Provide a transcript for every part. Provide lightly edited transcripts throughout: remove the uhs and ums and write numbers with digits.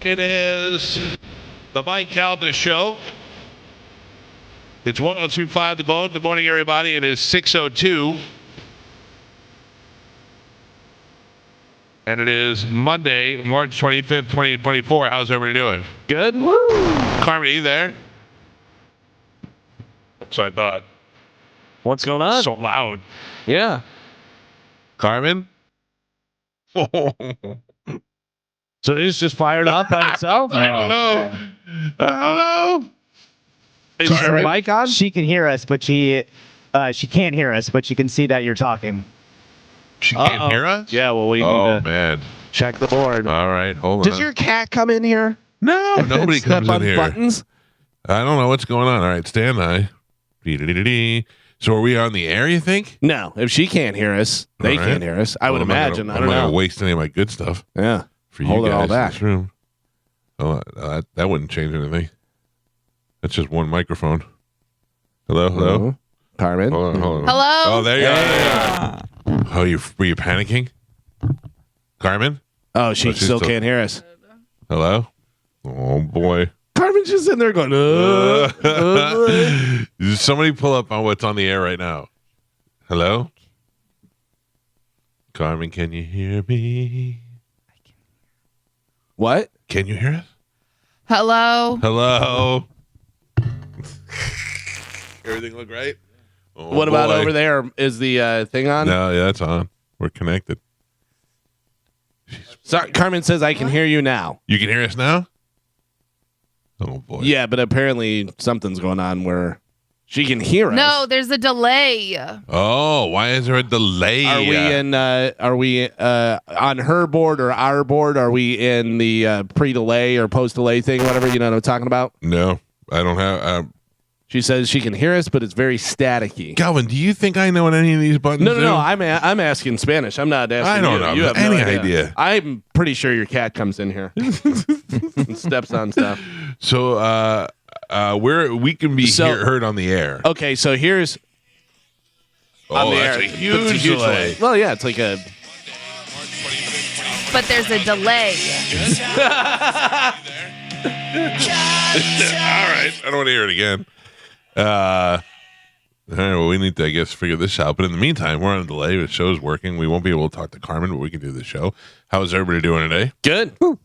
It is the Mike Calta Show. It's 102.5 The Bone. Good morning, everybody. It is 6:02. And it is Monday, March 25th, 2024. How's everybody doing? Good. Woo. Carmen, are you there? So I thought. What's going on? So loud. Yeah. Carmen? So it's just fired up by itself? I don't know. Is the mic on? She can hear us, but she can't hear us, but she can see that you're talking. She can't hear us? Yeah, well, we need to man. check the board. All right, hold on. Does your cat come in here? No, nobody Step comes on in here. buttons? I don't know what's going on. All right, stand by. So are we on the air, you think? No. If she can't hear us, they All right. can't hear us. I would imagine. I don't I'm not know. going to waste any of my good stuff Yeah. for you Hold it guys all in back. this room. Oh, that wouldn't change anything. That's just one microphone. Hello? Hello? Carmen? Hold on. Hello? Oh, there you are. Oh, were you panicking? Carmen? Oh, she she's still still- can't hear us. Hello? Oh, boy. Carmen's just in there going, Somebody pull up on what's on the air right now. Hello? Carmen, can you hear me? What? Can you hear us? Hello? Hello? Everything look right? Oh, What about boy. over there? Is the thing on? No, yeah, that's on. We're connected. Sorry, Carmen says I can hear you now. You can hear us now? Oh, boy. Yeah, but apparently something's going on where she can hear us. No, there's a delay. Oh, why is there a delay? Are we on her board or our board? Are we in the pre-delay or post-delay thing, whatever, you know what I'm talking about? No, I don't have... She says she can hear us, but it's very staticky. Calvin, do you think I know what any of these buttons do? No. I'm asking Spanish. I'm not asking I don't you. know. You have Any no idea. I'm pretty sure your cat comes in here and steps on stuff. So, we can be heard on the air. Okay, so here's on the that's air. a huge delay. Well, yeah, it's like a. But there's a delay. All right. I don't want to hear it again. All right, well, we need to, I guess, figure this out. But in the meantime, we're on a delay. The show's working. We won't be able to talk to Carmen, but we can do the show. How's everybody doing today? Good. We're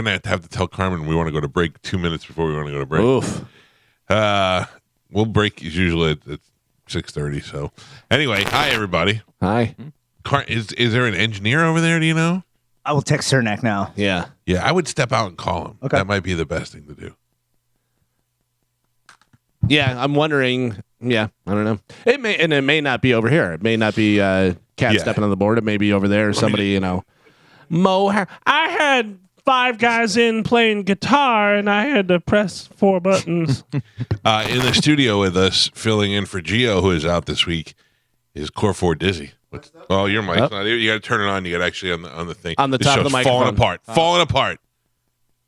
going to have to tell Carmen we want to go to break 2 minutes before we want to go to break. Oof. We'll break usually at 6:30. So anyway, hi, everybody. Hi. Is there an engineer over there? Do you know? I will text Cernak now. Yeah. Yeah, I would step out and call him. Okay. That might be the best thing to do. Yeah, I'm wondering. Yeah, I don't know. It may not be over here. It may not be Cat stepping on the board. It may be over there. Or somebody, I had 5 guys in playing guitar, and I had to press 4 buttons. In the studio with us, filling in for Gio, who is out this week, is Core 4 Dizzy. Oh, your mic's not. You got to turn it on. You got actually on the thing. On the This top of the show's microphone. Falling apart.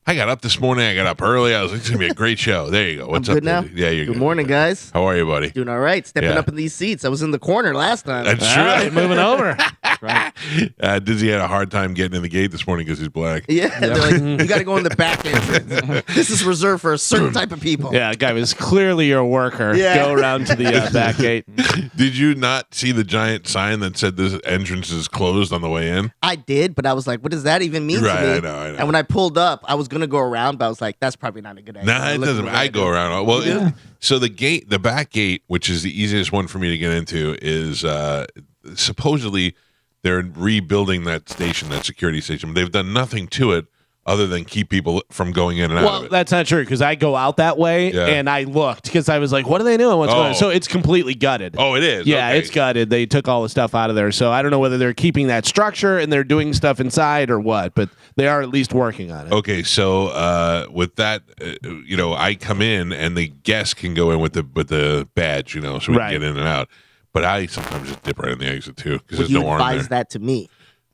I got up this morning. I got up early. I was like, it's going to be a great show. There you go. What's I'm up? good now? Dizzy? Yeah, you're good. Good morning, guys. How are you, buddy? Doing all right. Stepping Yeah. up in these seats. I was in the corner last time. That's All true. right, moving over. Dizzy had a hard time getting in the gate this morning because he's black. Yeah, they're like, you got to go in the back entrance. This is reserved for a certain type of people. Yeah, guy was clearly your worker. Yeah. Go around to the back gate. Did you not see the giant sign that said this entrance is closed on the way in? I did, but I was like, what does that even mean Right, to me? I know. And when I pulled up, I was going to go around, but I was like, that's probably not a good idea. No, it Look doesn't. what I go do. around. Well, so the back gate, which is the easiest one for me to get into, is supposedly they're rebuilding that station, that security station. They've done nothing to it other than keep people from going in and out Well, of it. that's not true because I go out that way Yeah. and I looked because I was like, what are they doing? What's going on? So it's completely gutted. Oh, it is. Yeah, Okay. it's gutted. They took all the stuff out of there. So I don't know whether they're keeping that structure and they're doing stuff inside or what, but they are at least working on it. Okay, so with that, I come in and the guest can go in with the badge, so we Right. can get in and out. But I sometimes just dip right in the exit too because Would there's you no arm there. advise that to me?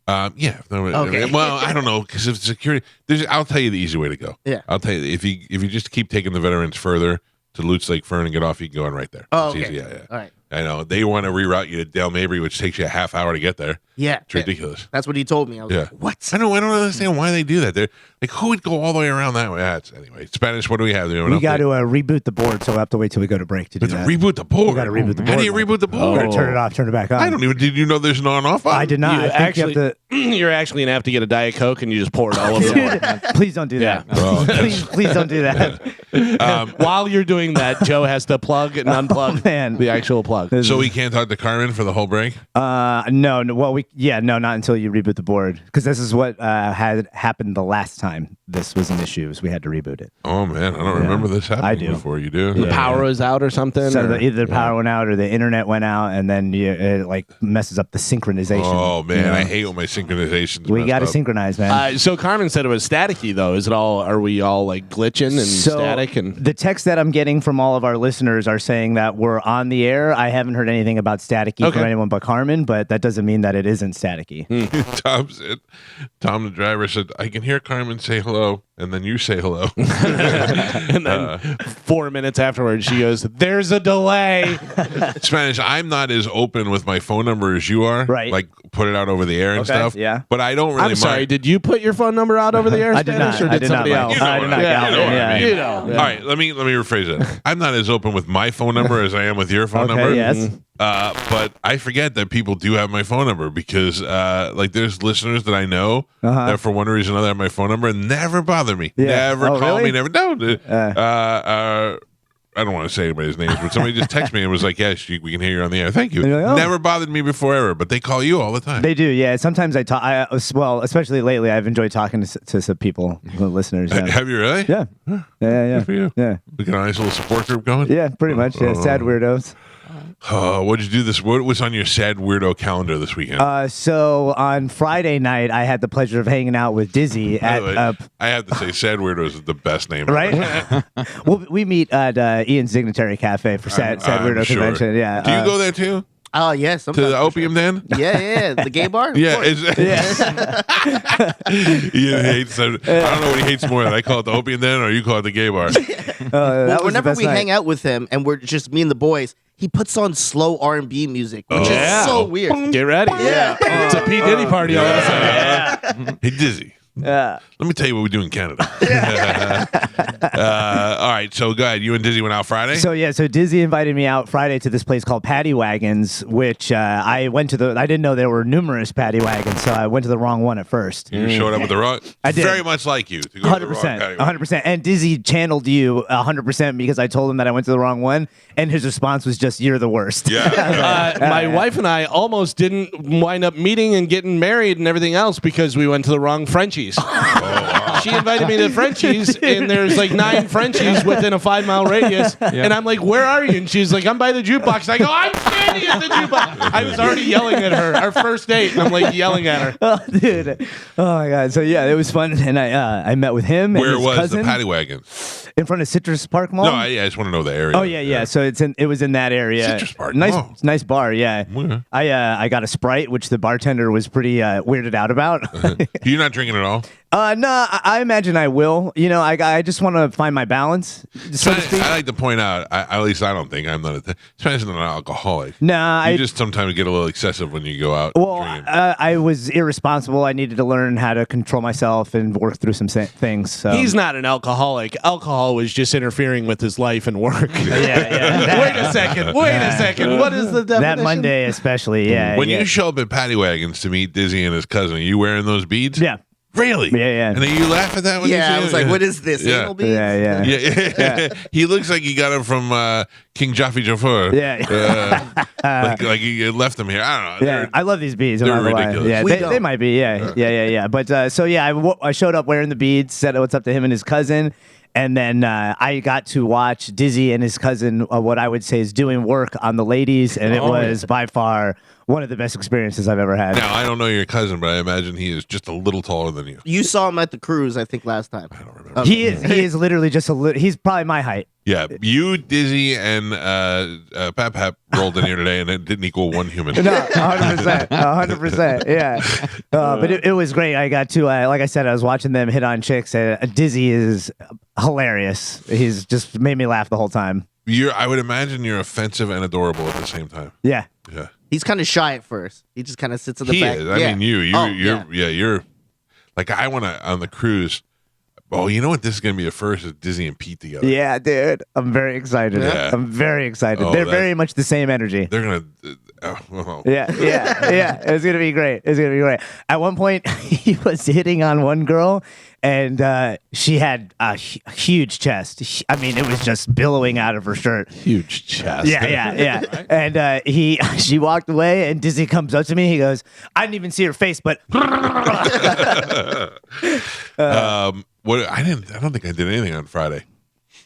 Yeah. No, Okay. Well, I don't know because if security, I'll tell you the easy way to go. Yeah. I'll tell you if you just keep taking the veterans further to Lutz Lake Fern and get off, you can go in right there. Oh, It's okay. easy. Yeah. All right. I know they want to reroute you to Dale Mabry, which takes you a half hour to get there. Yeah. It's ridiculous. That's what he told me. I was Yeah. like, what? I don't understand why they do that. They're like, who would go all the way around that way? Anyway, Spanish. What do we have? We got to reboot the board, so we'll have to wait till we go to break to do that. Reboot the board. We got to reboot the board. How do you reboot the board? We're gonna turn it off, turn it back on. I don't even. Did you know there's an on-off button? I did not. You I think you have you're actually gonna have to get a Diet Coke and you just pour it all over the board. to. Please don't do that. Yeah. Oh, please don't do that. While you're doing that, Joe has to plug and unplug man. the actual plug. So we can't talk to Carmen for the whole break. No. Well, not until you reboot the board, because this is what had happened the last time this was an issue. Is we had to reboot it. Oh man, I don't remember this happening I do. before. You do? The power was out or something. So or- either the power went out or the internet went out, and then it like messes up the synchronization. Oh man, you know? I hate when my synchronizations. We messed got to up. synchronize, man. So Carmen said it was staticky though. Is it all? Are we all like glitching and static? And the text that I'm getting from all of our listeners are saying that we're on the air. I haven't heard anything about staticky Okay. from anyone but Carmen, but that doesn't mean that it isn't staticky. Tom the driver said, "I can hear Carmen say hello, and then you say hello." and then 4 minutes afterwards, she goes, "There's a delay." Spanish. I'm not as open with my phone number as you are. Right. Like put it out over the air and Okay, stuff. yeah. But I don't really I'm mind. sorry. Did you put your phone number out over the air? I did Spanish, not. Or I did did not, somebody Mike. else? You know I what did I not. mean. Yeah, You know what I yeah. mean. You know. All right, let me rephrase it. I'm not as open with my phone number as I am with your phone Okay, number. yes. But I forget that people do have my phone number because, like, there's listeners that I know that for one reason or another have my phone number and never bother me. Yeah. Never Oh, call really? me. Never. No. I don't want to say anybody's names, but somebody just texted me and was like, "Yes, we can hear you on the air. Thank you." And you're like, oh. Never bothered me before ever, but they call you all the time. They do, yeah. Sometimes I talk. Well, especially lately, I've enjoyed talking to some people, listeners. Yeah, Have you really? yeah, yeah, Good for you. yeah. We got a nice little support group going. Yeah, pretty much. Yeah, sad weirdos. What'd you do this? What was on your sad weirdo calendar this weekend? So on Friday night, I had the pleasure of hanging out with Dizzy By the way, at I have to say, Sad Weirdos is the best name. right. Well, we meet at Ian's Dignitary Cafe for Sad I'm Weirdo sure. Convention. Yeah. Do you go there too? Oh, yeah. To Sometimes the Opium Den? Yeah. The gay bar? Of Yeah. course. Ian hates it. I don't know what he hates more. I call it the Opium Den or you call it the gay bar. that Well, was the whenever best we night. hang out with him and we're just me and the boys, he puts on slow R&B music, which Yeah. is so weird. Get ready. Yeah. It's a P Diddy party all of a sudden. Hey, Dizzy. Yeah. Let me tell you what we do in Canada. All right. So, go ahead. You and Dizzy went out Friday? So Dizzy invited me out Friday to this place called Paddy Wagons, which I went to I didn't know there were numerous Paddy Wagons, so I went to the wrong one at first. You showed up with the wrong. I did. Very much like you. To go to the wrong 100%, patio. 100%. And Dizzy channeled you 100% because I told him that I went to the wrong one, and his response was just, "You're the worst." Yeah. My wife and I almost didn't wind up meeting and getting married and everything else because we went to the wrong Frenchies. She invited me to Frenchies, and there's like 9 Frenchies within a 5-mile radius. And I'm like, "Where are you?" And she's like, "I'm by the jukebox." I go, "I'm standing at the jukebox." I was already yelling at her. Our first date, and I'm like yelling at her. Oh, dude. Oh my God. So yeah, it was fun, and I met with him. Where and his was cousin the Paddy Wagon? in front of Citrus Park Mall. No, I just want to know the area. Oh yeah. So it was in that area. Citrus Park Nice, Mall. nice bar. Yeah. Yeah. I got a Sprite, which the bartender was pretty weirded out about. You're not drinking at all? No, I imagine I will. You know, I just want to find my balance, so to speak. I like to point out, at least I don't think I'm not Spanish is not an alcoholic. Nah, You I just sometimes get a little excessive when you go out. well, drinking. I was irresponsible. I needed to learn how to control myself and work through some things. So. He's not an alcoholic. Alcohol was just interfering with his life and work. yeah. Wait a second. What is the definition? That Monday, especially. Yeah. when yeah. you show up at Paddy Wagons to meet Dizzy and his cousin, are you wearing those beads? Yeah. Really? Yeah. And then you laugh at that when you Yeah, see I him? was like, what is this? Yeah. Anal beads? Yeah. Yeah. He looks like he got him from King Jaffe Jafar. Yeah. Like he left him here. I don't know. Yeah, I love these beads. I'm they're not gonna lie. ridiculous. Yeah, We they don't. might be. Yeah. But so yeah, I showed up wearing the beads, said what's up to him and his cousin, and then I got to watch Dizzy and his cousin. What I would say is doing work on the ladies, and it was by far one of the best experiences I've ever had. Now, I don't know your cousin, but I imagine he is just a little taller than you. You saw him at the cruise, I think, last time. I don't remember. He is literally just a little. He's probably my height. Yeah, you, Dizzy, and Pap Pap rolled in here today, and it didn't equal one human. No, 100%, 100%. Yeah, but it was great. I got to, like I said, I was watching them hit on chicks. Dizzy is hilarious. He's just made me laugh the whole time. I would imagine you're offensive and adorable at the same time. Yeah. Yeah. He's kind of shy at first. He just kind of sits in the He back. is. I Yeah. mean, you're yeah. you're like I want to on the cruise. Oh, you know what? This is going to be a first is Dizzy and Pete together. Yeah, dude. I'm very excited. Yeah. I'm very excited. Oh, They're that- very much the same energy. They're gonna. Well, Yeah. It's gonna be great. It's gonna be great. At one point, he was hitting on one girl, and she had a huge chest. I mean, it was just billowing out of her shirt. Huge chest. Yeah. And she walked away, and Dizzy comes up to me. He goes, "I didn't even see her face, but." what I don't think I did anything on Friday.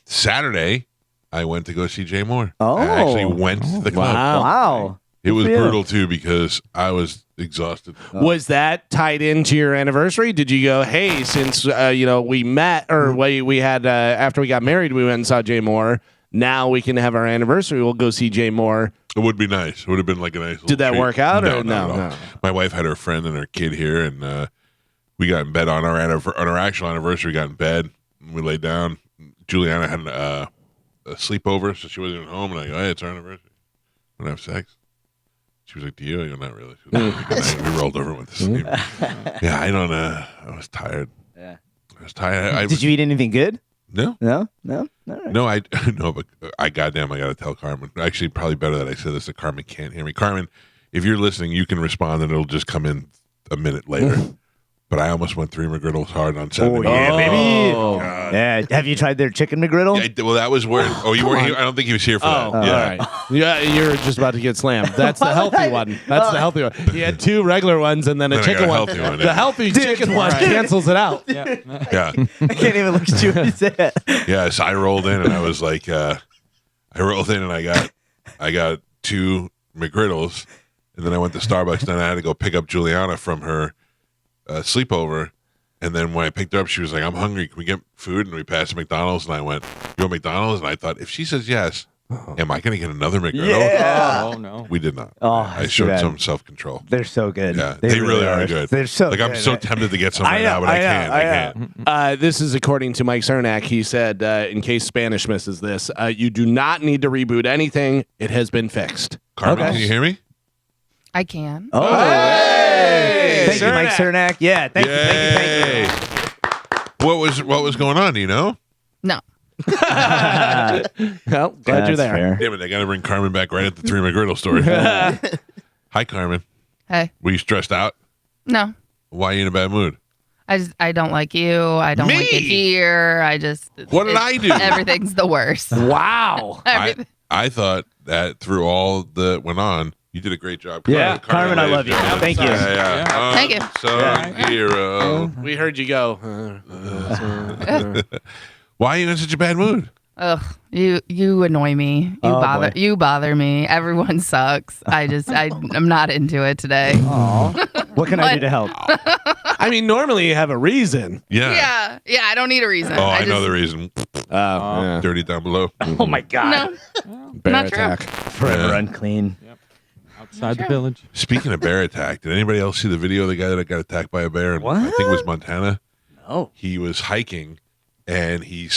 Saturday, I went to go see Jay Moore. Oh. I actually went to the club. Wow. Wow. It was for you. brutal too because I was exhausted. Was that tied into your anniversary? Did you go, hey, since we met or we had after we got married, we went and saw Jay Moore. Now we can have our anniversary. We'll go see Jay Moore. It would be nice. It would have been like a nice. Did that little treat. work out No, or not no? at all. No. My wife had her friend and her kid here, and we got in bed on our actual anniversary. Got in bed. We laid down. Juliana had a sleepover, so she wasn't even home. And I go, hey, it's our anniversary. Want to have sex? She was like, do you? I go, not really. She was like, "Good night." We rolled over and went to sleep. Yeah, I don't know. I was tired. Yeah. I was tired. Did you eat anything good? No. No. All right. No, I no, but I got to tell Carmen. Actually, probably better that I said this. That Carmen can't hear me. Carmen, if you're listening, you can respond, and it'll just come in a minute later. But I almost went 3 McGriddles hard on Saturday. yeah, baby. Oh. God. Yeah. Have you tried their chicken McGriddle? Yeah, well, that was where. Oh, you weren't. I don't think he was here for Oh, that. Yeah. all right. Yeah, you're just about to get slammed. That's the healthy one. That's the healthy one. He had 2 regular ones and then a Then I got chicken a one. healthy one, The yeah. healthy chicken one cancels it out. Yeah. I can't even look at you when you say it. Yeah. So I rolled in, and I was like, I got 2 McGriddles, and then I went to Starbucks. Then I had to go pick up Juliana from her sleepover. And then when I picked her up, she was like, I'm hungry. Can we get food? And we passed McDonald's, and I went, you want McDonald's? And I thought, if she says yes, am I going to get another McGriddle? Yeah. Oh no. We did not. Oh, I that's showed bad. some self-control. They're so good. Yeah, they really are good. They're so like, good. I'm so tempted to get some I right know, now, but I I know, can't. I can't. This is according to Mike Cernak. He said, in case Spanish misses this, you do not need to reboot anything. It has been fixed. Carmen, Okay. can you hear me? I can. Oh. Thank you, Mike Cernak. Yeah. Thank you. Yay. What was going on? Do you know? No. Well, glad you're there. Damn it! I got to bring Carmen back right at the 3 McGriddle story. Hi, Carmen. Hey. Were you stressed out? No. Why are you in a bad mood? I don't like you. I don't like it Me? here. What did I do? Everything's the worst. Wow. Everything. I thought that through all that went on, you did a great job. Yeah, Carmen, I love you. ladies and Thank you. gentlemen. Yeah. Thank you. So hero. We heard you go. Why are you in such a bad mood? Ugh, you annoy me. Oh, boy. You bother me. Everyone sucks. I'm not into it today. What can I do to help? I mean, normally you have a reason. Yeah. Yeah, I don't need a reason. Oh, I know just- the reason. Yeah. Dirty down below. Oh my God. No, Bear not true. attack. Forever Yeah. unclean. Outside the village. Speaking of bear attack, did anybody else see the video of the guy that got attacked by a bear? I think it was Montana. Oh. He was hiking and he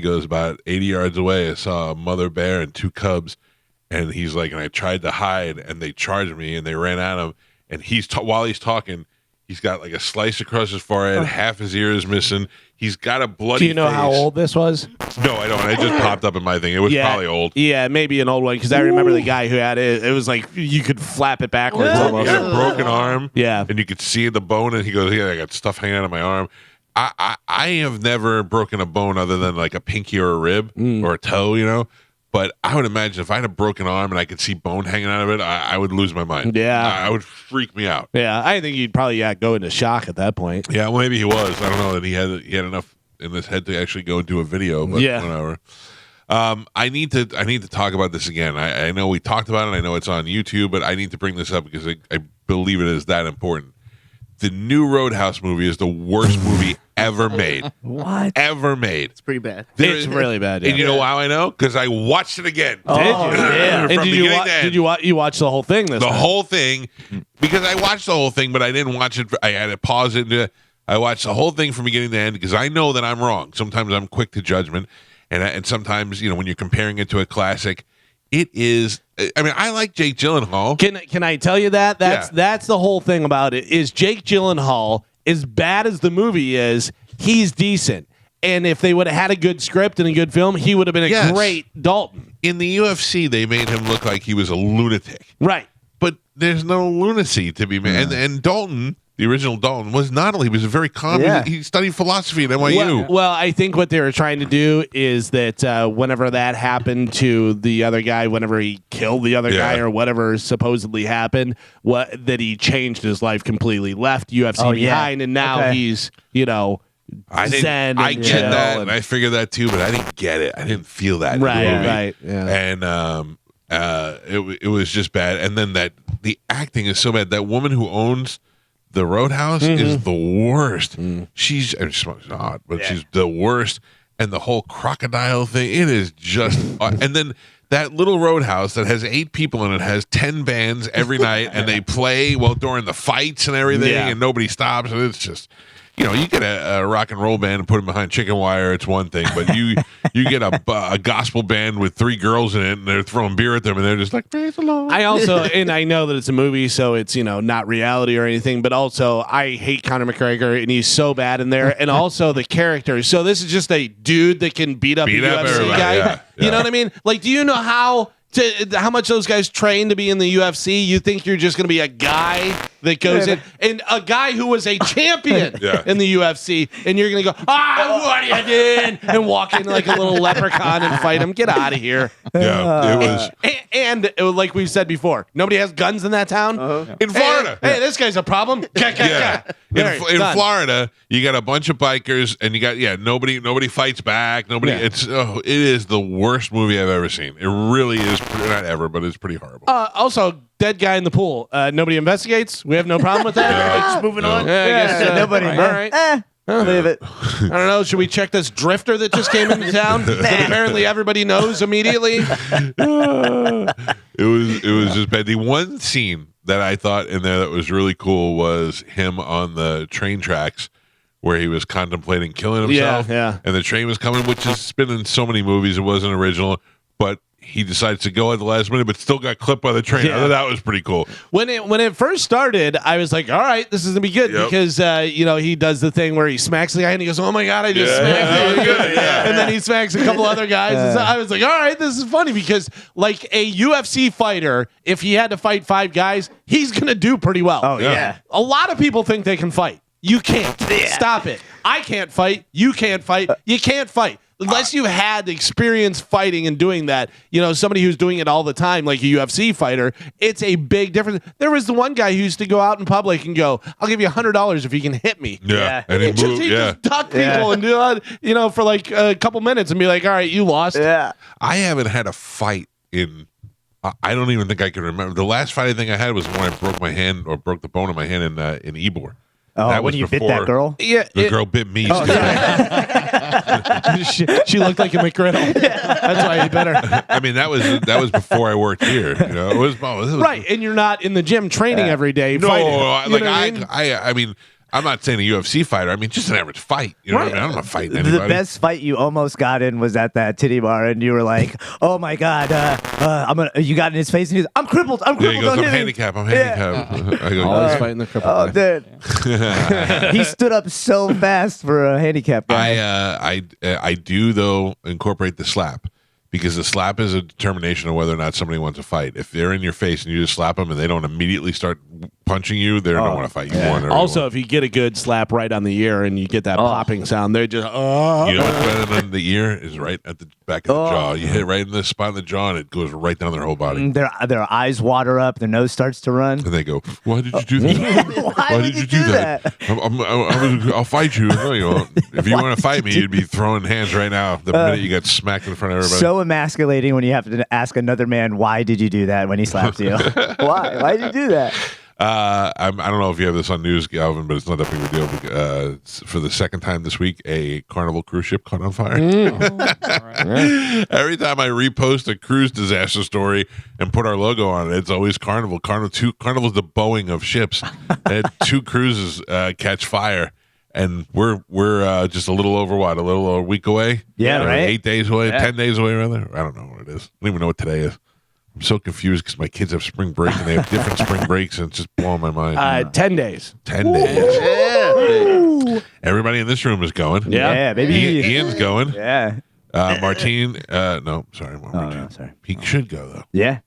goes about 80 yards away. I saw a mother bear and 2 cubs. And he's like, and I tried to hide and they charged me and they ran at him. And while he's talking, he's got like a slice across his forehead, half his ear is missing. He's got a bloody Do you know face. how old this was? No, I don't. It just popped up in my thing. It was probably old. Yeah, maybe an old one because I remember the guy who had it. It was like you could flap it backwards He almost. had a broken arm. Yeah. And you could see the bone, and he goes, yeah, I got stuff hanging out of my arm. I have never broken a bone other than like a pinky or a rib or a toe, you know? But I would imagine if I had a broken arm and I could see bone hanging out of it, I would lose my mind. Yeah. I would freak me out. Yeah, I think you'd probably go into shock at that point. Yeah, well, maybe he was. I don't know that he had enough in his head to actually go and do a video, but Yeah. whatever. I need to talk about this again. I know we talked about it. I know it's on YouTube, but I need to bring this up because I believe it is that important. The new Roadhouse movie is the worst movie ever made. What? Ever made. It's pretty bad. It's really bad. And Yeah. you know how I know? Because I watched it again. Did you? Yeah. And From did you, beginning to end. you watch the whole thing this The time? whole thing, because I watched the whole thing, but I didn't watch it. I had to pause it. I watched the whole thing from beginning to end because I know that I'm wrong. Sometimes I'm quick to judgment. and sometimes when you're comparing it to a classic, it is. I mean, I like Jake Gyllenhaal. Can I tell you that? That's the whole thing about it. Is Jake Gyllenhaal, as bad as the movie is, he's decent. And if they would have had a good script and a good film, he would have been a great Dalton. In the UFC, they made him look like he was a lunatic. Right. But there's no lunacy to be made. And Dalton, the original Dalton, was not only. He was very calm. Yeah. He studied philosophy at NYU. Well, I think what they were trying to do is that whenever that happened to the other guy, whenever he killed the other guy or whatever supposedly happened, that he changed his life completely, left UFC behind, and now he's, Zen. I get that, and I figured that too, but I didn't get it. I didn't feel that. Right. Yeah. And it was just bad. And then the acting is so bad. That woman who owns the Roadhouse is the worst. She's odd, but she's the worst. And the whole crocodile thing, it is just. And then that little Roadhouse that has 8 people in it has 10 bands every night, and they play during the fights and everything, and nobody stops. And it's just. You get a rock and roll band and put them behind chicken wire, it's one thing. But you get a gospel band with 3 girls in it, and they're throwing beer at them, and they're just like, praise the Lord. I also, and I know that it's a movie, so it's, not reality or anything, but also I hate Conor McGregor, and he's so bad in there. And also the character. So this is just a dude that can beat up a UFC guy. Yeah. You know what I mean? Like, do you know how much those guys train to be in the UFC? You think you're just going to be a guy that goes in, and a guy who was a champion in the UFC, and you're going to go, what are you doing? And walk in like a little leprechaun and fight him. Get out of here. Yeah, it was. And it was like we've said before, nobody has guns in that town. In Florida. Hey, this guy's a problem. In Florida, you got a bunch of bikers, and you got nobody fights back. Nobody. It is the worst movie I've ever seen. It really is. Not ever, but it's pretty horrible. Also, dead guy in the pool. Nobody investigates. We have no problem with that. Just moving on. I guess, Nobody. All right. Leave it. I don't know. Should we check this drifter that just came into town? That apparently everybody knows immediately. It was just bad. The one scene that I thought in there that was really cool was him on the train tracks where he was contemplating killing himself. Yeah. And the train was coming, which has been in so many movies. It wasn't original, but he decides to go at the last minute, but still got clipped by the train. I thought that was pretty cool. When it first started, I was like, all right, this is going to be good because, he does the thing where he smacks the guy and he goes, oh my God, I just smacked him. And then he smacks a couple other guys. And so I was like, all right, this is funny because like a UFC fighter, if he had to fight 5 guys, he's going to do pretty well. Oh, yeah. A lot of people think they can fight. You can't. Stop it. I can't fight. You can't fight. You can't fight. Unless you had experience fighting and doing that, somebody who's doing it all the time, like a UFC fighter, it's a big difference. There was the one guy who used to go out in public and go, I'll give you $100 if you can hit me. Yeah. And he just duck people and do it, for like a couple minutes and be like, all right, you lost. Yeah. I haven't had a fight in, I don't even think I can remember. The last fight I think I had was when I broke my hand or broke the bone in my hand in Ybor. Oh, that when you bit that girl? Yeah. The girl bit me. She looked like a McGriddle. That's why you bit her. I mean, that was before I worked here. It was right, and you're not in the gym training every day. No, fighting. I mean, I'm not saying a UFC fighter. I mean, just an average fight. You know what I mean? I'm not fighting anybody. The best fight you almost got in was at that titty bar, and you were like, "Oh my God, you got in his face, and he's, I'm crippled. I'm crippled. Yeah, he goes, I'm handicapped. I go, always fighting the crippled. Oh, dude, he stood up so fast for a handicap guy. I do though incorporate the slap. Because the slap is a determination of whether or not somebody wants to fight. If they're in your face and you just slap them and they don't immediately start punching you, they don't want to fight you. Also, if you get a good slap right on the ear and you get that popping sound, they're just, You know what's better than the ear is right at the back of the jaw. You hit right in the spot in the jaw and it goes right down their whole body. Their eyes water up, their nose starts to run. And they go, why did you do that? Why did you do that? I'll fight you. No, you won't. If you want to fight me, you'd be throwing hands right now the minute you got smacked in front of everybody. So emasculating when you have to ask another man, why did you do that when he slapped you? Why did you do that? I don't know if you have this on news, Galvin, but it's not that big of a deal. For the second time this week, a Carnival cruise ship caught on fire. Every time I repost a cruise disaster story and put our logo on it, it's always Carnival. Carnival's the Boeing of ships. They had 2 cruises catch fire. and we're just a little over a little over a week away. Yeah, Or right? 8 days away, Yeah. 10 days away, rather. I don't know what it is. I don't even know what today is. I'm so confused because my kids have spring break and they have different spring breaks, and it's just blowing my mind. 10 days. 10 days. Yeah. Everybody in this room is going. Yeah. baby. Ian's going. Yeah. Martine, no, sorry. Martine. no, sorry. He should go, though. Yeah.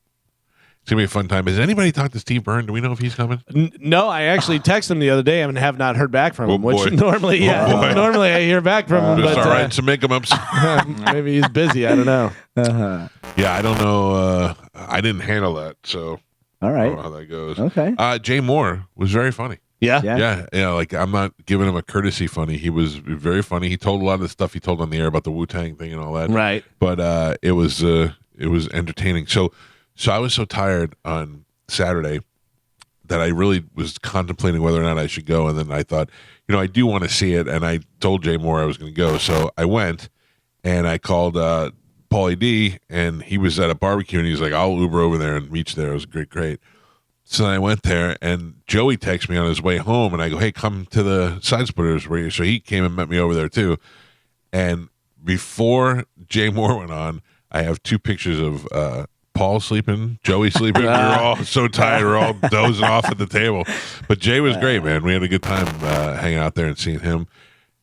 It's going to be a fun time. Has anybody talked to Steve Byrne? Do we know if he's coming? No, I actually texted him the other day and have not heard back from him, Oh, boy. which normally, boy. normally I hear back from him, Just but start writing some make-em-ups. maybe he's busy. I don't know. Yeah, I don't know. I didn't handle that, so All I right. don't know how that goes. Okay. Jay Moore was very funny. Yeah. Yeah. Yeah, like I'm not giving him a courtesy funny. He was very funny. He told a lot of the stuff he told on the air about the Wu-Tang thing and all that. Right. But it was entertaining. So I was so tired on Saturday that I really was contemplating whether or not I should go, and then I thought, I do want to see it, and I told Jay Moore I was going to go, so I went, and I called Paulie D, and he was at a barbecue, and he was like, "I'll Uber over there and meet you there." It was great. So then I went there, and Joey texted me on his way home, and I go, "Hey, come to the Side Splitters." So he came and met me over there too. And before Jay Moore went on, I have 2 pictures of Paul sleeping, Joey sleeping. We were all so tired, we were all dozing off at the table. But Jay was great, man. We had a good time hanging out there and seeing him.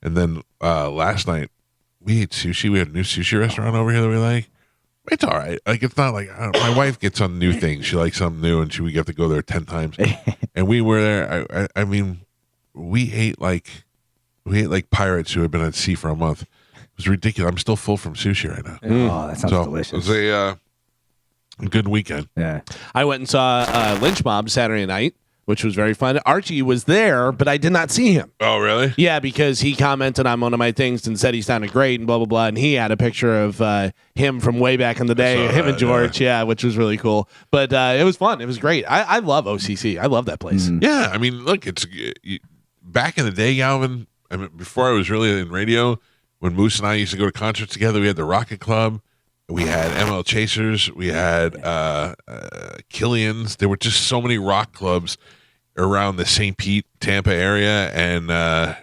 And then last night we ate sushi. We had a new sushi restaurant over here that we like. It's all right. Like, it's not like my wife gets on new things. She likes something new, and we get to go there 10 times. And we were there. I mean, we ate like pirates who had been at sea for a month. It was ridiculous. I'm still full from sushi right now. Oh, that sounds So delicious. it was a good weekend. Yeah. I went and saw Lynch Mob Saturday night, which was very fun. Archie was there, but I did not see him. Oh, really? Yeah, because he commented on one of my things and said he sounded great and blah, blah, blah. And he had a picture of him from way back in the day, saw him that, and George, yeah, which was really cool. But it was fun. It was great. I love OCC. I love that place. Yeah. I mean, look, it's back in the day, Galvin. I mean, before I was really in radio, when Moose and I used to go to concerts together, we had the Rocket Club. We had ML Chasers. We had Killian's. There were just so many rock clubs around the St. Pete, Tampa area, and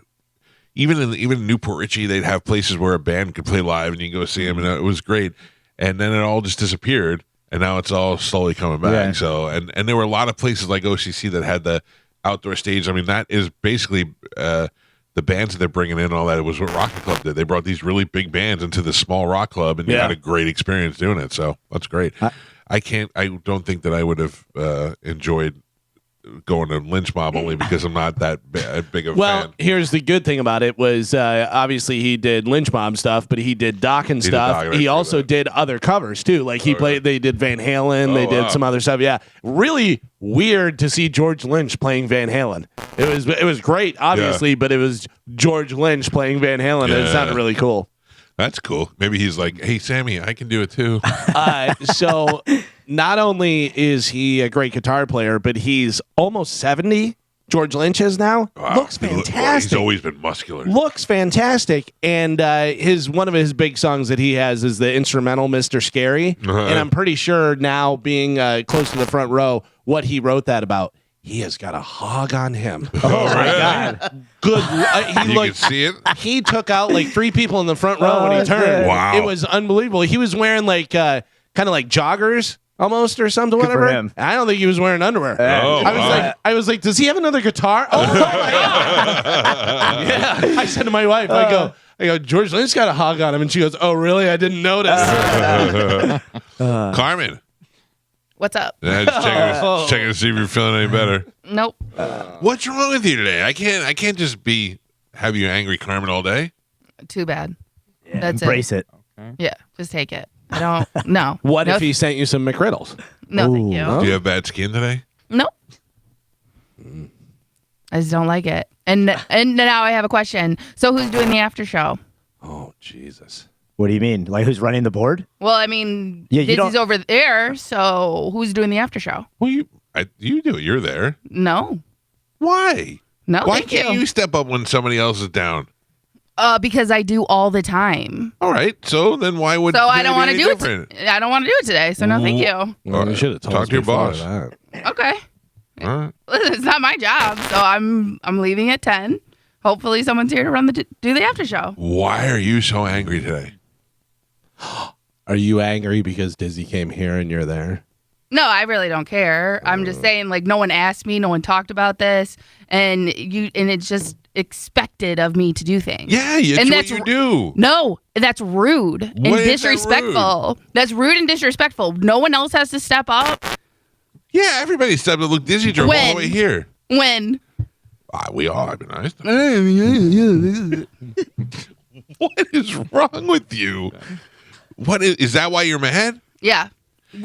even in Newport Richie, they'd have places where a band could play live, and you can go see them, and it was great. And then it all just disappeared, and now it's all slowly coming back. Yeah. So, and there were a lot of places like OCC that had the outdoor stage. I mean, that is basically the bands that they're bringing in and all that. It was what Rocket Club did. They brought these really big bands into this small rock club, and you Yeah. had a great experience doing it. So that's great. I don't think that I would have enjoyed going to Lynch Mob only because I'm not that big of a Well, fan. here's the good thing about it was obviously he did Lynch Mob stuff, but he did Dokken did stuff. Dokken, I He saw also that. did other covers too. Like he played, they did Van Halen, they Oh, did wow. some other stuff. Yeah, really weird to see George Lynch playing Van Halen. It was great, obviously, but it was George Lynch playing Van Halen, and it Yeah. sounded really cool. That's cool. Maybe he's like, "Hey, Sammy, I can do it too." So not only is he a great guitar player, but he's almost 70. George Lynch is now. Wow. Looks Well, fantastic. he's always been muscular. Looks fantastic, and one of his big songs that he has is the instrumental "Mr. Scary," Uh-huh. and I'm pretty sure now, being close to the front row, what he wrote that about. He has got a hog on him. Oh my god! Good. He You looked. can see it. He took out like 3 people in the front row when he that's turned. good. Wow. It was unbelievable. He was wearing like kind of like joggers almost or something. Good for Whatever. him. I don't think he was wearing underwear. Oh, I was like, does he have another guitar? Oh my god! Yeah. I said to my wife, I go, George Lynch got a hog on him, and she goes, oh really? I didn't notice. Carmen, What's up? just checking to see if you're feeling any better. Nope. What's wrong with you today? I can't just have you angry, Carmen, all day. Too bad. That's Embrace it. Yeah, just take it. I don't. No. What no, if he sent you some McRiddles? No, thank you. Do you have bad skin today? Nope. I just don't like it. And now I have a question. So who's doing the after show? Oh Jesus! What do you mean? Like who's running the board? Well, I mean, Yeah, you Dizzy's don't- over there. So who's doing the after show? Well, you do it. You're there. No. Why? No, Why thank can't you. you step up when somebody else is down? Because I do all the time. All right. So then why would So I today don't be want to any do different? it. I don't want to do it today. So no, thank you. Well, you should have told Talk us to your before boss. that. Okay. All right. It's not my job, so I'm leaving at 10. Hopefully, someone's here to do the after show. Why are you so angry today? Are you angry because Dizzy came here and you're there? No, I really don't care. I'm just saying, like, no one asked me, no one talked about this, and it's just expected of me to do things. Yeah, it's what you do. No, that's rude and What is that disrespectful. That's rude and disrespectful. No one else has to step up. Yeah, everybody stepped up. Look, Dizzy drove all the way here. When? We all have been honest. What is wrong with you? What is that? Why you're mad? Yeah.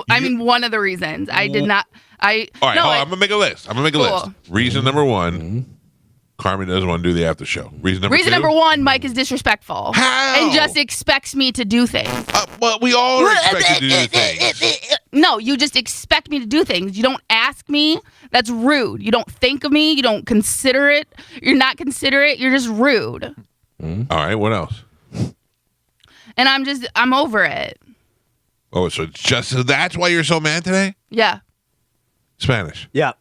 I mean, one of the reasons. I did not. All right, hold on, I'm gonna make a list. Cool. Reason number one: Carmen doesn't want to do the after show. Reason number one: Mike is disrespectful. How? And just expects me to do things. Well, we all are expected to do things. No, you just expect me to do things. You don't ask me. That's rude. You don't think of me. You don't consider it. You're not considerate. You're just rude. All right, what else? And I'm over it. Oh, so that's why you're so mad today? Yeah. Spanish. Yeah.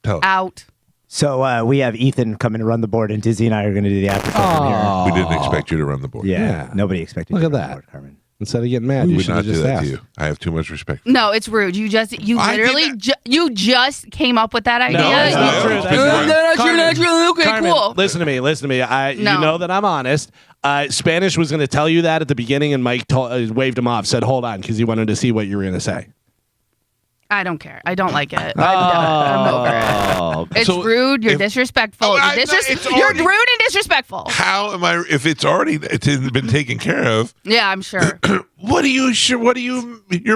Tell us. Out. So we have Ethan coming to run the board, and Dizzy and I are going to do the after show from here. We didn't expect you to run the board. Yeah, nobody expected Look you at to run that. the board, Carmen. Instead of getting mad, We you would should not have do just that asked. to you. I have too much respect. No, it's rude. You I did literally you just came up with that idea. that's not true. true. That's That's Carmen, true. Okay, Carmen, cool. listen to me. No. You know that I'm honest. Spanish was going to tell you that at the beginning, and Mike waved him off, said, hold on, because he wanted to see what you were going to say. I don't care. I don't like it. I'm over it. It's So rude. You're if- disrespectful. Oh, You're rude and disrespectful. How am I? If it's been taken care of, Yeah, I'm sure. you're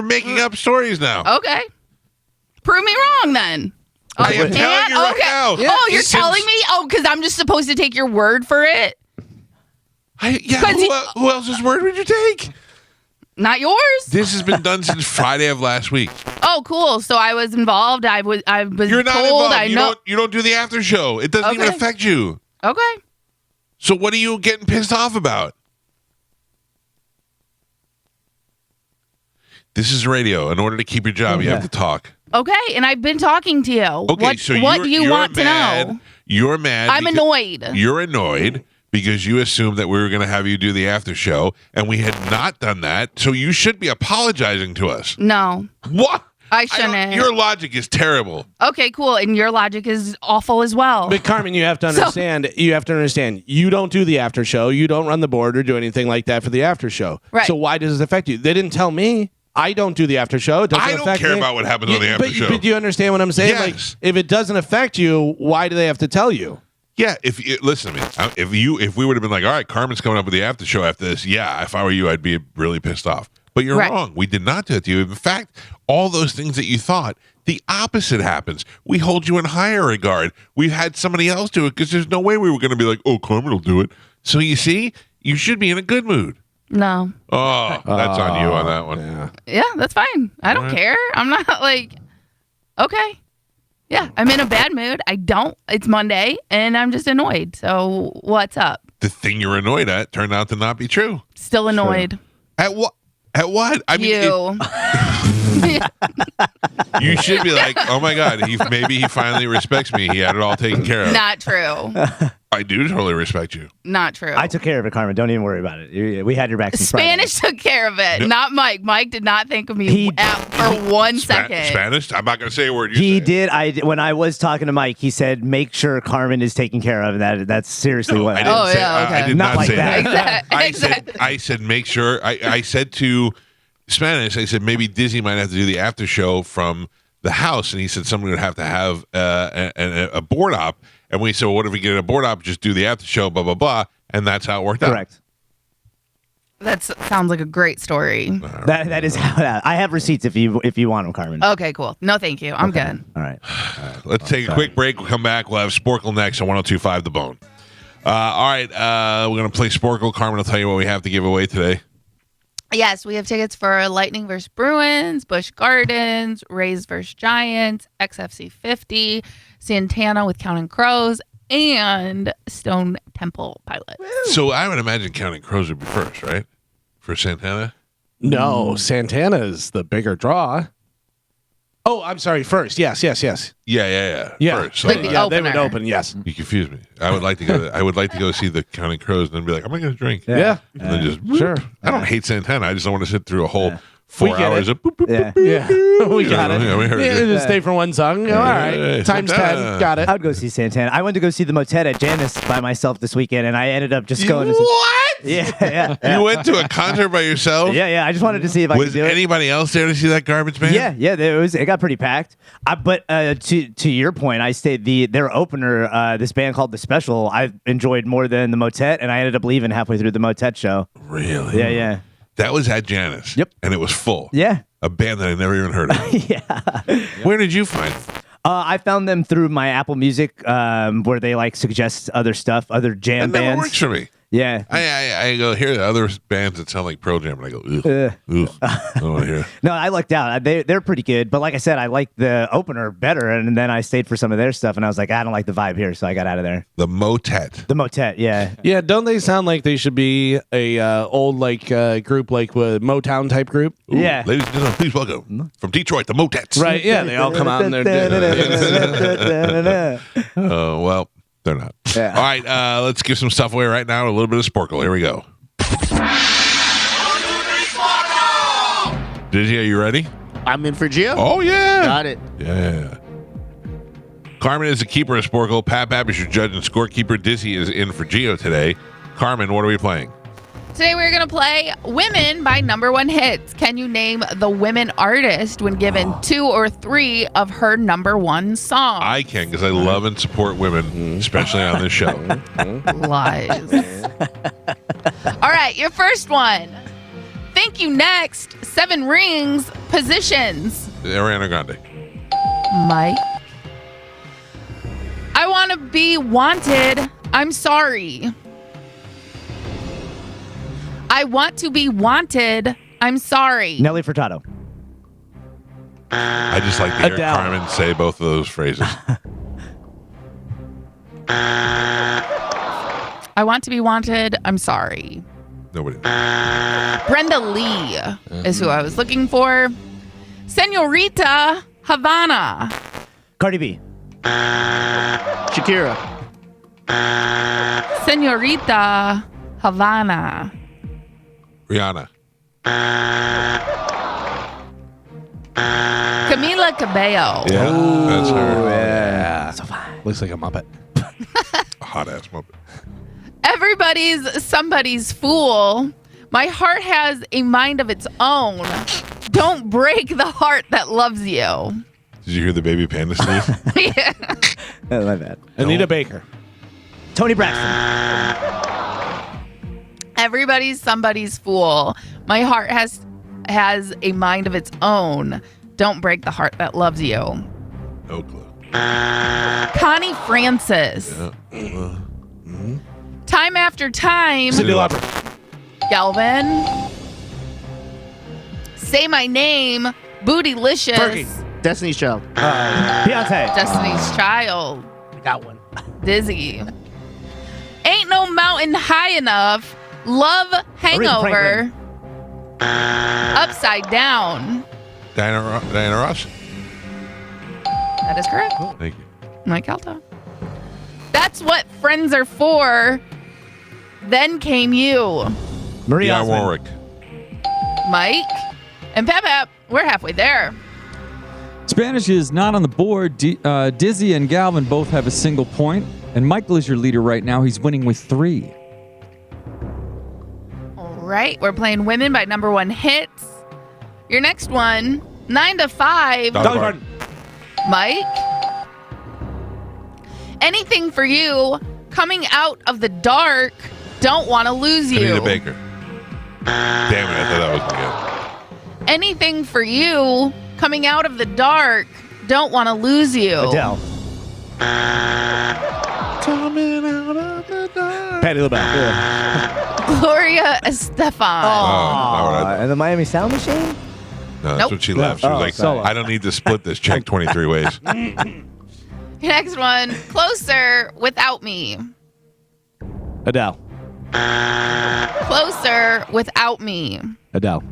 making up stories now. Okay. Prove me wrong then. Oh, I am telling you right now. Oh, you're Since- telling me? Oh, because I'm just supposed to take your word for it? Who else's word would you take? Not yours? This has been done since Friday of last week. Oh, cool. So I was involved. I was You're not told. involved. I know. You don't do the after show. It doesn't even Okay. affect you. Okay. So what are you getting pissed off about? This is radio. In order to keep your job, you have to talk. Okay. And I've been talking to you. Okay, What do you want to mad. know? You're mad. I'm because- annoyed. You're annoyed because you assumed that we were going to have you do the after show, and we had not done that. So you should be apologizing to us. No. What? I shouldn't. Your logic is terrible. Okay, cool. And your logic is awful as well. But Carmen, you have to understand. You don't do the after show. You don't run the board or do anything like that for the after show. Right. So why does it affect you? They didn't tell me. I don't do the after show. It doesn't I don't affect care me. about what happens on the after show. But do you understand what I'm saying? Yes. Like, if it doesn't affect you, why do they have to tell you? Yeah, listen to me. If we would have been like, all right, Carmen's coming up with the after show after this, yeah, if I were you, I'd be really pissed off. But you're Right. wrong. We did not do it to you. In fact, all those things that you thought, the opposite happens. We hold you in higher regard. We've had somebody else do it because there's no way we were going to be like, oh, Carmen will do it. So you see, you should be in a good mood. No. Oh, that's on you on that one. Yeah. Yeah, that's fine. I don't care. I'm not like, okay. Yeah, I'm in a bad mood. It's Monday and I'm just annoyed. So what's up? The thing you're annoyed at turned out to not be true. Still annoyed. At what? At what? I mean, you should be like, oh my God, maybe he finally respects me. He had it all taken care of. Not true. I do totally respect you. Not true. I took care of it, Carmen. Don't even worry about it. We had your back since Friday. Spanish took care of it, No. not Mike. Mike did not think of me He- for 1 second. Spanish? I'm not going to say a word you He say. did. When I was talking to Mike, he said, "Make sure Carmen is taken care of." And that's seriously No, what. I didn't Oh, say, yeah, I okay. did Not not like say that. that. Exactly. I said, make sure. I said to Spanish, I said, maybe Disney might have to do the after show from the house. And he said, someone would have to have a board op. And we said, well, what if we get a board op, just do the after show, blah, blah, blah. And that's how it worked out. Correct. That sounds like a great story. That is how. I have receipts if you want them, Carmen. Okay, cool. No, thank you. I'm good. All right. Let's take a quick break. We'll come back. We'll have Sporkle next on 102.5 The Bone. All right. We're going to play Sporkle. Carmen will tell you what we have to give away today. Yes, we have tickets for Lightning vs. Bruins, Busch Gardens, Rays vs. Giants, XFC 50, Santana with Counting Crows, and Stone Temple Pilots. So I would imagine Counting Crows would be first, right? For Santana? No, Santana's the bigger draw. Oh, I'm sorry. First, yes. Yeah. Yeah, First. Like the yeah, they would opener. open. Yes. You confuse me. I would like to go see the Counting Crows and then be like, I'm not going to drink. Yeah. And then just Sure. I don't hate Santana. I just don't want to sit through a whole 4 We get hours it. of boop, boop, Yeah. boop, Yeah, we got it. Yeah, we heard it. Just stay for one song. All right, Yeah. times 10. Got it. I would go see Santana. I went to go see the Motet at Janice by myself this weekend, and I ended up just going to see. What? Yeah. You went to a concert by yourself? Yeah. I just wanted to see if I Was could do it. anybody else there to see that garbage band? Yeah, it got pretty packed. But to your point, I stayed their opener, this band called The Special. I enjoyed more than the Motet, and I ended up leaving halfway through the Motet show. Really? Yeah. That was at Janice. Yep. And it was full. Yeah. A band that I never even heard of. Yeah. Where did you find them? I found them through my Apple Music, where they like suggest other stuff, other jam That never bands. works for me. Yeah. I go hear the other bands that sound like Pearl Jam, and I go, ugh, I don't want to hear. No, I lucked out. They're pretty good, but like I said, I liked the opener better, and then I stayed for some of their stuff, and I was like, I don't like the vibe here, so I got out of there. The Motet. The Motet, yeah. Yeah, don't they sound like they should be a old group like Motown type group? Ooh, Yeah. ladies and gentlemen, please welcome from Detroit, the Motets. Right? Yeah, they all come out and they're. Oh, well, they're not. Yeah. All right, let's give some stuff away right now. A little bit of Sporkle. Here we go. Dizzy, are you ready? I'm in for Gio. Oh, yeah. Got it. Yeah. Carmen is the keeper of Sporkle. Pat Bab is your judge and scorekeeper. Dizzy is in for Gio today. Carmen, what are we playing? Today we're going to play Women by Number One Hits. Can you name the women artist when given 2 or 3 of her number one songs? I can because I love and support women, especially on this show. Lies. All right, your first one. Thank You Next, 7 Rings, Positions. Ariana Grande. Mike. I Want to Be Wanted, I'm Sorry. I Want to Be Wanted, I'm Sorry. Nelly Furtado. I just like to hear Adele. Carmen say both of those phrases. I Want to Be Wanted, I'm Sorry. Nobody. Brenda Lee is who I was looking for. Senorita Havana. Cardi B. Shakira. Senorita Havana. Rihanna. Camila Cabello. Yeah, that's her. Yeah. So fine. Looks like a Muppet. Hot ass Muppet. Everybody's somebody's fool. My heart has a mind of its own. Don't break the heart that loves you. Did you hear the baby panda sneeze? Yeah. Oh, my bad. Anita Baker. Tony Braxton. Everybody's somebody's fool. My heart has a mind of its own. Don't break the heart that loves you. No clue. Connie Francis. Yeah. Time after time. Cyndi Lauper. Galvin. Say My Name. Bootylicious. Fergie. Destiny's Child. Beyonce. Destiny's Child. Got one. Dizzy. Ain't No Mountain High Enough. Love Hangover. Upside Down. Diana Ross. That is correct. Thank you. Mike Calta. That's What Friends Are For. Then Came You. Marie Dionne Osmond. Warwick. Mike. And Pep, we're halfway there. Spanish is not on the board. Dizzy and Galvin both have a single point, and Michael is your leader right now. He's winning with 3. All right. We're playing Women by Number One Hits. Your next one, 9 to 5. Dolly Parton. Mike. Anything for You. Coming Out of the Dark. Don't Want to Lose You. Anita Baker. Damn it, I thought that was good. Anything for You. Coming Out of the Dark. Don't Want to Lose You. Adele. Patti LaBelle. Gloria Estefan. Oh, And the Miami Sound Machine? no, that's Nope. what she left. She was like, solo. I don't need to split this check 23 ways. Next one, Closer Without Me. Adele. Closer Without Me. Adele.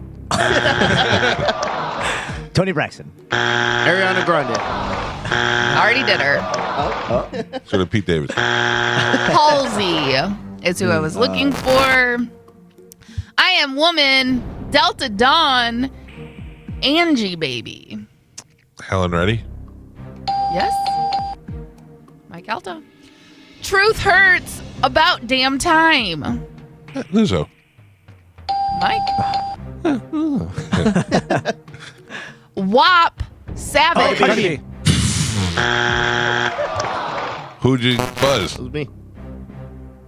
Tony Braxton. Ariana Grande. Already did her. So did Pete Davidson. Halsey is who I was looking for. I Am Woman, Delta Dawn, Angie Baby. Helen Reddy. Yes. Mike Calta. Truth Hurts, About Damn Time. Lizzo. Mike. WAP, Savage. Cardi B. Who'd you buzz? It was me.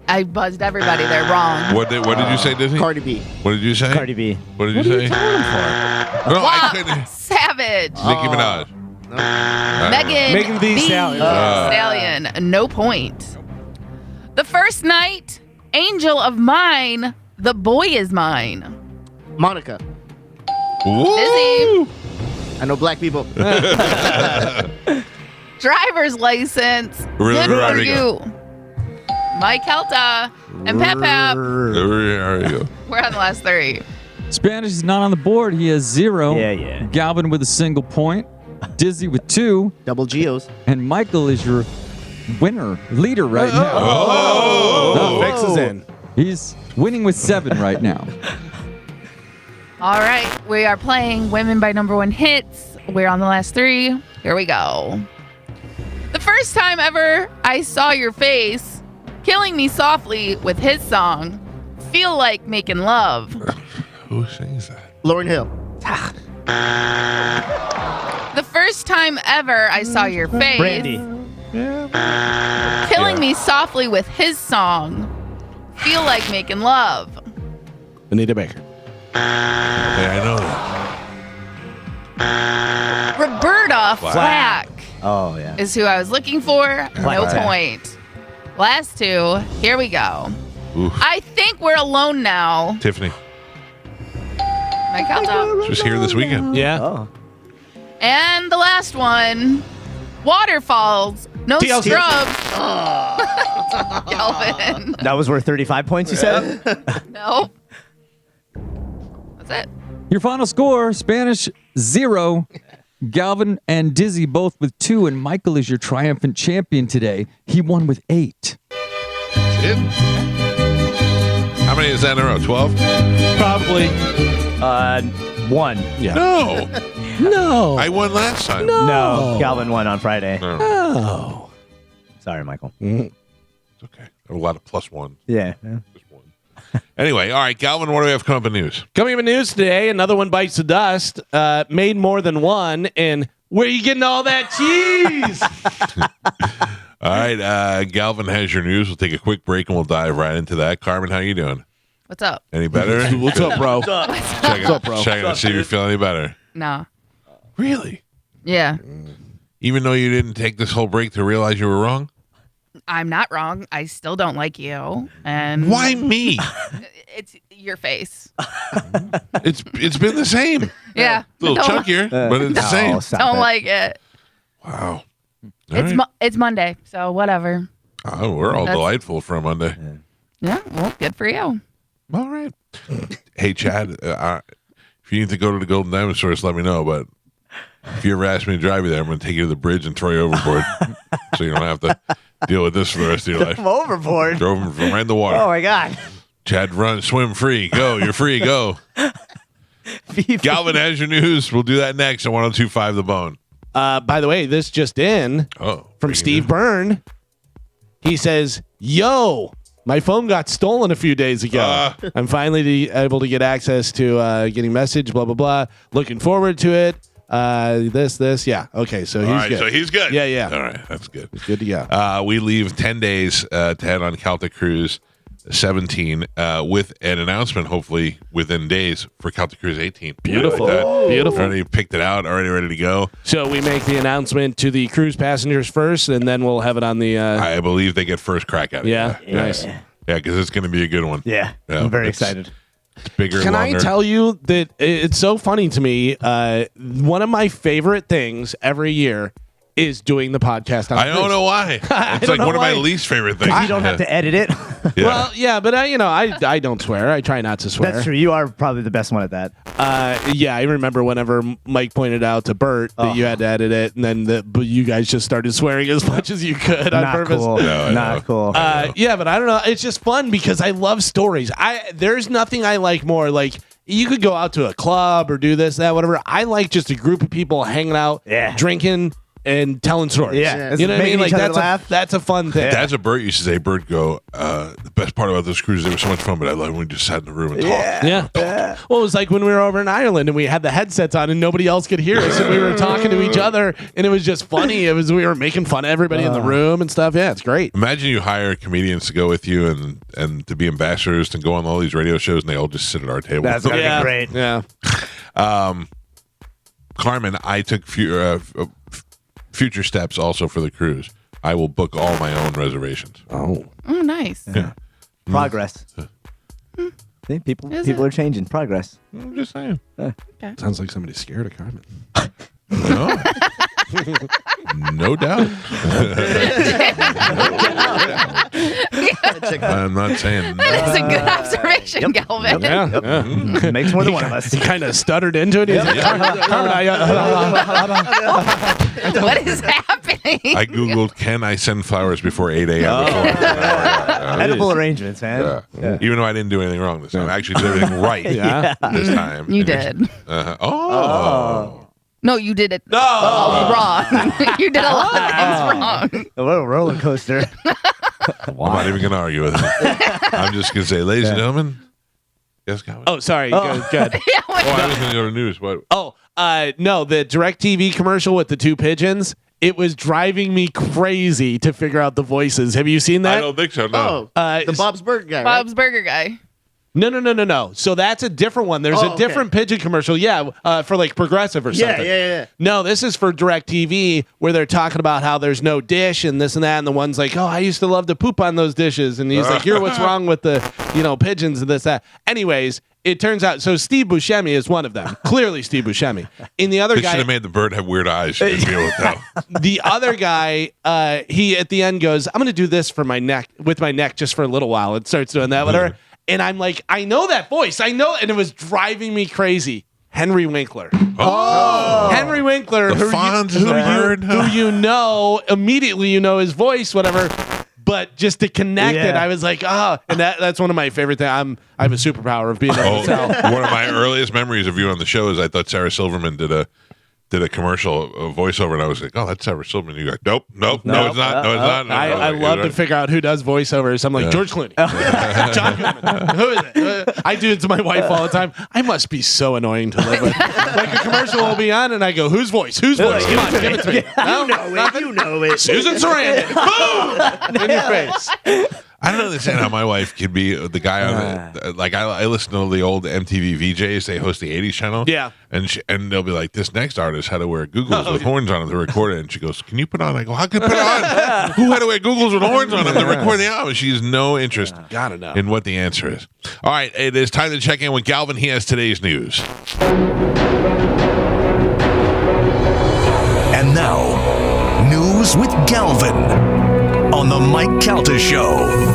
I buzzed everybody. They're wrong. What did you say, Disney? Cardi B. What did you say? Cardi B. What did you say? No, I couldn't. WAP, Savage. Nicki Minaj. Megan Thee Stallion. Stallion. No point. The First Night, Angel of Mine, The Boy Is Mine. Monica. Woo! Busy. I know black people. Driver's License. Really, Good for Rodrigo. you. Mike Calta and Pep Pep. There you go. We're on the last three. Spanish is not on the board. He has 0. Yeah. Galvin with a single point. Dizzy with 2. Double Geos. And Michael is your leader right now. Oh, Fix is in. He's winning with 7 right now. All right. We are playing Women by Number One Hits. We're on the last three. Here we go. The first time ever I saw your face, Killing Me Softly with his song, Feel Like Making Love. Who sings that? Lauryn Hill. The first time ever I saw your face, Brandy. Killing Me Softly with his song, Feel Like Making Love. Anita Baker. Yeah, I know that. Roberta Flack Oh, yeah. is who I was looking for. No Flack. point. Last two. Here we go. Oof. I think we're alone now. Tiffany. Mike Calta. Just here this weekend. Yeah. Oh. And the last one. Waterfalls. No TLC. scrubs. Galvin. That was worth 35 points, you said? Nope. That's it. Your final score, Spanish 0. Galvin and Dizzy both with 2, and Michael is your triumphant champion today. He won with 8. Shit. How many is that in a row? 12? Probably. 1. Yeah. No. No. I won last time. No. Galvin won on Friday. No. Oh. Sorry, Michael. It's okay. I have a lot of plus one. Yeah. Just one. Anyway, all right, Galvin, what do we have coming up in news? Coming up in news today, another one bites the dust. Made more than one. And where you getting all that cheese? All right, Galvin has your news. We'll take a quick break and we'll dive right into that. Carmen, how you doing? What's up? Any better? What's up, bro? Checking to see if you feel any better. No. Really? Yeah. Even though you didn't take this whole break to realize you were wrong? I'm not wrong. I still don't like you. And Why me? it's your face. It's been the same. Yeah. A little Don't- chunkier, but it's the same. stop Don't it. like it. Wow. It's Monday, so whatever. Oh, we're all That's- delightful for a Monday. Yeah, well, good for you. All right. Hey, Chad, if you need to go to the Golden Diamond store, just let me know. But if you ever ask me to drive you there, I'm going to take you to the bridge and throw you overboard so you don't have to deal with this for the rest of your life. I'm overboard. Drove him from right in the water. Oh, my God. Chad, run, swim free. Go. You're free. Go. Galvin has your news. We'll do that next on 102.5 The Bone. By the way, this just in Oh. from Steve Byrne. He says, "Yo, my phone got stolen a few days ago. I'm finally able to get access to getting message, blah, blah, blah. Looking forward to it. This. Yeah. Okay, so he's All right, good. so he's good. Yeah. All right, that's good. Good to go. We leave 10 days to head on Celtic Cruise 17 with an announcement, hopefully within days, for Celtic Cruise 18. Beautiful. Like that. Beautiful. Already picked it out, already ready to go. So we make the announcement to the cruise passengers first, and then we'll have it on the. I believe they get first crack at it. Yeah, nice. Yeah, because it's going to be a good one. Yeah. Yeah, I'm very it's- excited. It's bigger, Can longer. I tell you that it's so funny to me? One of my favorite things every year is doing the podcast on I don't know why. It's like one of my least favorite things. You don't have to edit it. Yeah. Well, yeah, but I don't swear. I try not to swear. That's true. You are probably the best one at that. Yeah, I remember whenever Mike pointed out to Bert that you had to edit it, and then but you guys just started swearing as much as you could on Not purpose. cool. No, Not cool. Yeah, but I don't know. It's just fun because I love stories. There's nothing I like more. Like you could go out to a club or do this, that, whatever. I like just a group of people hanging out, drinking, and telling stories. Yeah. You know what I mean? Making Like each other laugh. that's a fun thing. That's what Bert used to say. Bert go, the best part about those cruises, they were so much fun, but I love when we just sat in the room and talked. Yeah. Well, it was like when we were over in Ireland and we had the headsets on and nobody else could hear us and we were talking to each other and it was just funny. We were making fun of everybody in the room and stuff. Yeah, it's great. Imagine you hire comedians to go with you and to be ambassadors to go on all these radio shows and they all just sit at our table. That's gonna be great. Yeah. Carmen, I took future steps also for the cruise. I will book all my own reservations. Oh. Oh, nice. Yeah. Progress. See, people are changing. Progress. I'm just saying. Sounds like somebody's scared of Carmen. No. No doubt. I'm not saying no. That's a good observation, Galvin. Yeah. Makes more than one of us. He kind of stuttered into it. He's like, What is happening? I Googled, can I send flowers before 8 a.m.? Edible arrangements, man. Yeah. Even though I didn't do anything wrong this time. I actually did everything right this time. You did. Oh. No, you did it No. wrong. You did a lot of things wrong. What a roller coaster. I'm not even going to argue with it. I'm just going to say, ladies and gentlemen, yes, Calvin? Oh, sorry. Good. Yeah, wait. I was going to go to news. What? Oh, no, the DirecTV commercial with the two pigeons. It was driving me crazy to figure out the voices. Have you seen that? I don't think so, no. The Bob's Burger guy. Bob's Burger Guy. No. So that's a different one. There's a different pigeon commercial. Yeah, for like Progressive or something. Yeah. No, this is for DirecTV where they're talking about how there's no dish and this and that. And the one's like, oh, I used to love to poop on those dishes. And he's like, you're what's wrong with the, pigeons and this, that. Anyways, it turns out, so Steve Buscemi is one of them. Clearly Steve Buscemi. And the other They guy. should have made the bird have weird eyes. You didn't be able to tell. The other guy, he at the end goes, I'm going to do this for my neck, with my neck just for a little while. It starts doing that, whatever. And I'm like, I know that voice. I know. And it was driving me crazy. Henry Winkler. Oh. Henry Winkler. The Fonz is a bird. Who you know, immediately you know his voice, whatever. But just to connect it, I was like, and that's one of my favorite things. I have a superpower of being able to tell. One of my earliest memories of you on the show is I thought Sarah Silverman did a commercial voiceover, and I was like, "Oh, that's Sarah Silverman." You go, "Nope, no, it's not. No, it's not." No, I love to figure out who does voiceovers. I'm like, George Clooney, John Goodman. Who is it? I do it to my wife all the time. I must be so annoying to live with. Like a commercial will be on, and I go, "Whose voice? Whose voice? Come on, give it to me." No, You know it. Susan Sarandon. Boom! In your face. I don't understand how my wife could be the guy on it. Like I listen to the old MTV VJs. They host the '80s channel. Yeah. And they'll be like, this next artist had to wear Googles with horns on them to record it. And she goes, "Can you put on?" I go, "How can I put it on? Who had to wear Googles with horns on them to record the album?" She has no interest Gotta know. in what the answer is. All right, it is time to check in with Galvin. He has today's news. And now, news with Galvin on the Mike Calta Show.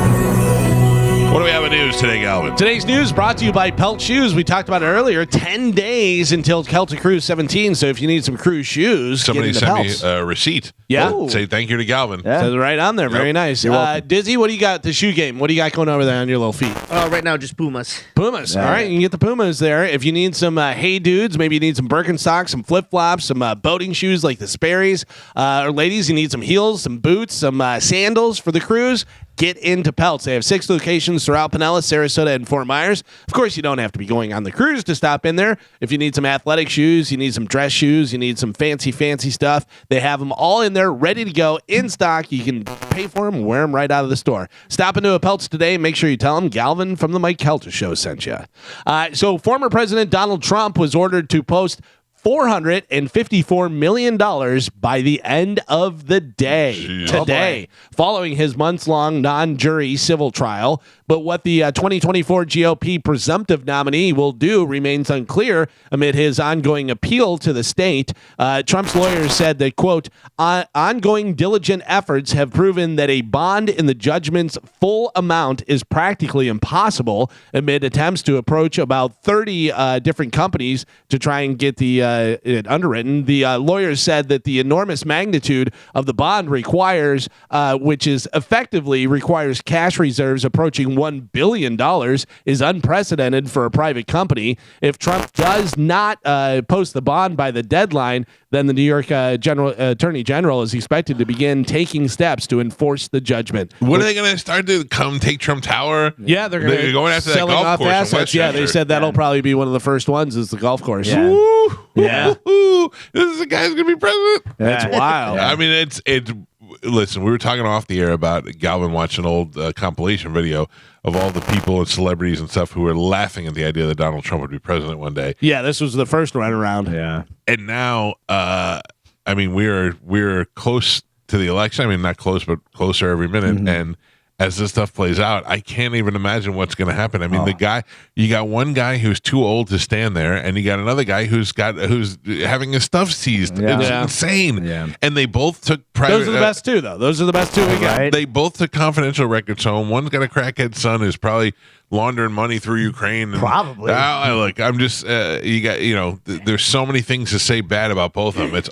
What do we have in news today, Galvin? Today's news brought to you by Pelt Shoes. We talked about it earlier. 10 days until Celtic Cruise 17. So if you need some cruise shoes, Somebody get into sent Pelts. me a receipt. Yeah. Oh. Say thank you to Galvin. Yeah. Says it right on there. Very nice. Dizzy, what do you got? The shoe game. What do you got going over there on your little feet? Right now, just Pumas. Pumas. All right, you can get the Pumas there. If you need some Hey Dudes, maybe you need some Birkenstocks, some flip-flops, some boating shoes like the Sperry's. Or ladies, you need some heels, some boots, some sandals for the cruise. Get into Pelts. They have 6 locations throughout Pinellas, Sarasota, and Fort Myers. Of course, you don't have to be going on the cruise to stop in there. If you need some athletic shoes, you need some dress shoes, you need some fancy stuff, they have them all in there, ready to go, in stock. You can pay for them, wear them right out of the store. Stop into a Pelts today. Make sure you tell them Galvin from the Mike Calta Show sent you. So former President Donald Trump was ordered to post $454 million by the end of the day Jeez. today, following his months-long non-jury civil trial. but what the 2024 GOP presumptive nominee will do remains unclear amid his ongoing appeal to the state. Trump's lawyers said that, quote, ongoing diligent efforts have proven that a bond in the judgment's full amount is practically impossible amid attempts to approach about 30 different companies to try and get it underwritten. The lawyers said that the enormous magnitude of the bond requires, which is effectively requires cash reserves approaching $1 billion, is unprecedented for a private company. If Trump does not post the bond by the deadline, then the New York Attorney General is expected to begin taking steps to enforce the judgment. What are they going to start to come take Trump Tower? Yeah, they're going after that selling golf off course in assets. Yeah, they Westchester. said that'll probably be one of the first ones is the golf course. Yeah. Woo, Yeah. woo, this is the guy's going to be president. That's wild. I mean, it's. Listen, we were talking off the air about Galvin watching an old compilation video of all the people and celebrities and stuff who were laughing at the idea that Donald Trump would be president one day. Yeah, this was the first run around. Yeah. And now, I mean, we're close to the election. I mean, not close, but closer every minute. Mm-hmm. And as this stuff plays out, I can't even imagine what's going to happen. I mean, you got one guy who's too old to stand there, and you got another guy who's having his stuff seized. Yeah. It's Yeah. insane. Yeah. And they both took private. Those are the best two, though. Those are the best two we got. Right. They both took confidential records home. One's got a crackhead son who's probably laundering money through Ukraine. And, Probably. look, I'm just there's so many things to say bad about both of them. It's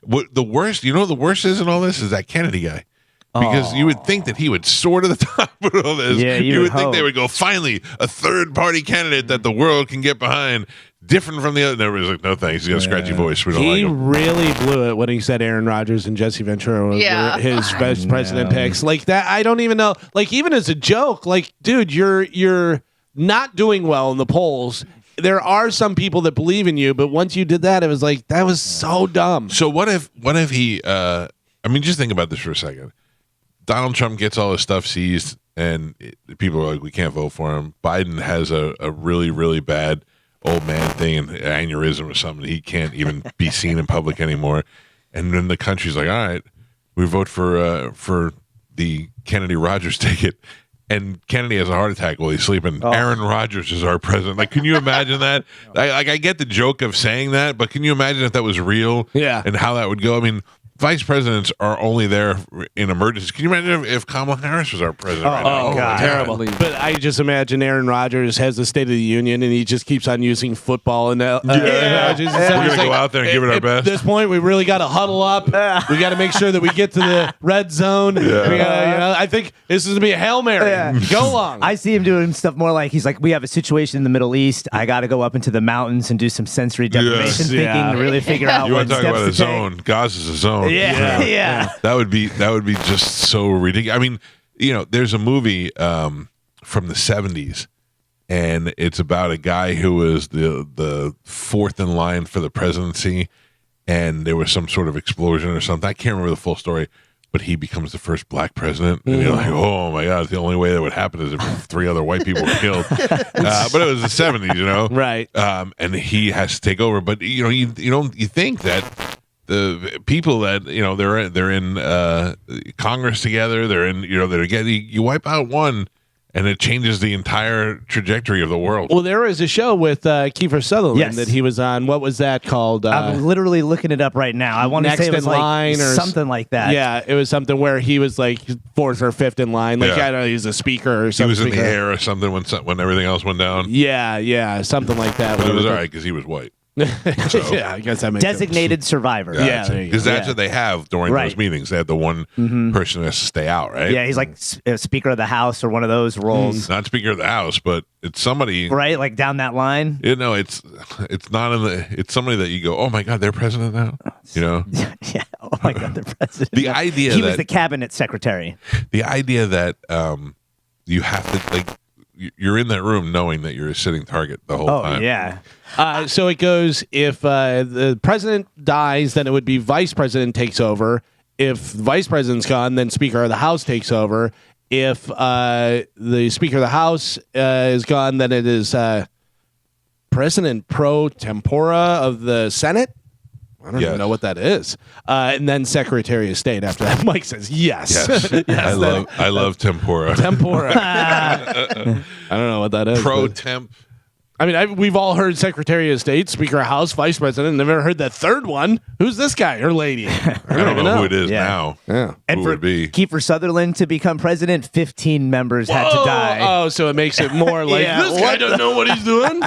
what the worst. You know, the worst is in all this is that Kennedy guy. Because you would think that he would soar to the top of all this. Yeah, you you would would think they hope. would go, finally, a third-party candidate that the world can get behind, different from the other. And everybody's like, no thanks. He's got a scratchy voice. We don't like He him. really blew it when he said Aaron Rodgers and Jesse Ventura were his best president picks. Like that, I don't even know. Like even as a joke, like dude, you're not doing well in the polls. There are some people that believe in you, but once you did that, it was like that was so dumb. So what if he? I mean, just think about this for a second. Donald Trump gets all his stuff seized, and people are like, we can't vote for him. Biden has a really, really bad old man thing, an aneurysm or something. He can't even be seen in public anymore. And then the country's like, all right, we vote for the Kennedy Rogers ticket. And Kennedy has a heart attack while he's sleeping. Aaron Rodgers is our president. Like, can you imagine that? I get the joke of saying that, but can you imagine if that was real? Yeah. And how that would go? I mean, vice presidents are only there in emergencies. Can you imagine if Kamala Harris was our president right now? Oh, God. Terrible. But I just imagine Aaron Rodgers has the State of the Union, and he just keeps on using football. And We're going to go out there and give it our best. At this point, we really got to huddle up. We got to make sure that we get to the red zone. We gotta, I think this is going to be a Hail Mary. Yeah. Go long. I see him doing stuff more like he's like, we have a situation in the Middle East. I got to go up into the mountains and do some sensory deprivation thinking Yeah. to really figure out You what want to talk steps about a to take. zone? Gaza's a zone. Yeah, yeah. That would be just so ridiculous. I mean, there's a movie from the 70s, and it's about a guy who was the fourth in line for the presidency, and there was some sort of explosion or something. I can't remember the full story, but he becomes the first black president, and you're like, oh my God, the only way that would happen is if 3 other white people were killed. But it was the 70s, Right. And he has to take over. But you think that the people that they're in Congress together, they're in they're getting, you wipe out one, and it changes the entire trajectory of the world. Well, there was a show with Kiefer Sutherland Yes. that he was on. What was that called? I'm literally looking it up right now. I want to Next say it was in like line or something like that. Yeah, it was something where he was like fourth or fifth in line. Like Yeah. I don't know, he's a speaker or He something. was in the air or something when everything else went down. Yeah, something like that. But it was all right because he was white. Yeah, I guess that makes sense. Designated survivor. Yeah, there you go. Because that's what they have during Right. those meetings. They have the one person who has to stay out, right? Yeah, he's like Speaker of the House or one of those roles. Not Speaker of the House, but it's somebody. Right, like down that line. It's not in the. It's somebody that you go, oh my God, they're president now. Yeah. Oh my God, the president. The idea he that was the cabinet secretary. the idea that you have to you're in that room knowing that you're a sitting target the whole Oh time. yeah. So it goes, if the president dies, then it would be vice president takes over. If vice president's gone, then Speaker of the House takes over. If the Speaker of the House is gone, then it is President pro tempore of the Senate. I don't Yes. even know what that is. And then Secretary of State after that. Mike says yes. Yes. I love tempura. Tempura. I don't know what that is. Pro but- temp. I mean, we've all heard Secretary of State, Speaker of House, Vice President. Never heard that third one. Who's this guy or lady? I don't even know who know. it is Yeah. now. Yeah. And Who for would be? Kiefer Sutherland to become president, 15 members had to die. Oh, so it makes it more like Yeah, this guy doesn't know what he's doing.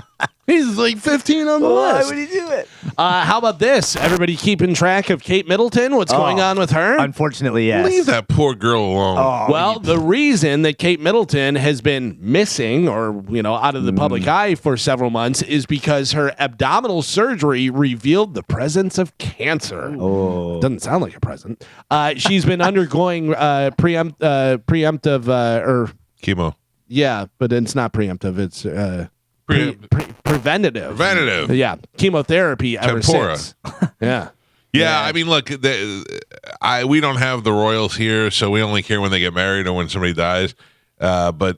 He's like 15 on the Why list. would he do it? How about this? Everybody keeping track of Kate Middleton? What's going on with her? Unfortunately, yes. Leave that poor girl alone. Oh, Well, the reason that Kate Middleton has been missing or, out of the public eye for several months is because her abdominal surgery revealed the presence of cancer. Oh. Doesn't sound like a present. She's been undergoing preemptive or Chemo. yeah, but it's not preemptive. It's preventative. Preventative. Yeah, chemotherapy ever Tempura. since. Yeah. Yeah, I mean, look, we don't have the royals here, so we only care when they get married or when somebody dies. But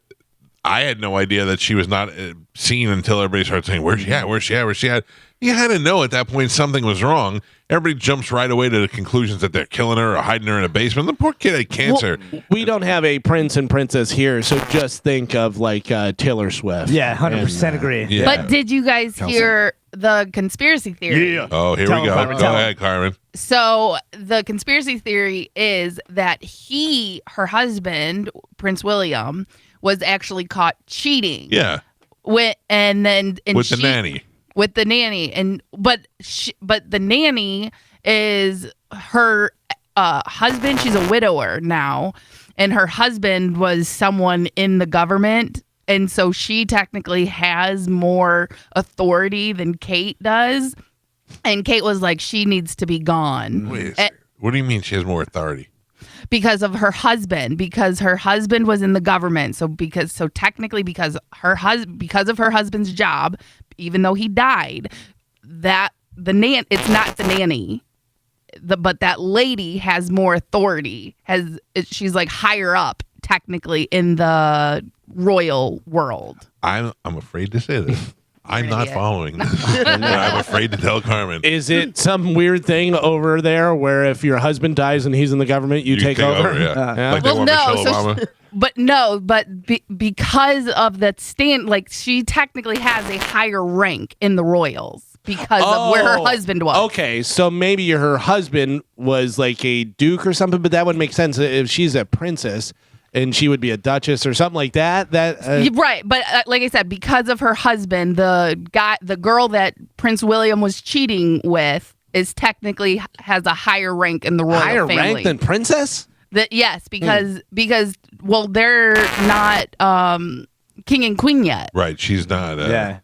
I had no idea that she was not seen until everybody started saying, "Where's she at? Where's she at? Where's she at?" You had to know at that point something was wrong. Everybody jumps right away to the conclusions that they're killing her or hiding her in a basement. The poor kid had cancer. Well, we don't have a prince and princess here, so just think of like Taylor Swift. Yeah, 100% agree. Yeah. But did you guys hear the conspiracy theory? Yeah. Oh, here Tell we him, go. Carmen, Go tell him. ahead, Carmen. So the conspiracy theory is that her husband, Prince William, was actually caught cheating. Yeah, With the nanny. With the nanny, but the nanny is her husband. She's a widower now, and her husband was someone in the government, and so she technically has more authority than Kate does. And Kate was like, she needs to be gone. Wait a second. What do you mean she has more authority? Because of her husband, because her husband was in the government. Technically because of her husband's job, even though he died, it's not the nanny. But that lady has more authority. She's like higher up technically in the royal world. I'm afraid to say this. I'm not idiot. following this. I'm afraid to tell Carmen. Is it some weird thing over there where if your husband dies and he's in the government, you take over? Yeah. Like they want Michelle Obama. Because of that she technically has a higher rank in the royals because of where her husband was. Okay, so maybe her husband was like a duke or something, but that would make sense if she's a princess and she would be a duchess or something like that. Right, but like I said, because of her husband, the girl that Prince William was cheating with is technically has a higher rank in the royal family. Higher rank than princess? Yes, because they're not king and queen yet. Right. She's not. Yeah.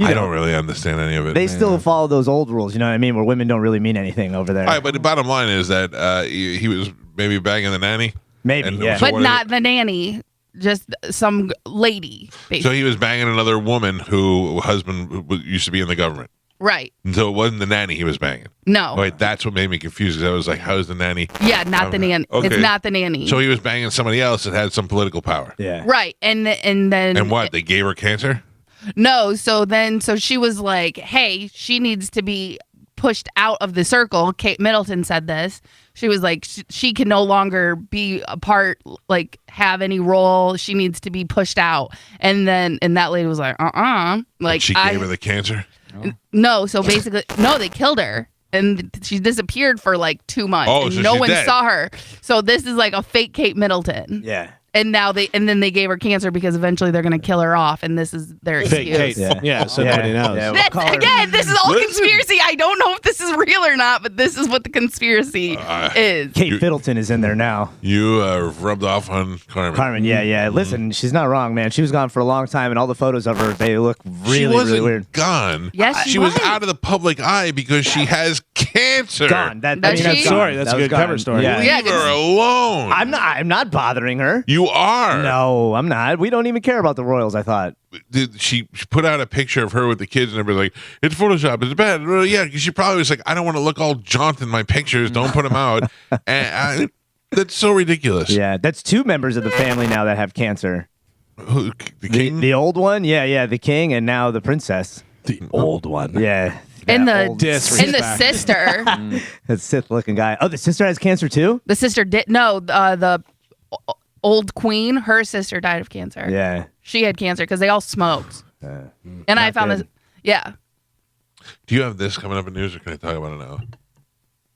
I don't really understand any of it. They still follow those old rules, you know what I mean? Where women don't really mean anything over there. All right, but the bottom line is that he was maybe banging the nanny. Maybe, And yeah. so But what not the nanny, just some lady. Basically. So he was banging another woman who husband used to be in the government. Right. And so it wasn't the nanny he was banging. No. Wait, that's what made me confused. Because I was like, how's the nanny? Yeah, not the nanny. Okay. It's not the nanny. So he was banging somebody else that had some political power. Yeah. Right. And then And what? They gave her cancer? No, so she was like, hey, she needs to be pushed out of the circle. Kate Middleton said this. She was like, she can no longer be a part, like have any role. She needs to be pushed out. And that lady was like, like And she gave her the cancer? No, so basically, no, they killed her. And she disappeared for like 2 months. Oh, and so no she's one dead. saw her. So this is like a fake Kate Middleton. Yeah. And now then they gave her cancer because eventually they're going to kill her off, and this is their Fake excuse. Kate. Yeah, so nobody knows. Yeah, we'll That's, call her- again, this is all conspiracy. I don't know if this is real or not, but this is what the conspiracy is. Kate Middleton is in there now. You rubbed off on Carmen. Carmen, yeah. Listen, she's not wrong, man. She was gone for a long time, and all the photos of her, they look She really, wasn't really weird. gone. Yes, she was was. out of the public eye because she has cancer. Gone. Does That's she? Story. That's That a was good cover gone. story. Yeah. Yeah, Leave her alone. I'm not bothering her. You are. No, I'm not. We don't even care about the royals, I thought. She put out a picture of her with the kids, and everybody's like, "It's Photoshop. It's bad." Well, yeah, because she probably was like, "I don't want to look all jaunt in my pictures. Don't put them out." And that's so ridiculous. Yeah, that's 2 members of the family now that have cancer. Who, the king? The old one, yeah, the king, and now the princess. The old one. Yeah, And the old disrespect. and the sister, that Sith-looking guy. Oh, the sister has cancer too. the sister did no the old queen. Her sister died of cancer. Yeah. She had cancer because they all smoked. And I found good. this. Yeah. Do you have this coming up in news, or can I talk about it now?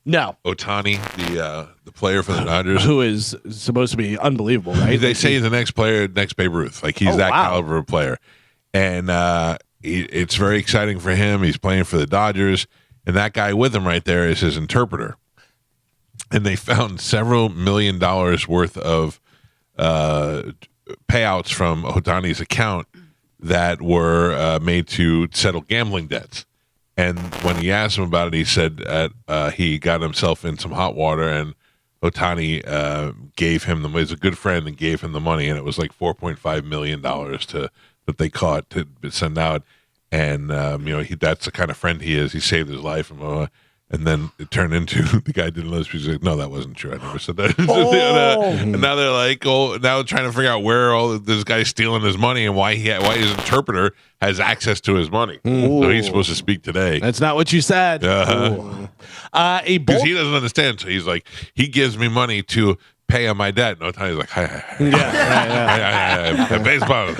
No. Otani, the player for the Dodgers. Who is supposed to be unbelievable, right? They say he's the next player, next Babe Ruth. Like he's that caliber of player, and it's very exciting for him. He's playing for the Dodgers, and that guy with him right there is his interpreter. And they found several $1 million worth of payouts from Otani's account that were made to settle gambling debts. And when he asked him about it, he said that he got himself in some hot water, and Otani gave him he's a good friend and gave him the money, and it was like $4.5 million that they caught to send out. And that's the kind of friend he is. He saved his life, and then it turned into the guy didn't listen. He's like, no, that wasn't true. I never said that. And now they're like, now they're trying to figure out where all this guy's stealing his money and why his interpreter has access to his money. So he's supposed to speak today. That's not what you said. Because he doesn't understand. So he's like, he gives me money to pay on my debt. No time. He's like, hi, baseball.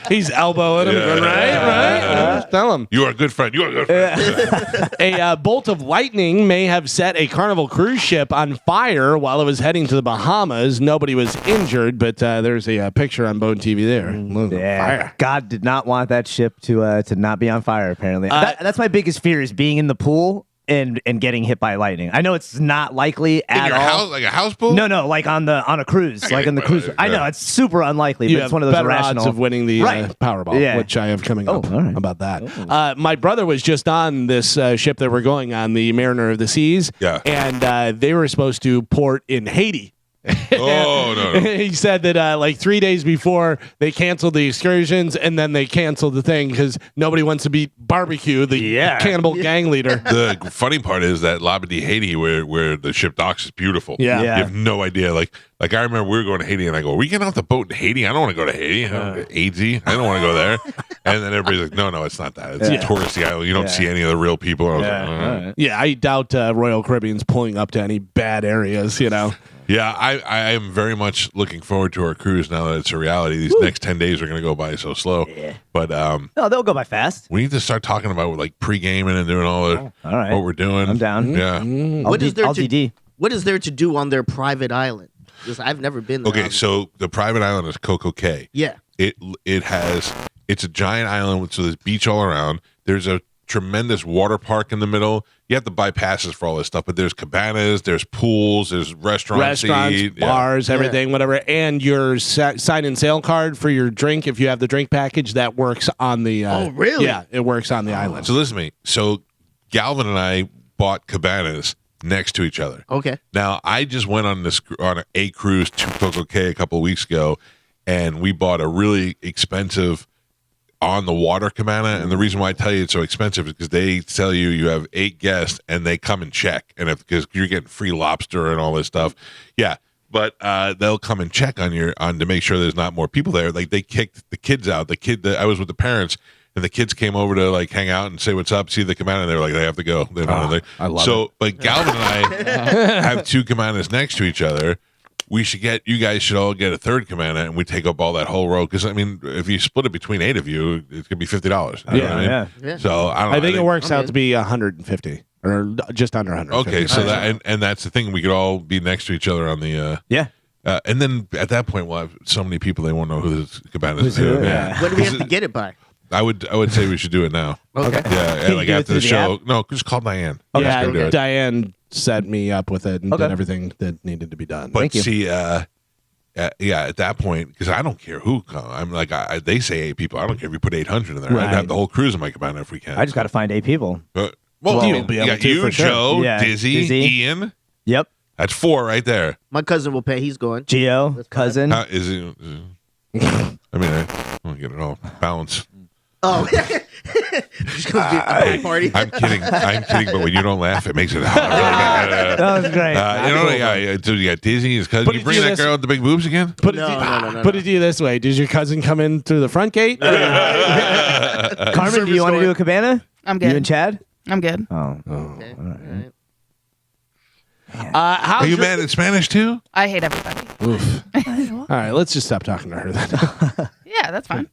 He's elbowing him. Right. Tell him. You are a good friend. You are a good friend. A bolt of lightning may have set a Carnival cruise ship on fire while it was heading to the Bahamas. Nobody was injured, but there's a picture on Bone TV there. Yeah, God did not want that ship to not be on fire. Apparently, that's my biggest fear is being in the pool and getting hit by lightning. I know it's not likely at all. House, like a house pool? No, like on a cruise, like on the cruise. I know it's super unlikely, You but have it's one of those better irrational odds of winning the Powerball, Yeah. which I have coming up all right. about that. My brother was just on this ship that we're going on, the Mariner of the Seas, and they were supposed to port in Haiti. Oh, no. He said that like 3 days before they canceled the excursions, and then they canceled the thing because nobody wants to beat Barbecue, the cannibal gang leader. The funny part is that Labadee, Haiti, where the ship docks, is beautiful. Yeah. You have no idea. Like I remember we were going to Haiti, and I go, "Are we getting off the boat in Haiti? I don't want to go to Haiti. AIDS. I don't want to go there." And then everybody's like, "No, it's not that. It's a touristy island. You don't see any of the real people." I was like, Yeah, I doubt Royal Caribbean's pulling up to any bad areas, Yeah, I am very much looking forward to our cruise now that it's a reality. These next 10 days are going to go by so slow. Yeah. But no, they'll go by fast. we need to start talking about like pre-gaming and doing all right. what we're doing. I'm down. Yeah. What is there LDD. What is there to do on their private island? Because I've never been there. Okay, so the private island is Coco Cay. Yeah. It's a giant island, so there's beach all around. There's a tremendous water park in the middle. You have to buy passes for all this stuff, but there's cabanas, there's pools, there's restaurants, bars, everything, whatever, and your sign and sale card for your drink. If you have the drink package, that works on the. Oh, really? Yeah, it works on the island. So listen to me. So Galvin and I bought cabanas next to each other. Okay. Now I just went on a cruise to Coco Cay a couple of weeks ago, and we bought a really expensive on the water cabana. And the reason why I tell you it's so expensive is because they tell you have 8 guests and they come and check, and because you're getting free lobster and all this stuff. Yeah. But they'll come and check on to make sure there's not more people there. Like they kicked the kids out. I was with the parents, and the kids came over to like hang out and say what's up, see the cabana, and they were like, they have to go. I love it. But Galvin and I have 2 cabanas next to each other. You guys should all get a third cabana, and we take up all that whole row. Because I mean, if you split it between 8 of you, it's gonna be $50. You know what I mean? So I don't know. I think it works out to be 150 or just under 150. Okay, so and that's the thing. We could all be next to each other on the and then at that point we'll have so many people they won't know who this cabana is. When do we have to get it by? I would say we should do it now. Okay. Yeah, like do it after the through the show. app? No, just call Diane. Yeah, Let's go do it. Diane set me up with it and Okay. did everything that needed to be done. But Thank you. see, at that point, because I don't care who come. I'm like, they say 8 people. I don't care if you put 800 in there. I'd Right. have the whole cruise in my cabana if we can. I just got to find 8 people. Well, you'll be you able got to you, for sure. Joe, Yeah, Dizzy, Dizzy. Ian. Yep. That's 4 right there. My cousin will pay. He's going. Geo, cousin. Is it? I mean, I want to get it all balanced. Oh. Just gonna be a party. I'm kidding. But when you don't laugh, it makes it hard. That was great. You got Disney. His cousin. But You did bring you that listen- girl with the big boobs again? Put No. it to you this way: does your cousin come in through the front gate? Carmen, do you want to do a cabana? I'm good. You and Chad? I'm good. Oh. Okay. All right. Are you mad at Spanish too? I hate everybody. Oof. All right, let's just stop talking to her then. Yeah, that's fine.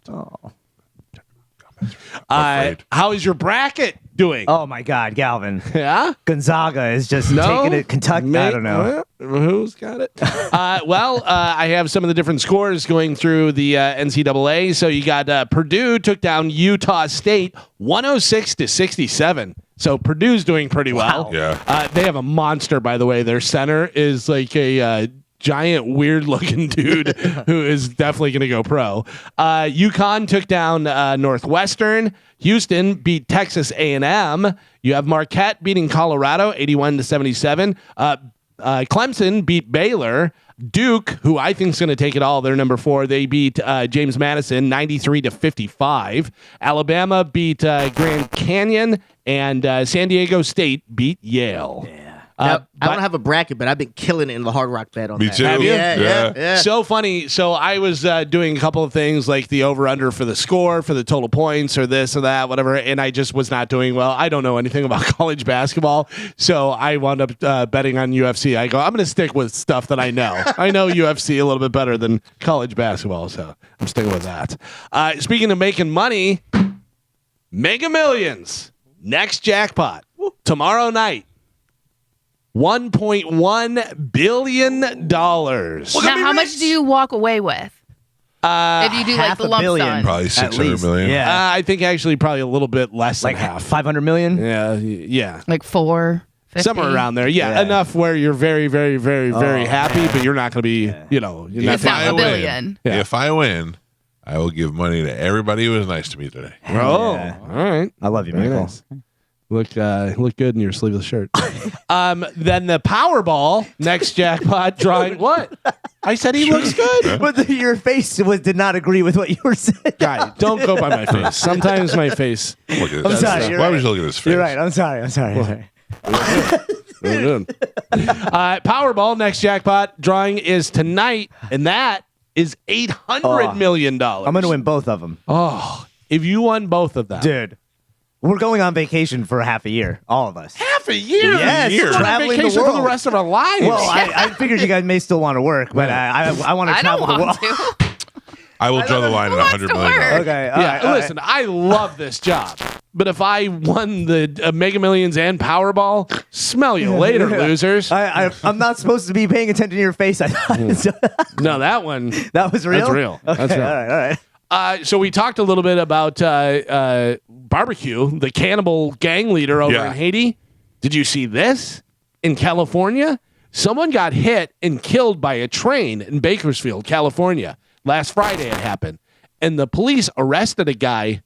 Afraid. How is your bracket doing? Oh my God, Galvin. Yeah? Gonzaga is just taking it. Kentucky. I don't know. Who's got it? I have some of the different scores going through the NCAA. So you got Purdue took down Utah State 106-67. So Purdue's doing pretty well. Yeah. They have a monster, by the way. Their center is like a giant, weird-looking dude who is definitely going to go pro. UConn took down Northwestern. Houston beat Texas A&M. You have Marquette beating Colorado 81-77. Clemson beat Baylor. Duke, who I think is going to take it all, they're number 4. They beat James Madison 93-55. Alabama beat Grand Canyon, and San Diego State beat Yale. Now, I don't have a bracket, but I've been killing it in the Hard Rock bet on Me that. too. Have you? Yeah. So funny. So I was doing a couple of things like the over-under for the score, for the total points, or this or that, whatever, and I just was not doing well. I don't know anything about college basketball, so I wound up betting on UFC. I go, I'm going to stick with stuff that I know. I know UFC a little bit better than college basketball, so I'm sticking with that. Speaking of making money, Mega Millions, next jackpot, tomorrow night. $1.1 billion. Now, how much do you walk away with if you do like half the a lump billion. sum? Probably At 600 least. million. Yeah. I think actually probably a little bit less Like than half. 500 million? Yeah. Like 450? Somewhere around there. Yeah, Yeah. enough where you're very, very, very, very happy, but you're not going to be, you're not It's not a billion. Yeah. If I win, I will give money to everybody who was nice to me today. Oh, Yeah. all right. I love you, Very Michael. nice. Look good in your sleeveless shirt. Then the Powerball next jackpot drawing. What? I said he looks good. But your face did not agree with what you were saying. Guy, don't go by my face. Sometimes my face. Look at I'm this. sorry. You're Why right. would you look at his face? You're right. I'm sorry. Powerball next jackpot drawing is tonight, and that is $800 million. I'm going to win both of them. Oh, if you won both of them, Dude, we're going on vacation for half a year, all of us. half a year. Yes, We're on traveling the vacation for the world. rest of our lives. Well, I figured you guys may still want to work, but I want to I don't travel the world. want to. I will draw the line at wants $100 to million. work? Okay. all yeah, right, all right. listen, I love this job. But if I won the Mega Millions and Powerball, smell you later, losers. I'm not supposed to be paying attention to your face. I thought No, that one. that was real. That's real. Okay, That's real. All right. So we talked a little bit about Barbecue, the cannibal gang leader over Yeah. in Haiti. Did you see this? In California, someone got hit and killed by a train in Bakersfield, California. Last Friday it happened. And the police arrested a guy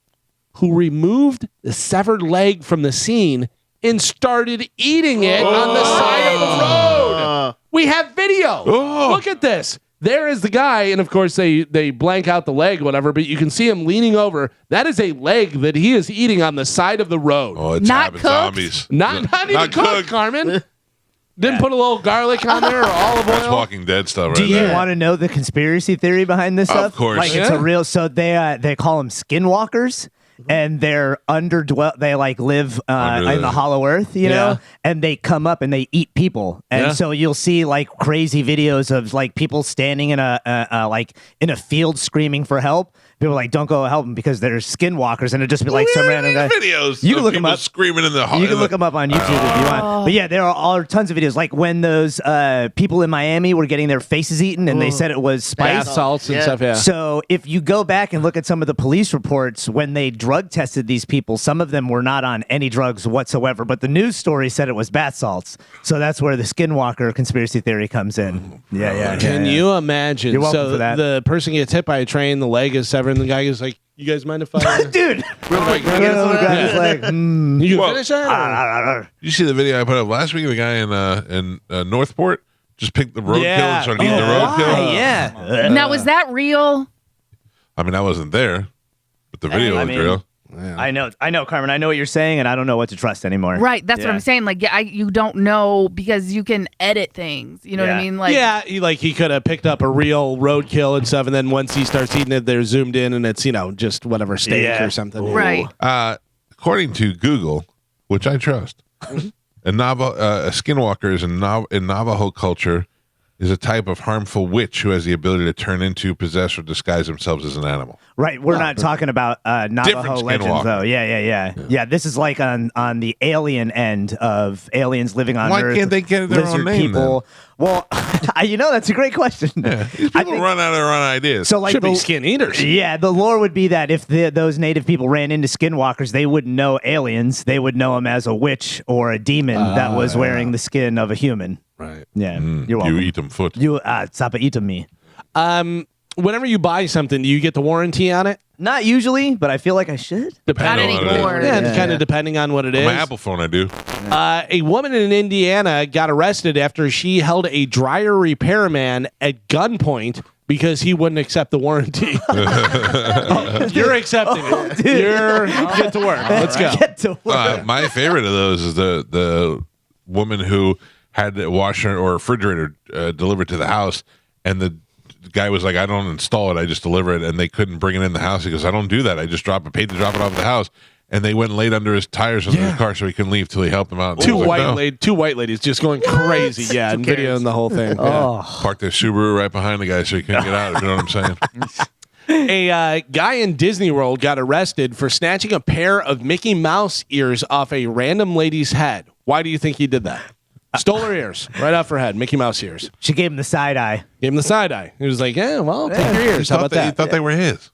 who removed the severed leg from the scene and started eating it on the side of the road. We have video. Look at this. There is the guy, and of course they blank out the leg, whatever, but you can see him leaning over. That is a leg that he is eating on the side of the road. Oh, it's Not having cooked? zombies. Not even cooked, Carmen. Didn't put a little garlic on there or olive That's oil. Walking Dead stuff right Do you there. want to know the conspiracy theory behind this stuff? Of course. Like it's Yeah. a real. So they call them skinwalkers, and they're underdwell. They like live Under in the hollow earth, you Yeah. know, and they come up and they eat people. And Yeah. so you'll see like crazy videos of like people standing in a field screaming for help. People are like, don't go help them because they're skinwalkers, and it'll just be like some random guy. videos. You can of look 'em people up. Screaming in the. You can look them up on YouTube if you want. But yeah, there are tons of videos. Like when those people in Miami were getting their faces eaten and they said it was Bath spice. salts and Yeah. stuff, yeah. So if you go back and look at some of the police reports, when they drug tested these people, some of them were not on any drugs whatsoever. But the news story said it was bath salts. So that's where the skinwalker conspiracy theory comes in. Yeah. Can you imagine? You're welcome so for that. the person gets hit by a train, the leg is severed, and the guy is like, "You guys mind if I?" Dude, Real quick, the little guy is like, You Well, finish that? or- You see the video I put up last week of the guy in Northport just picked the roadkill Yeah. and started eating the roadkill. why? Yeah. Now, was that real? I mean, I wasn't there, but the video I looked mean- real. I know, Carmen. I know what you're saying, and I don't know what to trust anymore. Right. That's what Yeah. I'm saying. Like, you don't know because you can edit things. You know what I Yeah. mean? Like, Yeah, he could have picked up a real roadkill and stuff, and then once he starts eating it, they're zoomed in, and it's just whatever steak Yeah. or something. Right. according to Google, which I trust, a skinwalker is in Navajo culture is a type of harmful witch who has the ability to turn into, possess, or disguise themselves as an animal. Right. We're not talking about Navajo legends, though. Yeah. This is like on the alien end of aliens living on Why Earth. can't they get their lizard own name, people? Well, that's a great question. Yeah. These people run out of their own ideas. So, like, Should be skin eaters. Yeah, the lore would be that if those native people ran into skinwalkers, they wouldn't know aliens. They would know them as a witch or a demon that was wearing the skin of a human. Right. Yeah, you're welcome. You eat them foot. You stop eating me. Whenever you buy something, do you get the warranty on it? Not usually, but I feel like I should. Not Depending on what it is. anymore. Yeah, kind of depending on what it is. My Apple phone, I do. A woman in Indiana got arrested after she held a dryer repairman at gunpoint because he wouldn't accept the warranty. You're accepting it. Get to work. Let's go. Get to work. My favorite of those is the woman who had a washer or refrigerator delivered to the house, and the guy was like, "I don't install it, I just deliver it," and they couldn't bring it in the house. He goes, "I don't do that. I just paid to drop it off at the house." And they went and laid under his tires under his car so he couldn't leave till he helped them out. Two white ladies just going crazy. Yeah, and videoing the whole thing. Yeah. Parked their Subaru right behind the guy so he couldn't get out. You know what I'm saying? A guy in Disney World got arrested for snatching a pair of Mickey Mouse ears off a random lady's head. Why do you think he did that? Stole her ears right off her head, Mickey Mouse ears. She gave him the side eye. Gave him the side eye. He was like, "Yeah, well, take your ears. How about He that?" thought they were his.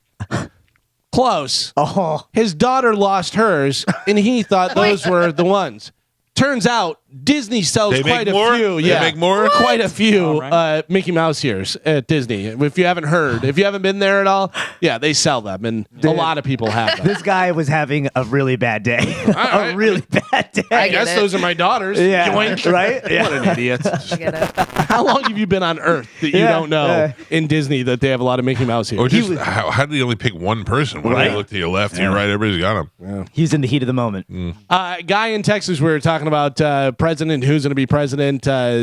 Close. Oh, His daughter lost hers, and he thought those were the ones. Turns out Disney sells They make quite a more? few. They make more? Quite a few right. Mickey Mouse ears at Disney. If you haven't heard, if you haven't been there at all, yeah, they sell them, and a lot of people have them. this guy was having a really bad day. right. A really bad day. I get guess it. those are my daughters. Yeah, Yoink. right? Yeah. What an idiot. I get it. How long have you been on Earth that you Yeah, don't know in Disney that they have a lot of Mickey Mouse Or ears? just how did he only pick one person? When Right. they look to your left, to your right, everybody's got him. He's in the heat of the moment. Guy in Texas, we were talking about president, who's going to be president,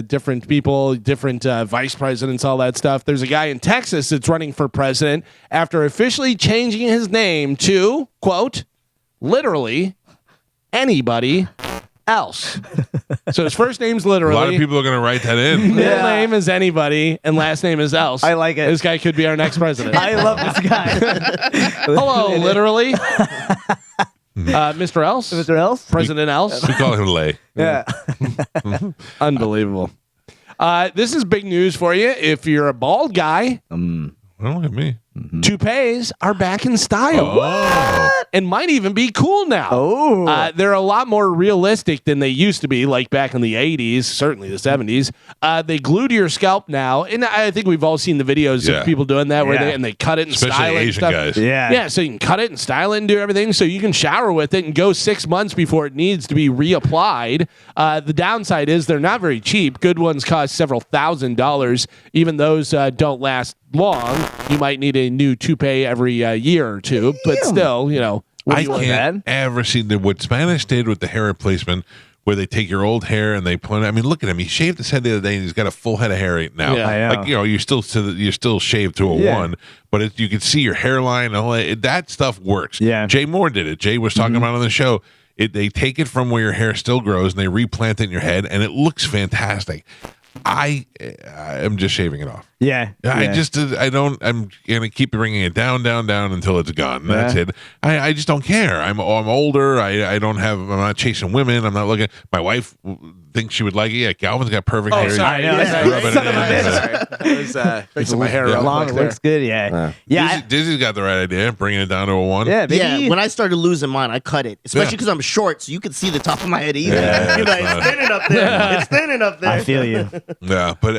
different people, different vice presidents, all that stuff. There's a guy in Texas that's running for president after officially changing his name to, quote, literally anybody else. So his first name's A literally. lot of people are going to write that in. Middle name is anybody, and last name is else. I like it. This guy could be our next president. I love this guy. Hello, literally. Mr. Else? Mr. Else? President Else? We call him Lay. Yeah. Unbelievable. This is big news for you. If you're a bald guy, Well, look at me. toupees are back in style. Oh. And might even be cool now. Oh. They're a lot more realistic than they used to be, like back in the 80s, certainly the 70s. They glue to your scalp now. And I think we've all seen the videos Yeah. of people doing that where Yeah. they cut it and Especially style it and Asian stuff. guys. Yeah. Yeah, so you can cut it and style it and do everything. So you can shower with it and go 6 months before it needs to be reapplied. The downside is they're not very cheap. Good ones cost several $1,000s. Even those don't last long. You might need a new toupee every year or two, but still, you know. I can't ever see what Spanish did with the hair replacement, where they take your old hair and they put. I mean, look at him. He shaved his head the other day, and he's got a full head of hair right now. Yeah. I know. Like, you know, you're still shaved to a one, but you can see your hairline. And all that stuff works. Yeah. Jay Moore did it. Jay was talking about it on the show. They take it from where your hair still grows and they replant it in your head, and it looks fantastic. I am just shaving it off. Yeah. I'm gonna keep bringing it down until it's gone. That's it. I just don't care. I'm older. I'm not chasing women. I'm not looking. My wife thinks she would like it. Yeah, Galvin's got perfect hair. I know. Rubbing Son it of a in. bitch. I was fixing my hair up. Long back there. looks good. Yeah. Yeah. Disney's got the right idea, bringing it down to a one. Yeah. Baby. Yeah, when I started losing mine, I cut it, especially because I'm short, so you can see the top of my head easy. You're like, it's thinning up there. It's thinning up there. I feel you. Yeah, but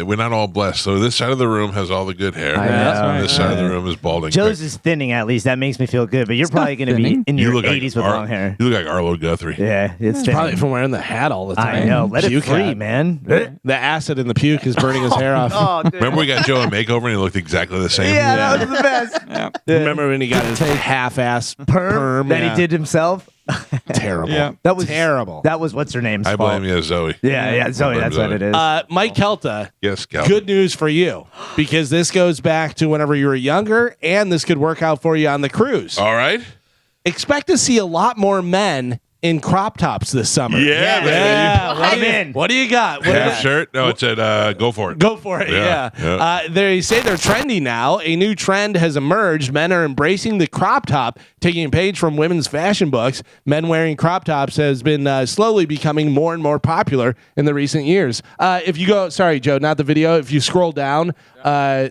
we're not all blessed. So this side of the room has all the good hair. I know. And this side of the room is balding. Joe's is thinning at least. That makes me feel good. But you're probably going to be thinning. in You your look 80s with long hair. You look like Arlo Guthrie. Yeah, it's Probably thinning. from wearing the hat all the time. I know. Let it Puke free, hat. man. The acid in the puke is burning his hair off. Oh, dude. Remember we got Joe a makeover and he looked exactly the same? Yeah, that was the best. Remember when he got his half-ass perm that Yeah. he did himself. Terrible. Yeah. That was terrible. That was what's her name's I fault. blame you, Zoe. Yeah, Zoe. blame That's what Zoe. it is. Mike Calta, Yes, Calvin. good news for you because this goes back to whenever you were younger, and this could work out for you on the cruise. All right. expect to see a lot more men in crop tops this summer. Yeah, baby. Yeah, in. what do you got? What Half shirt? No, it said go for it. Go for it. Yeah. They say they're trendy now. A new trend has emerged. Men are embracing the crop top, taking a page from women's fashion books. Men wearing crop tops has been slowly becoming more and more popular in the recent years. If you go, sorry, Joe, not the video. If you scroll down,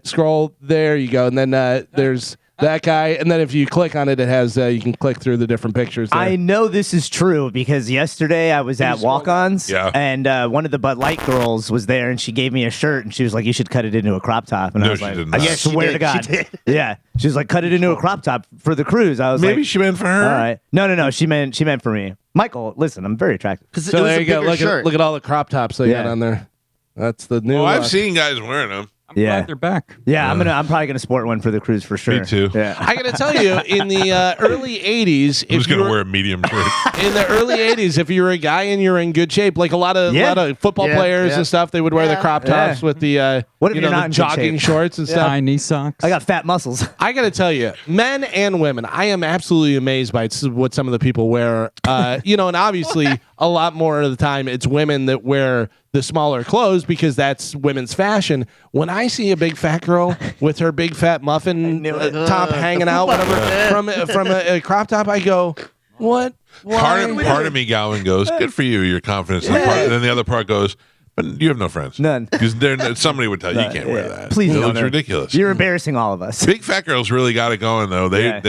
scroll, there you go. And then there's that guy, and then if you click on it, it has you can click through the different pictures there. I know this is true because yesterday I was at Walk-Ons, and one of the Bud Light girls was there, and she gave me a shirt, and she was like, "You should cut it into a crop top." And I was like, "I swear to God, yeah." She was like, "Cut it into a crop top for the cruise." I was Maybe like, she meant for her. "All right, no, she meant for me." Michael, listen, I'm very attractive. So there you go. Look at all the crop tops they got on there. That's the new. Oh, I've seen guys wearing them. I'm glad they're back. Yeah, I'm probably gonna sport one for the cruise for sure. Me too. Yeah. I got to tell you, in the early 80s, Who's going to wear a medium shirt? in the early 80s, if you were a guy and you're in good shape, like a lot of football players and stuff, they would wear the crop tops with the What if you're not the in good jogging shape? shorts and stuff. Tiny socks. I got fat muscles. I got to tell you, men and women, I am absolutely amazed by what some of the people wear. And obviously, a lot more of the time, it's women that wear the smaller clothes because that's women's fashion. When I see a big fat girl with her big fat muffin top hanging out, whatever, from a crop top, I go, what? Part of me, Galvin, goes, good for you, your confidence. And then the other part goes, but you have no friends. None. Because somebody would tell you can't wear that. Please, it no, looks no. ridiculous. You're embarrassing all of us. Big fat girls really got it going though. They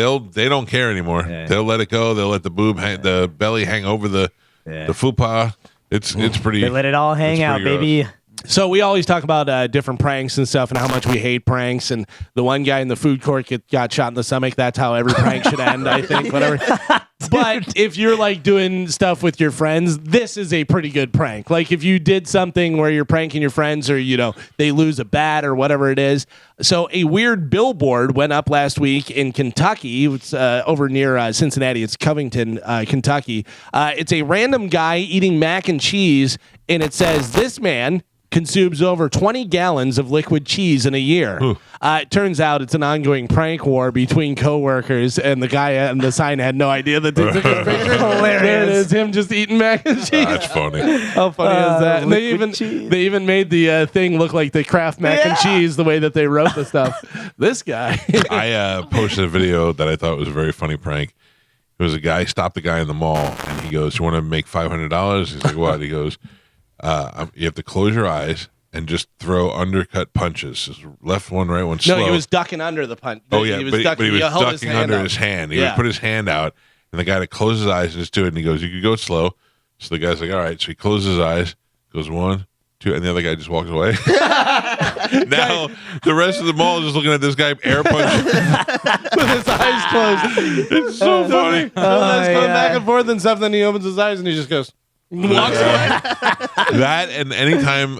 don't care anymore. They'll let it go. They'll let the the belly hang over the fupa. It's pretty. They let it all hang out, baby. So we always talk about different pranks and stuff and how much we hate pranks. And the one guy in the food court got shot in the stomach. That's how every prank should end, I think, whatever. But if you're like doing stuff with your friends, this is a pretty good prank. Like if you did something where you're pranking your friends or, they lose a bet or whatever it is. So a weird billboard went up last week in Kentucky. It's over near Cincinnati. It's Covington, Kentucky. It's a random guy eating mac and cheese, and it says, "This man consumes over 20 gallons of liquid cheese in a year." It turns out it's an ongoing prank war between coworkers, and the guy on the sign had no idea that they took his picture. Hilarious. There it is, him just eating mac and cheese. That's funny. How funny is that? And they even made the thing look like the Kraft mac and cheese the way that they wrote the stuff. This guy. I posted a video that I thought was a very funny prank. It was a guy stopped the guy in the mall, and he goes, "You want to make $500?" He's like, "What?" He goes, "You have to close your eyes and just throw undercut punches. Just left one, right one, slow." No, he was ducking under the punch. Oh yeah, he was but he was held ducking under his hand. He would put his hand out, and the guy to close his eyes and just do it. And he goes, "You could go slow." So the guy's like, "All right." So he closes his eyes, goes 1, 2, and the other guy just walks away. Now the rest of the mall is just looking at this guy air punching with his eyes closed. It's so funny. His eyes going back and forth and stuff. Then he opens his eyes and he just goes, walks away. That and anytime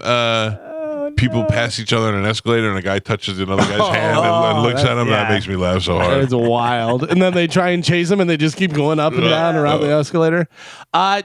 people pass each other on an escalator and a guy touches another guy's hand and looks at him, that makes me laugh so hard. It's wild. And then they try and chase him and they just keep going up and down around the escalator.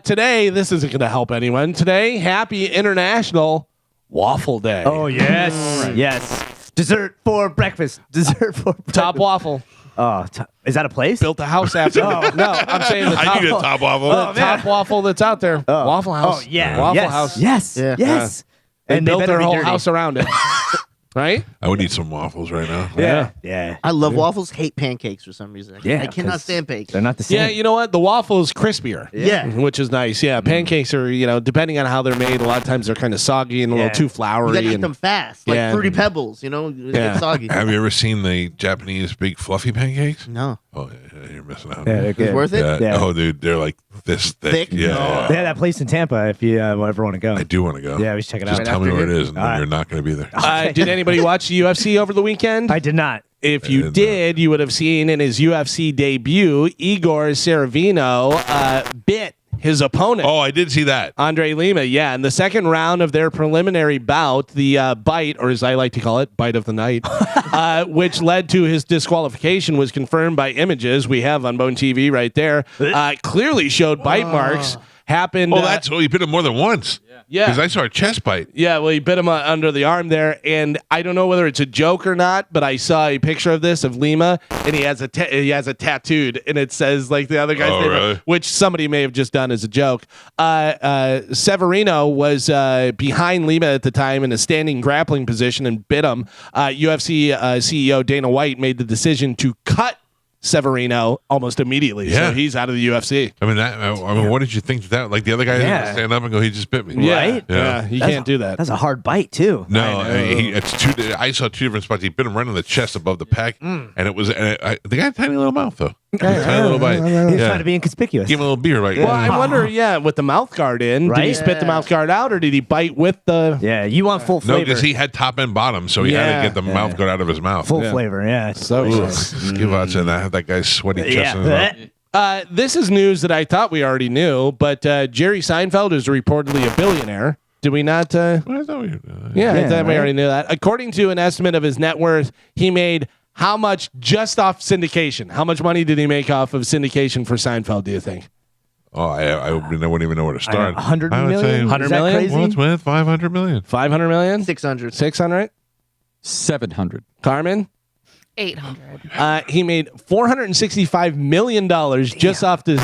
Today, this isn't going to help anyone. Today, happy International Waffle Day. Oh, yes. Yes. Dessert for breakfast. Dessert for breakfast. Top Waffle. Oh, is that a place? Built a house after. No, I'm saying the top. I need a top waffle. Top waffle that's out there. Waffle House. Oh, yeah. Waffle House. Yes. Yeah. Yes. They And built they their better be whole dirty. house around it. Right? I would eat some waffles right now. Yeah. Yeah. I love waffles. Hate pancakes for some reason. Yeah, I cannot 'cause stand pancakes. They're not the same. Yeah, you know what? The waffle is crispier. Yeah. Which is nice. Yeah, pancakes are, depending on how they're made, a lot of times they're kind of soggy and a little too You floury. gotta eat and them fast, like Yeah. Fruity Pebbles. They Yeah. get soggy. Have you ever seen the Japanese big fluffy pancakes? No, Oh, yeah, you're missing out. Yeah, they're it's good. worth it. Yeah. Yeah. Oh, dude, they're like this thick. Thick? Yeah, No. yeah. They have that place in Tampa if you ever want to go. I do want to go. Yeah, we should check it Just out. tell me after where it here. is, and then All right. you're not going to be there. Did anybody watch the UFC over the weekend? I did not. If you did, you would have seen in his UFC debut, Igor Saravino bit his opponent. Oh, I did see that. Andre Lima, yeah. In the second round of their preliminary bout, the bite, or as I like to call it, bite of the night, which led to his disqualification, was confirmed by images we have on Bone TV right there. Clearly showed bite marks. Happened. Oh, that's he bit him more than once. Yeah. Because I saw a chest bite. Yeah, well, he bit him under the arm there, and I don't know whether it's a joke or not, but I saw a picture of this of Lima, and he has a tattooed, and it says like the other guy's name, really? which somebody may have just done as a joke. Severino was behind Lima at the time in a standing grappling position and bit him. UFC CEO Dana White made the decision to cut Severino almost immediately. Yeah. So he's out of the UFC. I mean, what did you think that? Like the other guy Yeah. didn't stand up and go, he just bit me. Right? Yeah. You can't do that. That's a hard bite too. No, I saw two different spots. He bit him right on the chest above the pec, and it was the guy had a tiny little mouth though. Tiny little bite. He was trying to be inconspicuous. Give him a little beer, right? Well, I wonder, with the mouth guard in, did he Right? spit the mouth guard out or did he bite with the... Yeah, you want full No, flavor. because he had top and bottom, so he had Yeah. to get the mouth guard out of his mouth. full flavor, yeah. So Give out to that guy's sweaty chest. in his mouth. this is news that I thought we already knew, but Jerry Seinfeld is reportedly a billionaire. Did we not? I thought we knew that. Yeah, I Yeah, thought we right? already knew that. According to an estimate of his net worth, he made how much just off syndication? How much money did he make off of syndication for Seinfeld, do you think? Oh, I wouldn't even know where to start. 100 I would million? say 100 Is that million? crazy? what's with 500 million? 500 million? 600. 600? 700. Carmen? 800. He made $465 million just off of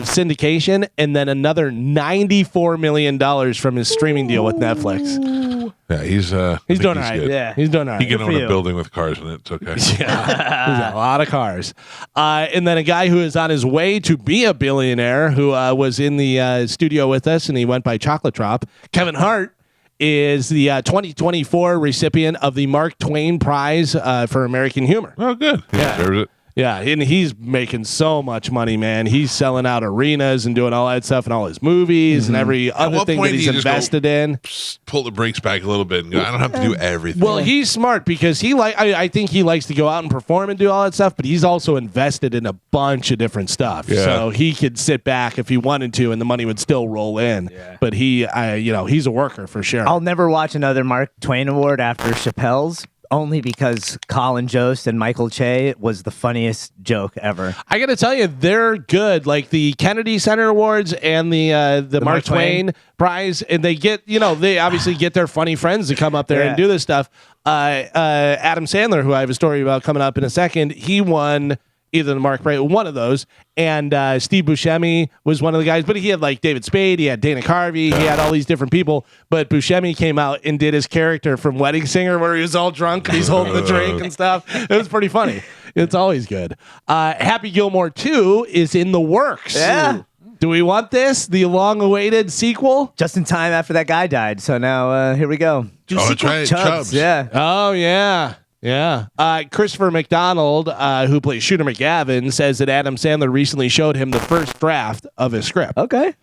syndication, and then another $94 million from his streaming deal with Netflix. Yeah, he's Doing all right. good. Yeah. He's doing all He right. can for own a you. building with cars in it. It's okay. He's got a lot of cars. And then a guy who is on his way to be a billionaire who was in the studio with us, and he went by Chocolate Drop. Kevin Hart is the 2024 recipient of the Mark Twain Prize for American Humor. Oh, good. He deserves it. Yeah, and he's making so much money, man. He's selling out arenas and doing all that stuff in all his movies and every other what thing that point do he's you just go- invested in. Pull the brakes back a little bit and go, I don't have to do everything. Well, he's smart because I think he likes to go out and perform and do all that stuff, but he's also invested in a bunch of different stuff. Yeah. So he could sit back if he wanted to and the money would still roll in. But he's a worker for sure. I'll never watch another Mark Twain award after Chappelle's, only because Colin Jost and Michael Che was the funniest joke ever. I got to tell you, they're good. Like the Kennedy Center Awards and the Mark Twain Prize, and they get, they obviously get their funny friends to come up there and do this stuff. Adam Sandler, who I have a story about coming up in a second, he won either the Mark Prize, one of those, and Steve Buscemi was one of the guys. But he had like David Spade, he had Dana Carvey, he had all these different people. But Buscemi came out and did his character from Wedding Singer, where he was all drunk and he's holding the drink and stuff. It was pretty funny. It's always good. Happy Gilmore 2 is in the works. Yeah. Do we want this? The long-awaited sequel? Just in time after that guy died. So now here we go. try it, Chubbs. Yeah. Oh, yeah. Yeah. Christopher McDonald, who plays Shooter McGavin, says that Adam Sandler recently showed him the first draft of his script. Okay.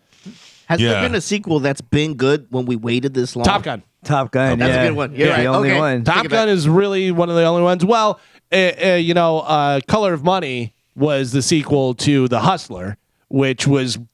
Has Yeah. there been a sequel that's been good when we waited this long? Top Gun. Top Gun. That's yeah. a good one. You're The right. only Okay. one. Top Gun is really one of the only ones. Well, Color of Money was the sequel to The Hustler, which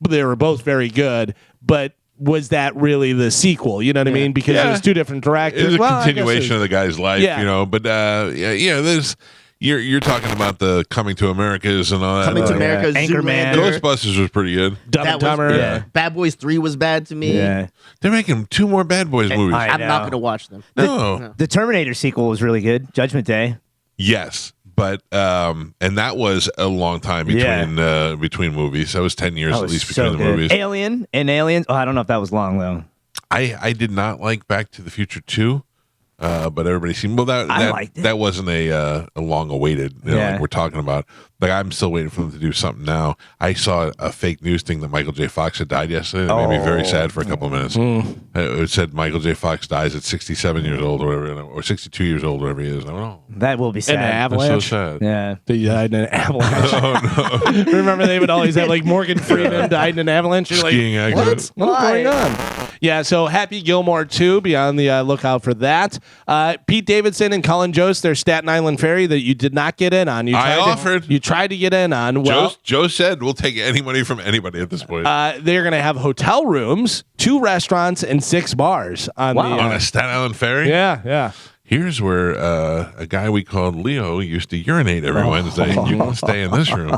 they were both very good, but was that really the sequel? You know what I mean? Because it was two different directors. It's a Well, I guess continuation of the guy's life, Yeah. But there's you're talking about the Coming to Americas and all that. Coming to Like, America, Anchorman. Zoolander. Ghostbusters was pretty good. Dumb and Dumber. yeah. Bad Boys 3 was bad to me. Yeah. They're making 2 more Bad Boys movies. I I'm not know. going to watch them. No. The Terminator sequel was really good. Judgment Day. Yes, but and that was a long time between movies. That was 10 years That at was least so between the good. movies. Alien and Aliens. Oh, I don't know if that was long though. I did not like Back to the Future 2. But everybody seemed I liked it. that wasn't a long awaited like we're talking about. Like I'm still waiting for them to do something now. I saw a fake news thing that Michael J. Fox had died yesterday. That made me very sad for a couple of minutes. It said Michael J. Fox dies at 67 years old or whatever, or 62 years old, whatever he is. I don't know. That will be sad. And an That's so avalanche. sad. Yeah. They died in an avalanche. Oh no! Remember they would always have like Morgan Freeman died in an avalanche. You're Skiing like, accident. What's going on? Yeah, so Happy Gilmore 2, be on the lookout for that. Pete Davidson and Colin Jost, their Staten Island ferry that you did not get in on. You tried to get in on. Well, Joe said we'll take any money from anybody at this point. they're going to have hotel rooms, 2 restaurants, and 6 bars on on a Staten Island ferry. Yeah. here's where a guy we called Leo used to urinate every Wednesday. You can stay in this room.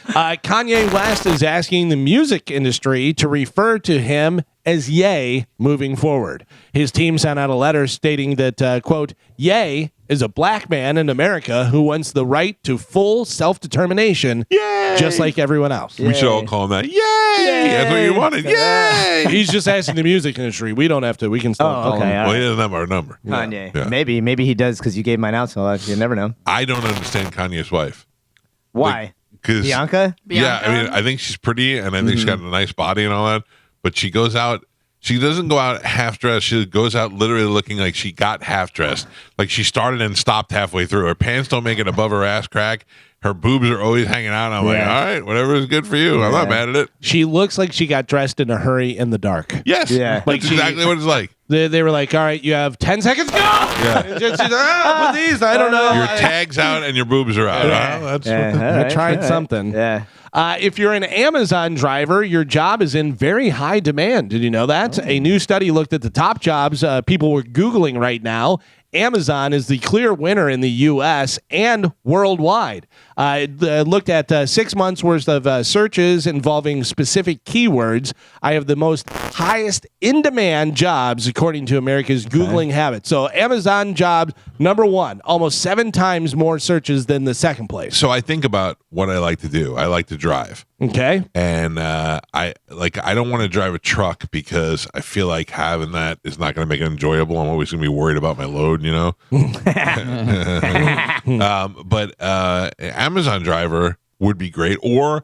Kanye West is asking the music industry to refer to him as Ye moving forward. His team sent out a letter stating that, quote, Ye is a black man in America who wants the right to full self-determination, just like everyone else. We should all call him that. Yay! That's what you wanted. Yay! He's just asking the music industry. We don't have to. We can still call him. Well, he doesn't have our number. Kanye. Yeah. Maybe he does because you gave mine out, so you never know. I don't understand Kanye's wife. Why? Because Bianca? Yeah, I mean, I think she's pretty, and I think she's got a nice body and all that. But she goes out. She doesn't go out half dressed. She goes out literally looking like she got half dressed. Like she started and stopped halfway through. Her pants don't make it above her ass crack. Her boobs are always hanging out. I'm like, all right, whatever is good for you. I'm not mad at it. She looks like she got dressed in a hurry in the dark. Yes. Yeah. Like exactly what it's like. They were like, all right, you have 10 seconds, go! Yeah. And she's like, put these, I don't know. Your tag's out and your boobs are out. That's I tried something. Yeah. If you're an Amazon driver, your job is in very high demand. Did you know that? A new study looked at the top jobs people were Googling right now. Amazon is the clear winner in the U.S. and worldwide. It looked at 6 months worth of searches involving specific keywords. I have the most highest in-demand jobs according to America's Googling habits. So Amazon jobs, number one, almost 7 times more searches than the second place. So I think about what I like to do. I like to drive. Okay. And I don't want to drive a truck because I feel like having that is not going to make it enjoyable. I'm always going to be worried about my load, you know. But Amazon driver would be great, or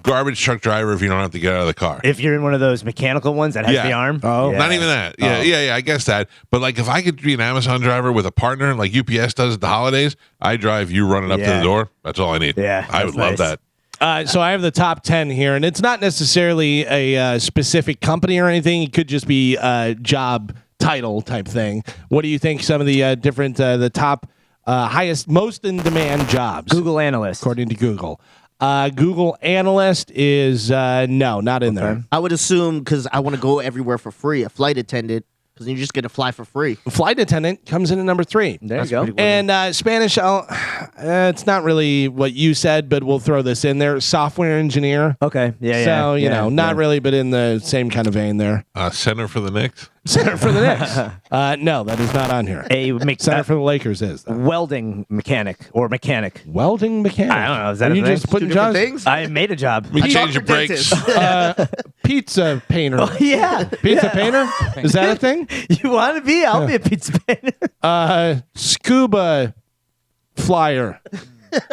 garbage truck driver if you don't have to get out of the car. If you're in one of those mechanical ones that has the arm. Oh. Yeah. Not even that. Yeah, I guess that. But like if I could be an Amazon driver with a partner like UPS does at the holidays, I drive, you running up to the door. That's all I need. Yeah, I would love that's that. So I have the top 10 here, and it's not necessarily a specific company or anything. It could just be a job title type thing. What do you think some of the different, the top highest, most in demand jobs? Google analyst. According to Google. Google analyst is, no, not in there. I would assume, because I want to go everywhere for free, a flight attendant, because you're just going to fly for free. Flight attendant comes in at number 3. There you go. And Spanish, it's not really what you said, but we'll throw this in there. Software engineer. Okay. Yeah. So, you know, not really, but in the same kind of vein there. Center for the Knicks. Center for the Knicks. No, that is not on here. Center for the Lakers is. Welding mechanic or mechanic. Welding mechanic. I don't know. Is that Are a you thing? just putting Two different jobs? things? I made a job. We change your brakes. Pizza painter. Yeah. Pizza painter? Is that a thing? You want to be? I'll be a pizza painter. Scuba flyer.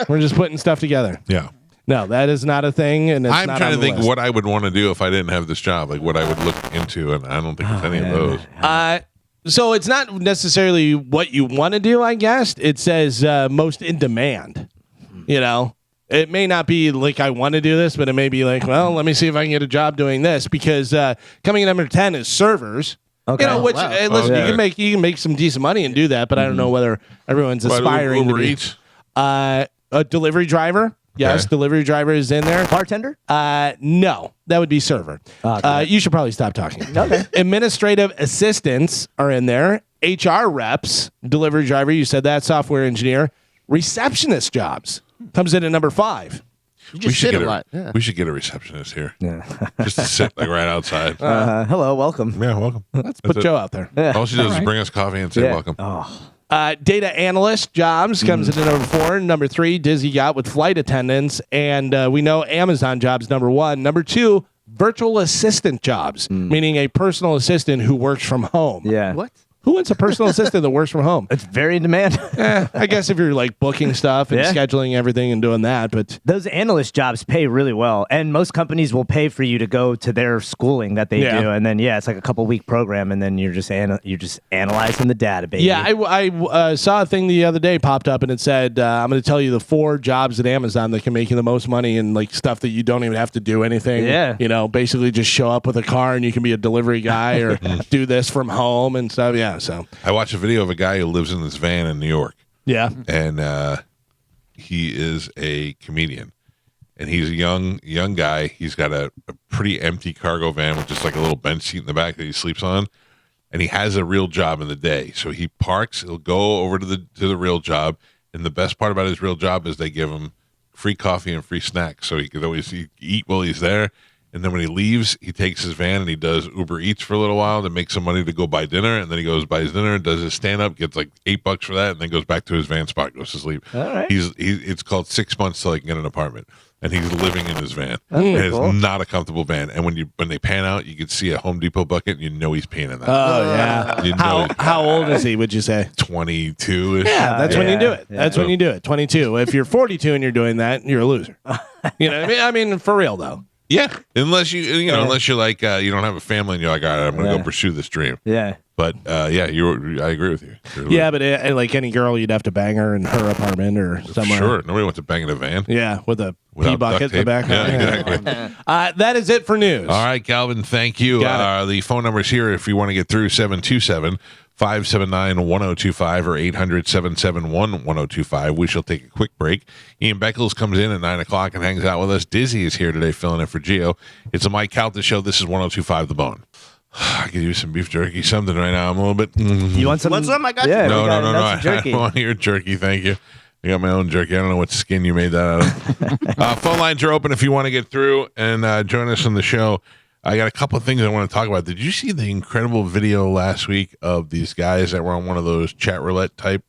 We're just putting stuff together. Yeah. No, that is not a thing, and it's I'm not trying on to the think list. what I would want to do if I didn't have this job, like what I would look into, and I don't think it's any of those. So it's not necessarily what you want to do, I guess. It says most in demand. You know, it may not be like I want to do this, but it may be like, well, let me see if I can get a job doing this, because coming in number 10 is servers. Okay. You know, which wow. listen, Okay. you can make some decent money and do that, but I don't know whether everyone's aspiring Uber to be. Eats? A delivery driver. Yes, Okay. delivery driver is in there. Bartender? No, that would be server. You should probably stop talking. Okay. Administrative assistants are in there. HR reps, delivery driver, you said that, software engineer. Receptionist jobs comes in at number 5. You just sit a lot. Yeah. We should get a receptionist here. Just to sit like right outside. Hello, welcome. Yeah, welcome. Let's put Joe out there. All she does is bring us coffee and say welcome. Data analyst jobs comes in at number 4. Number 3, Dizzy got with flight attendants. And we know Amazon jobs, number 1. Number 2, virtual assistant jobs, meaning a personal assistant who works from home. Yeah. What? Who wants a personal assistant that works from home? It's very in demand. I guess if you're like booking stuff and Yeah. scheduling everything and doing that, but Those analyst jobs pay really well, and most companies will pay for you to go to their schooling that they Yeah. do, and then it's like a couple week program, and then you're just analyzing the data, baby. yeah, I saw a thing the other day popped up and it said, I'm going to tell you the 4 jobs at Amazon that can make you the most money and like stuff that you don't even have to do anything. Yeah. You know, basically just show up with a car and you can be a delivery guy or do this from home and stuff. Yeah. So, I watched a video of a guy who lives in this van in New York, yeah. and he is a comedian, and he's a young guy. He's got a pretty empty cargo van with just like a little bench seat in the back that he sleeps on, and he has a real job in the day. So he parks. He'll go over to the real job, and the best part about his real job is they give him free coffee and free snacks, so he could always eat while he's there. And then when he leaves, he takes his van and he does Uber Eats for a little while to make some money to go buy dinner. And then he goes buys dinner, does his stand up, gets like $8 for that, and then goes back to his van spot, goes to sleep. All right. It's called 6 months till he can get an apartment, and he's living in his van. That's And cool. it's not a comfortable van. And when they pan out, you can see a Home Depot bucket, and you know he's peeing in that. Oh yeah. You know How old is he? Would you say? 22 ish. Yeah, that's when you do it. Yeah. That's when you do it. 22. If you're 42 and you're doing that, you're a loser. You know what I mean? I mean, for real though. Yeah, unless unless you're like you don't have a family and you're like, all right, I'm gonna go pursue this dream. Yeah. But I agree with you. Yeah, but like any girl, you'd have to bang her in her apartment or somewhere. Sure, nobody wants to bang in a van. Yeah, with a Without pee bucket duct in the back. tape. Yeah, exactly. That is it for news. All right, Calvin, thank you. Got The phone number is here if you want to get through 727-579-1025 or 800-771-1025. We shall take a quick break. Ian Beckles comes in at 9 o'clock and hangs out with us. Dizzy is here today filling in for Gio. It's a Mike Calta Show. This is 1025 The Bone. I could use some beef jerky, something right now. I'm a little bit... You want some? What's up? I got Yeah, you. No, we got nuts I and jerky. don't want your jerky, thank you. I got my own jerky. I don't know what skin you made that out of. Phone lines are open if you want to get through and join us on the show. I got a couple of things I want to talk about. Did you see the incredible video last week of these guys that were on one of those chat roulette type?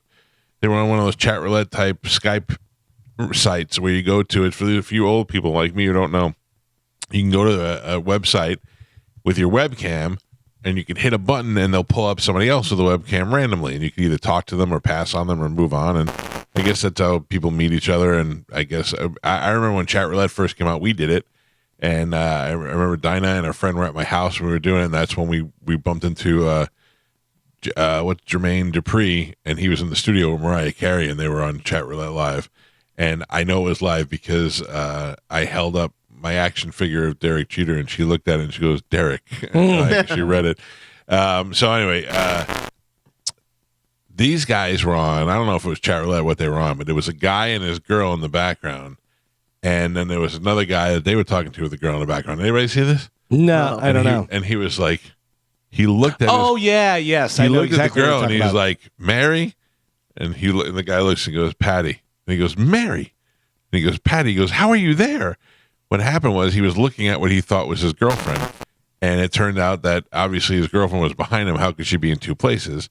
They were on one of those chat roulette type Skype sites where you go to. It's for a few old people like me who don't know. You can go to a website with your webcam, and you can hit a button, and they'll pull up somebody else with a webcam randomly, and you can either talk to them or pass on them or move on. And I guess that's how people meet each other. And I guess I remember when chat roulette first came out, we did it. And I remember Dinah and her friend were at my house when we were doing it, and that's when we bumped into Jermaine Dupree, and he was in the studio with Mariah Carey, and they were on Chat Roulette Live. And I know it was live because I held up my action figure of Derek Jeter, and she looked at it and she goes, Derek. Like, she read it. So anyway, these guys were on, I don't know if it was Chat Roulette what they were on, but there was a guy and his girl in the background. And then there was another guy that they were talking to with the girl in the background. Anybody see this? No, I don't know. And he was like, he looked at yes. he I know looked exactly at the girl what and you're he's talking like, Mary? And the guy looks and goes, Patty. And he goes, Mary. And he goes, Patty. He goes, how are you there? What happened was he was looking at what he thought was his girlfriend. And it turned out that obviously his girlfriend was behind him. How could she be in two places?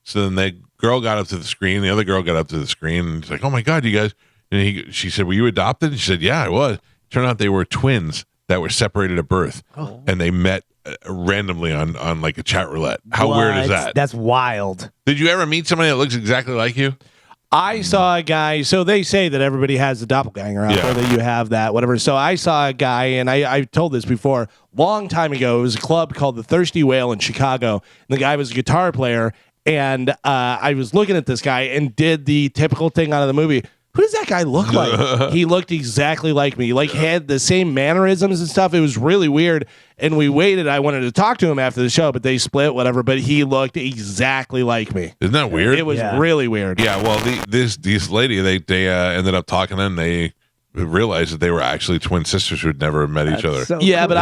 So then the girl got up to the screen. The other girl got up to the screen. And he's like, oh, my God, you guys. And she said, were you adopted? And she said, yeah, I was. Turned out they were twins that were separated at birth. Oh. And they met randomly on like a chat roulette. How weird is that? That's wild. Did you ever meet somebody that looks exactly like you? I saw a guy. So they say that everybody has a doppelganger out there, that you have that, whatever. So I saw a guy, and I've told this before, long time ago. It was a club called the Thirsty Whale in Chicago. And the guy was a guitar player. And I was looking at this guy and did the typical thing out of the movie. Who does that guy look like? He looked exactly like me. Like, had the same mannerisms and stuff. It was really weird. And we waited. I wanted to talk to him after the show, but they split, whatever. But he looked exactly like me. Isn't that weird? It was really weird. Yeah, well, this lady, they ended up talking, and they realized that they were actually twin sisters who'd never met each other. So Yeah, cool. but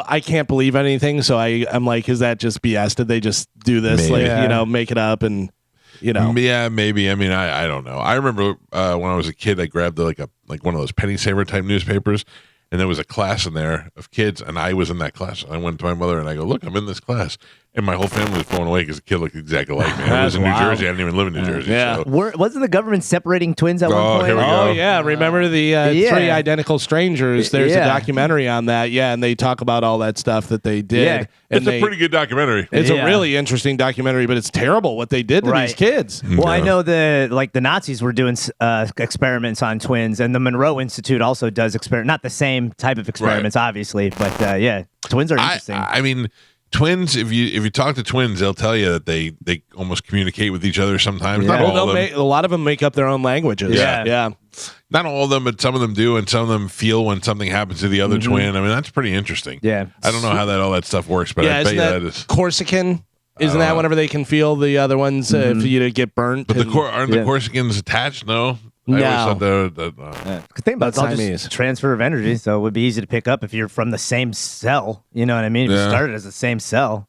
I can't believe anything. So I'm like, is that just BS? Did they just do this? Maybe. Like, make it up and... Yeah, maybe. I mean, I don't know. I remember when I was a kid, I grabbed like one of those penny saver type newspapers, and there was a class in there of kids, and I was in that class. I went to my mother and I go, "Look, I'm in this class," and my whole family was blown away because the kid looked exactly like me. I was in New Jersey. I didn't even live in New Jersey. Yeah. So. Wasn't the government separating twins at one point? Here we go. Oh, yeah. Remember the Three Identical Strangers? There's a documentary on that. Yeah, and they talk about all that stuff that they did. Yeah. It's a pretty good documentary. It's a really interesting documentary, but it's terrible what they did to these kids. Well, I know the Nazis were doing experiments on twins, and the Monroe Institute also does not the same type of experiments, obviously, but twins are interesting. I mean, twins. If you talk to twins, they'll tell you that they almost communicate with each other sometimes. Not all of them. A lot of them make up their own languages. Yeah. Not all of them, but some of them do, and some of them feel when something happens to the other twin. I mean, that's pretty interesting. Yeah. I don't know how all that stuff works, but I bet you that is Corsican. Isn't that whenever they can feel the other ones if you get burnt? But aren't the Corsicans attached? No. No. I always thought Think about it, it's all Siamese. just transfer of energy, so it would be easy to pick up if you're from the same cell. You know what I mean? If you started as the same cell.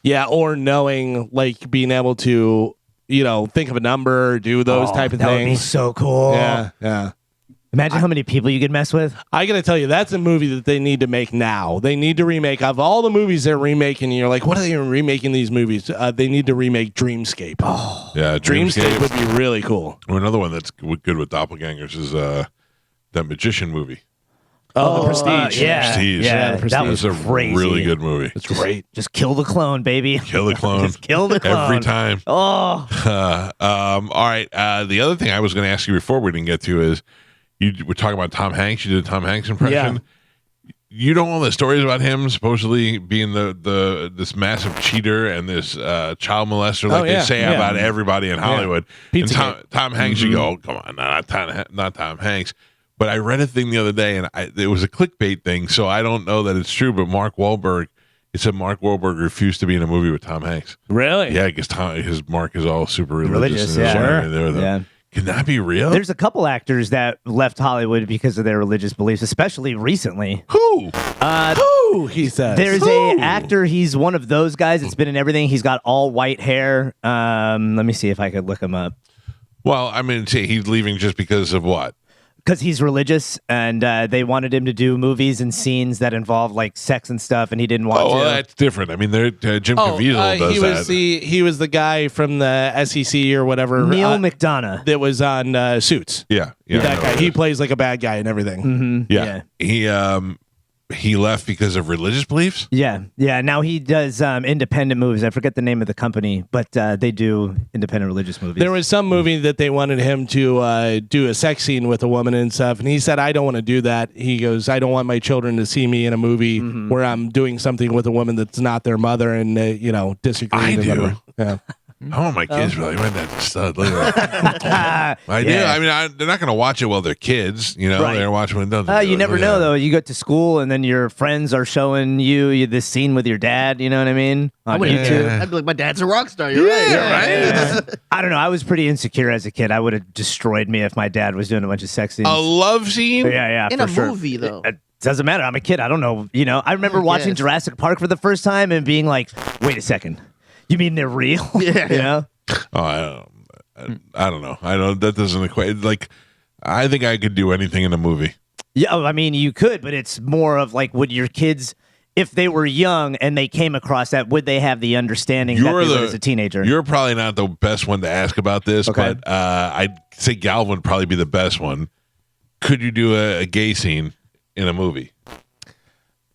Yeah, or knowing, like, being able to, think of a number, do those type of That would be things. so cool. Yeah. Imagine how many people you could mess with. I got to tell you, that's a movie that they need to make now. They need to remake, of all the movies they're remaking, and you're like, what are they remaking these movies? They need to remake Dreamscape. Oh, Yeah, Dreamscape would be really cool. Or another one that's good with doppelgangers is that Magician movie. Oh, The Prestige. Prestige. Yeah, The that was That's a crazy. really good movie. It's great. Just kill the clone, baby. Kill the clone. Just kill the clone. Every time. Oh, All right. The other thing I was going to ask you before we didn't get to is you were talking about Tom Hanks. You did a Tom Hanks impression. Yeah. You know all the stories about him supposedly being this massive cheater and this child molester, like they say about everybody in Hollywood. And Tom Hanks, you go, oh, come on, not Tom Hanks. But I read a thing the other day, and it was a clickbait thing, so I don't know that it's true. But it said Mark Wahlberg refused to be in a movie with Tom Hanks. Really? Yeah, because Mark is all super religious. yeah. Can that be real? There's a couple actors that left Hollywood because of their religious beliefs, especially recently. Who? Who, he says. There's a actor. He's one of those guys that's been in everything. He's got all white hair. Let me see if I could look him up. Well, I mean, he's leaving just because of what? Because he's religious, and they wanted him to do movies and scenes that involve like sex and stuff, and he didn't want to. Well, that's different. I mean, Jim Caviezel does he was the guy from the SEC or whatever. Neil McDonough. That was on Suits. Yeah. That guy. He plays like a bad guy and everything. Yeah. He left because of religious beliefs? Yeah. Now he does independent movies. I forget the name of the company, but they do independent religious movies. There was some movie that they wanted him to do a sex scene with a woman and stuff, and he said, I don't want to do that. He goes, I don't want my children to see me in a movie where I'm doing something with a woman that's not their mother and, disagree. I do. Whatever. Yeah. I want my kids really went that stud. Look at that. I do. I mean, they're not going to watch it while they're kids. They're watching when they're done. You never know, though. You go to school, and then your friends are showing you this scene with your dad. You know what I mean? On YouTube. I'd be like, my dad's a rock star. You're right. Yeah. I don't know. I was pretty insecure as a kid. I would have destroyed me if my dad was doing a bunch of sex scenes. A love scene? Yeah. In for a sure. movie, though. It doesn't matter. I'm a kid. I don't know. I remember watching Jurassic Park for the first time and being like, wait a second. You mean they're real? Yeah. Oh, I don't know. I don't. That doesn't equate. Like, I think I could do anything in a movie. Yeah, I mean, you could, but it's more of like, would your kids, if they were young and they came across that, would they have the understanding that they would as a teenager? You're probably not the best one to ask about this, Okay. but I'd say Galvin would probably be the best one. Could you do a gay scene in a movie?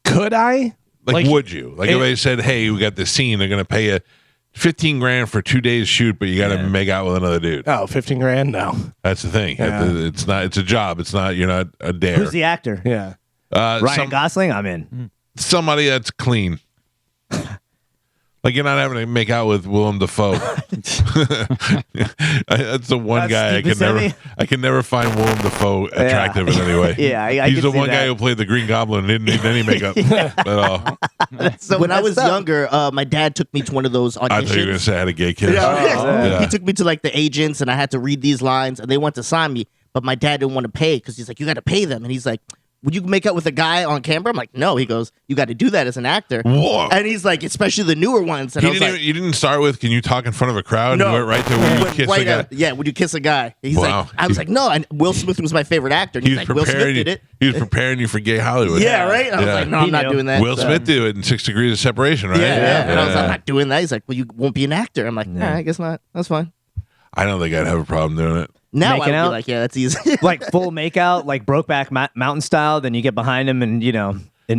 Could I? Like would you? Like if they said, hey, we got this scene, they're going to pay you $15,000 for 2 days shoot, but you got to make out with another dude. Oh, $15,000? No. That's the thing. Yeah. It's not. It's a job. It's not. You're not a dare. Who's the actor? Yeah. Ryan Gosling? I'm in. Somebody that's clean. Like you're not having to make out with Willem Dafoe. That's the one guy I can never find Willem Dafoe attractive in any way. He's the one guy who played the Green Goblin and didn't need any makeup at all. When I was younger, my dad took me to one of those auditions. I thought you were gonna say I had a gay kid. He took me to like the agents, and I had to read these lines, and they went to sign me, but my dad didn't want to pay because he's like, you got to pay them, and he's like, would you make out with a guy on camera? I'm like, no. He goes, you got to do that as an actor. Whoa. And he's like, especially the newer ones. And you didn't start with, can you talk in front of a crowd? No. You went right to, will you kiss a guy? Yeah, would you kiss a guy? He's Wow. like, I was like, no. And Will Smith was my favorite actor. And he's like, Will Smith did it. He was preparing you for gay Hollywood. Yeah, right? I was like, no, I'm not doing that. Will Smith did it in 6 Degrees of Separation, right? Yeah. And I was like, I'm not doing that. He's like, well, you won't be an actor. I'm like, all right, I guess not. That's fine. I don't think I'd have a problem doing it. Now Making I'd out? be like, yeah, that's easy. Like full makeout, like Brokeback Mountain style, then you get behind him and,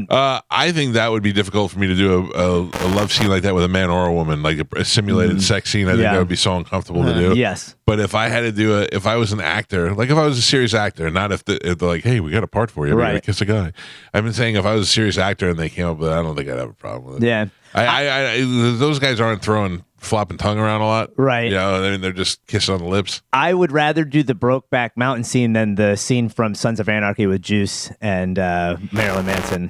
I think that would be difficult for me to do a love scene like that with a man or a woman, like a simulated sex scene. I think that would be so uncomfortable to do. Yes. But if I had to do it, if I was an actor, like if I was a serious actor, not if they're like, hey, we got a part for you, we gotta kiss a guy. I've been saying if I was a serious actor and they came up with it, I don't think I'd have a problem with it. Yeah. I those guys aren't flopping tongue around a lot. Right. I mean, they're just kissing on the lips. I would rather do the Brokeback Mountain scene than the scene from Sons of Anarchy with Juice and Marilyn Manson.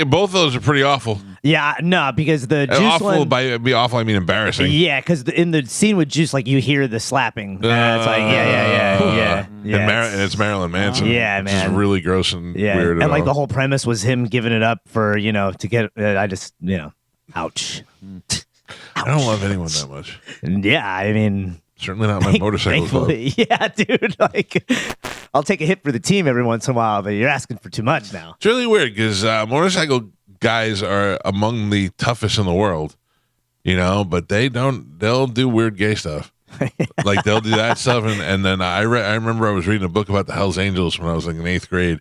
Both of those are pretty awful. Yeah, no, because the Juice awful one... by be awful, I mean embarrassing. Yeah, because in the scene with Juice, like you hear the slapping. And it's like, yeah. And it's Marilyn Manson. Yeah, which man. is really gross and weird. And like the whole premise was him giving it up for, to get, I just, ouch. I don't love anyone that much. Yeah, I mean, Certainly not my motorcycle club. thankfully, yeah, dude. Like, I'll take a hit for the team every once in a while, but you're asking for too much now. It's really weird because motorcycle guys are among the toughest in the world, but they'll do weird gay stuff. Like they'll do that stuff. And then I remember I was reading a book about the Hells Angels when I was like in 8th grade.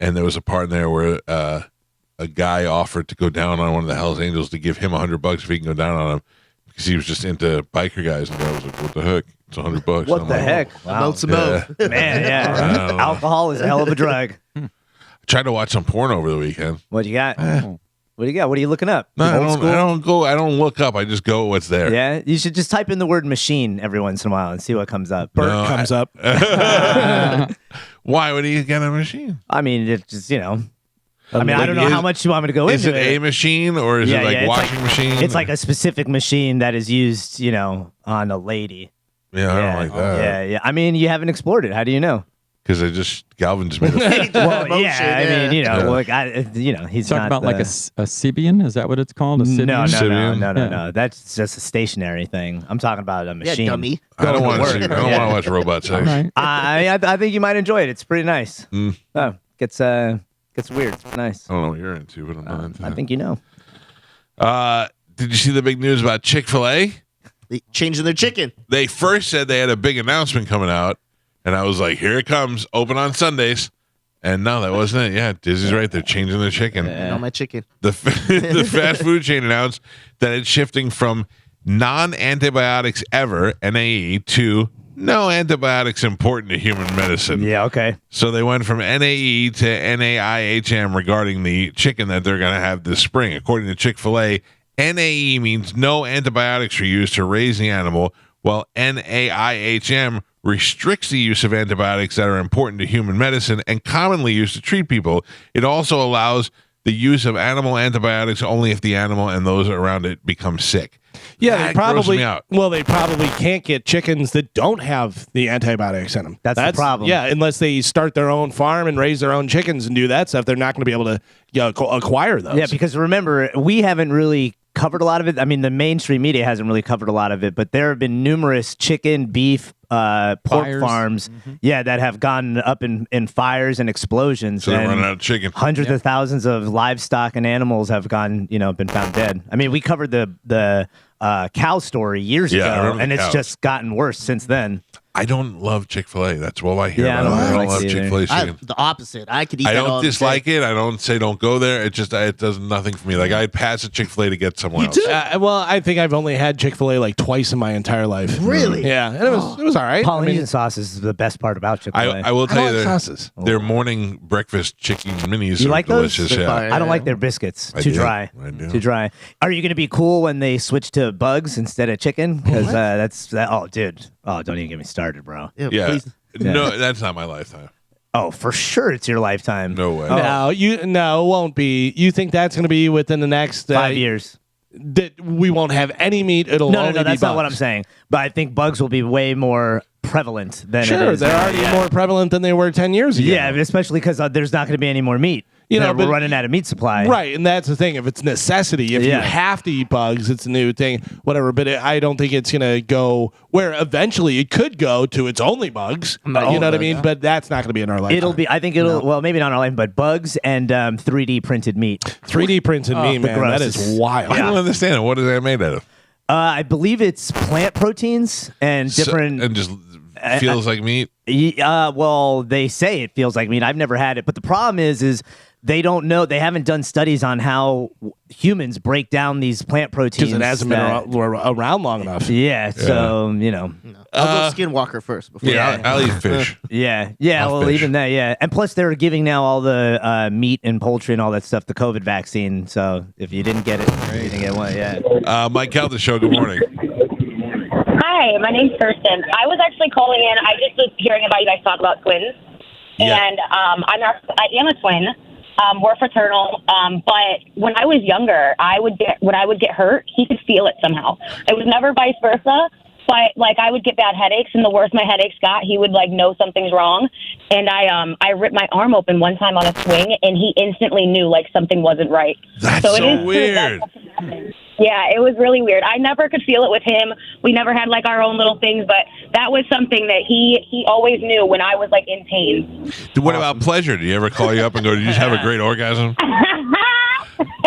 And there was a part in there where a guy offered to go down on one of the Hells Angels to give him $100 if he can go down on him because he was just into biker guys. And I was like, what the heck? It's $100. What the heck? Wow. Man, Man, yeah. Alcohol is a hell of a drug. I tried to watch some porn over the weekend. What you got? What do you got? What are you looking up? No, Old school? I don't look up. I just go what's there. Yeah, you should just type in the word machine every once in a while and see what comes up. Bert comes up. Why would he get a machine? I mean, it's just, I mean, I don't know how much you want me to go Is into it a machine or is it like it's washing machine? It's like a specific machine that is used, on a lady. Yeah, I don't like that. Yeah. I mean, you haven't explored it. How do you know? Because Galvin just made a Well, Motion, yeah, I mean, he's Talk not about like a Sibian. Is that what it's called? A Sibian? No. That's just a stationary thing. I'm talking about a machine. Yeah, dummy. I don't want to watch robot sex. Right. I think you might enjoy it. It's pretty nice. Oh, gets weird. It's nice. I don't know what you're into, but I'm not into I that. think you know. Did you see the big news about Chick-fil-A? They changing their chicken. They first said they had a big announcement coming out, and I was like, here it comes, open on Sundays. And no, that wasn't it. Yeah, Disney's right. They're changing their chicken. On my chicken. The fast food chain announced that it's shifting from non-antibiotics ever, NAE, to no antibiotics important to human medicine. Yeah, okay. So they went from NAE to NAIHM regarding the chicken that they're going to have this spring. According to Chick-fil-A, NAE means no antibiotics are used to raise the animal, while NAIHM restricts the use of antibiotics that are important to human medicine and commonly used to treat people. It also allows the use of animal antibiotics only if the animal and those around it become sick. Yeah, That they probably grossed me out. well, they probably can't get chickens that don't have the antibiotics in them. That's the problem. Yeah, unless they start their own farm and raise their own chickens and do that stuff, they're not going to be able to acquire those. Yeah, because remember, we haven't really covered a lot of it. I mean, the mainstream media hasn't really covered a lot of it, but there have been numerous chicken, beef, pork Fires. farms, that have gone up in fires and explosions. So they're and running out of chicken. Hundreds of thousands of livestock and animals have gone, been found dead. I mean, we covered the cow story years Yeah, I ago, remember and the it's cows. just gotten worse since then. I don't love Chick-fil-A. That's all I hear Yeah, about. I I don't don't like love it either. Chick-fil-A chicken. The opposite. I could eat I that all don't day. dislike it. I don't say don't go there. It does nothing for me. Like I'd pass a Chick-fil-A to get somewhere else. Well, I think I've only had Chick-fil-A like twice in my entire life. Really? Yeah, and it was all right. Polynesian sauce is the best part about Chick-fil-A. I will tell I you like their, sauces. their morning breakfast chicken minis You are like those? delicious. They're Yeah. fire. I don't like their biscuits. I Too do. dry. I do. Too dry. Are you going to be cool when they switch to bugs instead of chicken? Because that's that. Oh, dude. Oh, don't even get me started, bro. Yeah. Please. No, that's not my lifetime. Oh, for sure, it's your lifetime. No way. No, it won't be. You think that's going to be within the next 5 years. That we won't have any meat. It'll No, only be that's not what I'm bugs. saying. But I think bugs will be way more prevalent than it Sure, is they're now. already Yeah. more prevalent than they were 10 years ago. Yeah, especially because there's not going to be any more meat. We're but- running out of meat supply. Right, and that's the thing. If it's necessity, if you Yeah. have to eat bugs, it's a new thing, whatever. But I don't think it's going to go where eventually it could go to it's only bugs. You know what I mean? But that's not going to be in our lifetime. It'll be. I think it'll. Well, maybe not our life, but bugs and 3D printed meat. 3D printed me, the man. That is grossest. wild. I don't understand it. What is that made out of? I believe it's plant proteins and different. And just feels like meat. Well, they say it feels like meat. I've never had it, but the problem is they don't know. They haven't done studies on how humans break down these plant proteins. Because it hasn't been that- around long enough. Yeah, so I'll go Skinwalker first. Before Yeah, I'll eat fish. yeah. I'll Well, fish. even that, yeah. And plus, they're giving now all the meat and poultry and all that stuff the COVID vaccine. So if you didn't get it, you didn't get one. Yeah. Mike Calta Show. Good morning. Hi, my name's Kirsten. I was actually calling in. I just was hearing about you guys talk about twins, Yeah. and I am a twin. We're fraternal, but when I was younger, when I would get hurt, he could feel it somehow. It was never vice versa. But like I would get bad headaches, and the worse my headaches got, he would like know something's wrong. And I ripped my arm open one time on a swing, and he instantly knew like something wasn't right. That's so so weird. Yeah, it was really weird. I never could feel it with him. We never had like our own little things, but that was something that he always knew when I was like in pain. What about pleasure? Did he ever call you up and go, "Did you just have a great orgasm"?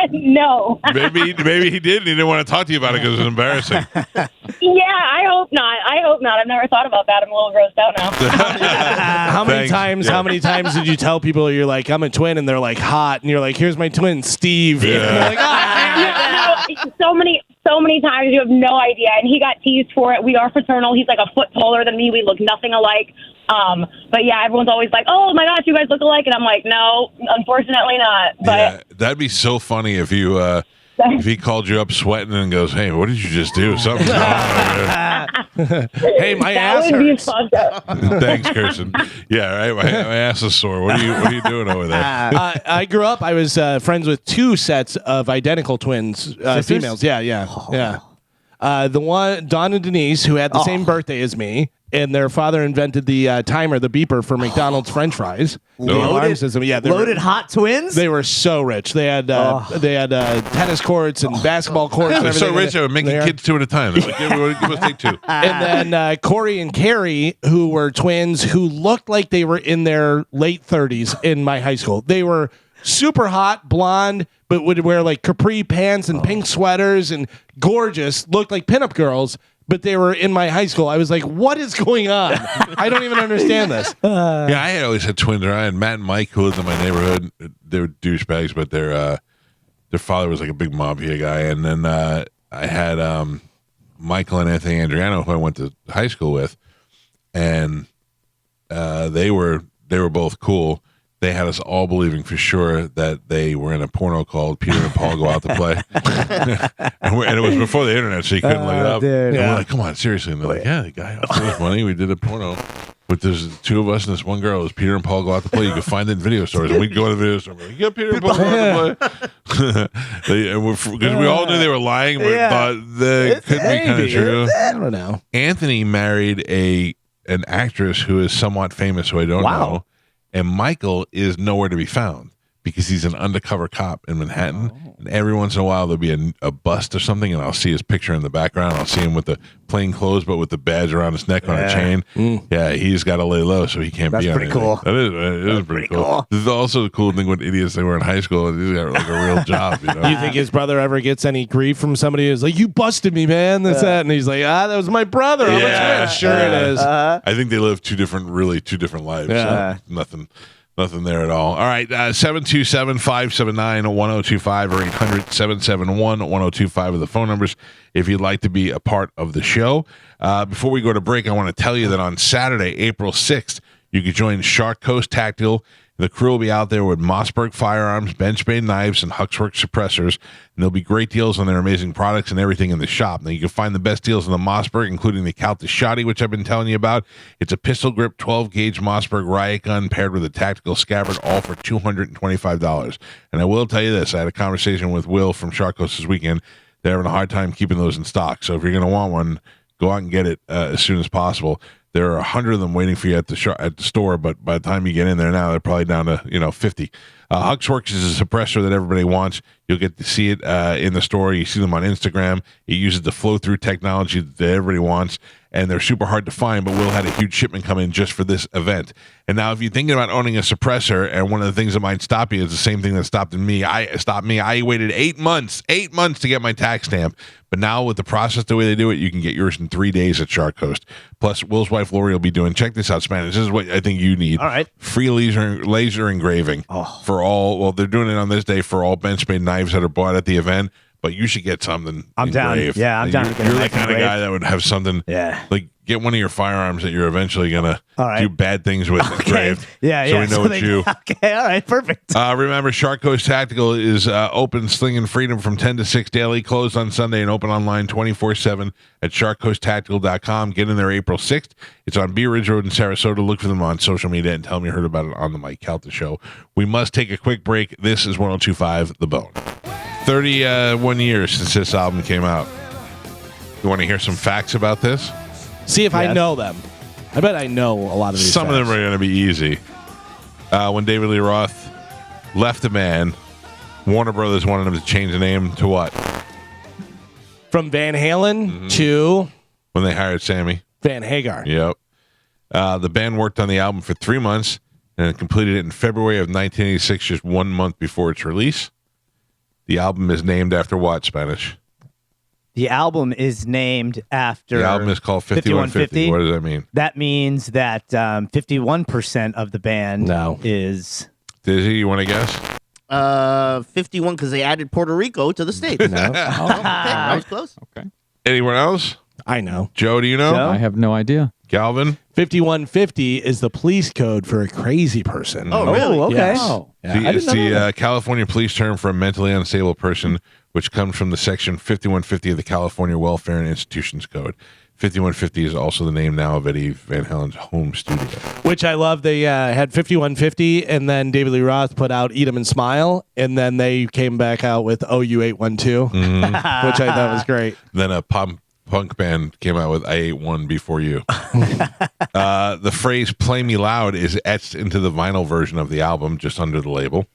No. Maybe he did, and he didn't want to talk to you about it because it was embarrassing. Yeah, I hope not. I've never thought about that. I'm a little grossed out now. How many Thanks. times? Yeah. How many times did you tell people you're like, I'm a twin, and they're like hot, and you're like, here's my twin, Steve. Yeah. And they're like, So many times you have no idea. And he got teased for it. We are fraternal. He's like a foot taller than me. We look nothing alike. But yeah, everyone's always like, "Oh my gosh, you guys look alike," and I'm like, "No, unfortunately not." But Yeah, that'd be so funny if you if he called you up sweating and goes, "Hey, what did you just do? Something's wrong." hey, my that ass would be hurts. fucked up. Thanks, Kirsten. Yeah, right. My ass is sore. What are you doing over there? I grew up. I was friends with two sets of identical twins, females. Yeah. The one, Dawn and Denise, who had the same birthday as me, and their father invented the timer, the beeper for McDonald's French fries. The alarm system. Yeah, Loaded hot twins? They were so rich. They had tennis courts and basketball courts. And They're so everything. rich, they were making kids two at a time. They're like, give us take two. And then Corey and Carrie, who were twins, who looked like they were in their late 30s in my high school. They were super hot, blonde, but would wear like capri pants and pink sweaters and gorgeous, looked like pinup girls. But they were in my high school. I was like, what is going on? I don't even understand this. Yeah, I had always had twins. I had Matt and Mike who lived in my neighborhood. They were douchebags, but their father was like a big mafia guy. And then I had Michael and Anthony Andriano, who I went to high school with, and they were both cool. They had us all believing for sure that they were in a porno called Peter and Paul Go Out to Play. and it was before the internet, so you couldn't look it up. Dude. And we're like, come on, seriously. And they're like, yeah, the guy offered us money. We did a porno. But there's two of us and this one girl. It was Peter and Paul Go Out to Play. You could find it in video stores. And we'd go to the video store and be like, yeah, Peter and Paul Go Out to Play. Because we all knew they were lying, but thought that could be kind of true. I don't know. Anthony married an actress who is somewhat famous, who I don't know. And Michael is nowhere to be found because he's an undercover cop in Manhattan. And every once in a while, there'll be a bust or something, and I'll see his picture in the background. I'll see him with the plain clothes, but with the badge around his neck on a chain. Yeah, he's got to lay low, so he can't be on pretty anything. cool. That is pretty cool. This is also the cool thing with idiots they were in high school. He's got like a real job, you know? You think his brother ever gets any grief from somebody who's like, you busted me, man, this, that, and he's like, that was my brother. I'm like, sure it is. I think they live two different lives. Yeah. So nothing there at all. All right, 727-579-1025 or 800-771-1025 are the phone numbers if you'd like to be a part of the show. Before we go to break, I want to tell you that on Saturday, April 6th, you can join Shark Coast Tactical. The crew will be out there with Mossberg firearms, Benchmade knives, and Huxworks suppressors. And there'll be great deals on their amazing products and everything in the shop. Now, you can find the best deals on the Mossberg, including the Calta Shotty, which I've been telling you about. It's a pistol grip 12-gauge Mossberg riot gun paired with a tactical scabbard, all for $225. And I will tell you this. I had a conversation with Will from Shark Coast this weekend. They're having a hard time keeping those in stock. So if you're going to want one, go out and get it as soon as possible. There are 100 of them waiting for you at the store, but by the time you get in there now, they're probably down to 50. Huxworks is a suppressor that everybody wants. You'll get to see it in the store. You see them on Instagram. It uses the flow-through technology that everybody wants, and they're super hard to find, but Will had a huge shipment come in just for this event. And now if you're thinking about owning a suppressor, and one of the things that might stop you is the same thing that stopped me. I waited 8 months to get my tax stamp. But now with the process, the way they do it, you can get yours in 3 days at Shark Coast. Plus, Will's wife, Lori, will be doing, check this out, Spanish. This is what I think you need. All right. Free laser engraving for all, well, they're doing it on this day for all Benchmade knives that are bought at the event. But you should get something I'm down. engraved. Yeah, I'm down to get a You're the knife kind of engraved. guy that would have something, Yeah. like get one of your firearms that you're eventually going to right. do bad things with engraved. Yeah, so we know it's you. Okay, all right, perfect. Remember, Shark Coast Tactical is open, slinging freedom from 10 to 6 daily, closed on Sunday, and open online 24/7 at sharkcoasttactical.com. Get in there April 6th. It's on Bee Ridge Road in Sarasota. Look for them on social media and tell them you heard about it on the Mike Calta Show. We must take a quick break. This is 102.5 The Bone. 31 years since this album came out. You want to hear some facts about this? See if I Yes. know them. I bet I know a lot of these. Some of them tracks. are going to be easy. When David Lee Roth left the band, Warner Brothers wanted him to change the name to what? From Van Halen to When they hired Sammy. Van Hagar. Yep. The band worked on the album for 3 months and completed it in February of 1986, just 1 month before its release. The album is named after what, Spanish? The album is named after. The album is called 5150. What does that mean? That means that 51% of the band No. is. Dizzy, you want to guess? 51 because they added Puerto Rico to the states. Okay, that was close. Okay. Anyone else? I know. Joe, do you know? Joe? I have no idea. Galvin? 5150 is the police code for a crazy person. Oh, really? Oh, okay. Yes. Oh. Yeah. It's the California police term for a mentally unstable person, which comes from the section 5150 of the California Welfare and Institutions Code. 5150 is also the name now of Eddie Van Halen's home studio. Which I love. They had 5150, and then David Lee Roth put out Eat 'Em and Smile, and then they came back out with OU 812, which I thought was great. Then a punk band came out with I Ate One Before You. The phrase "Play Me Loud" is etched into the vinyl version of the album, just under the label.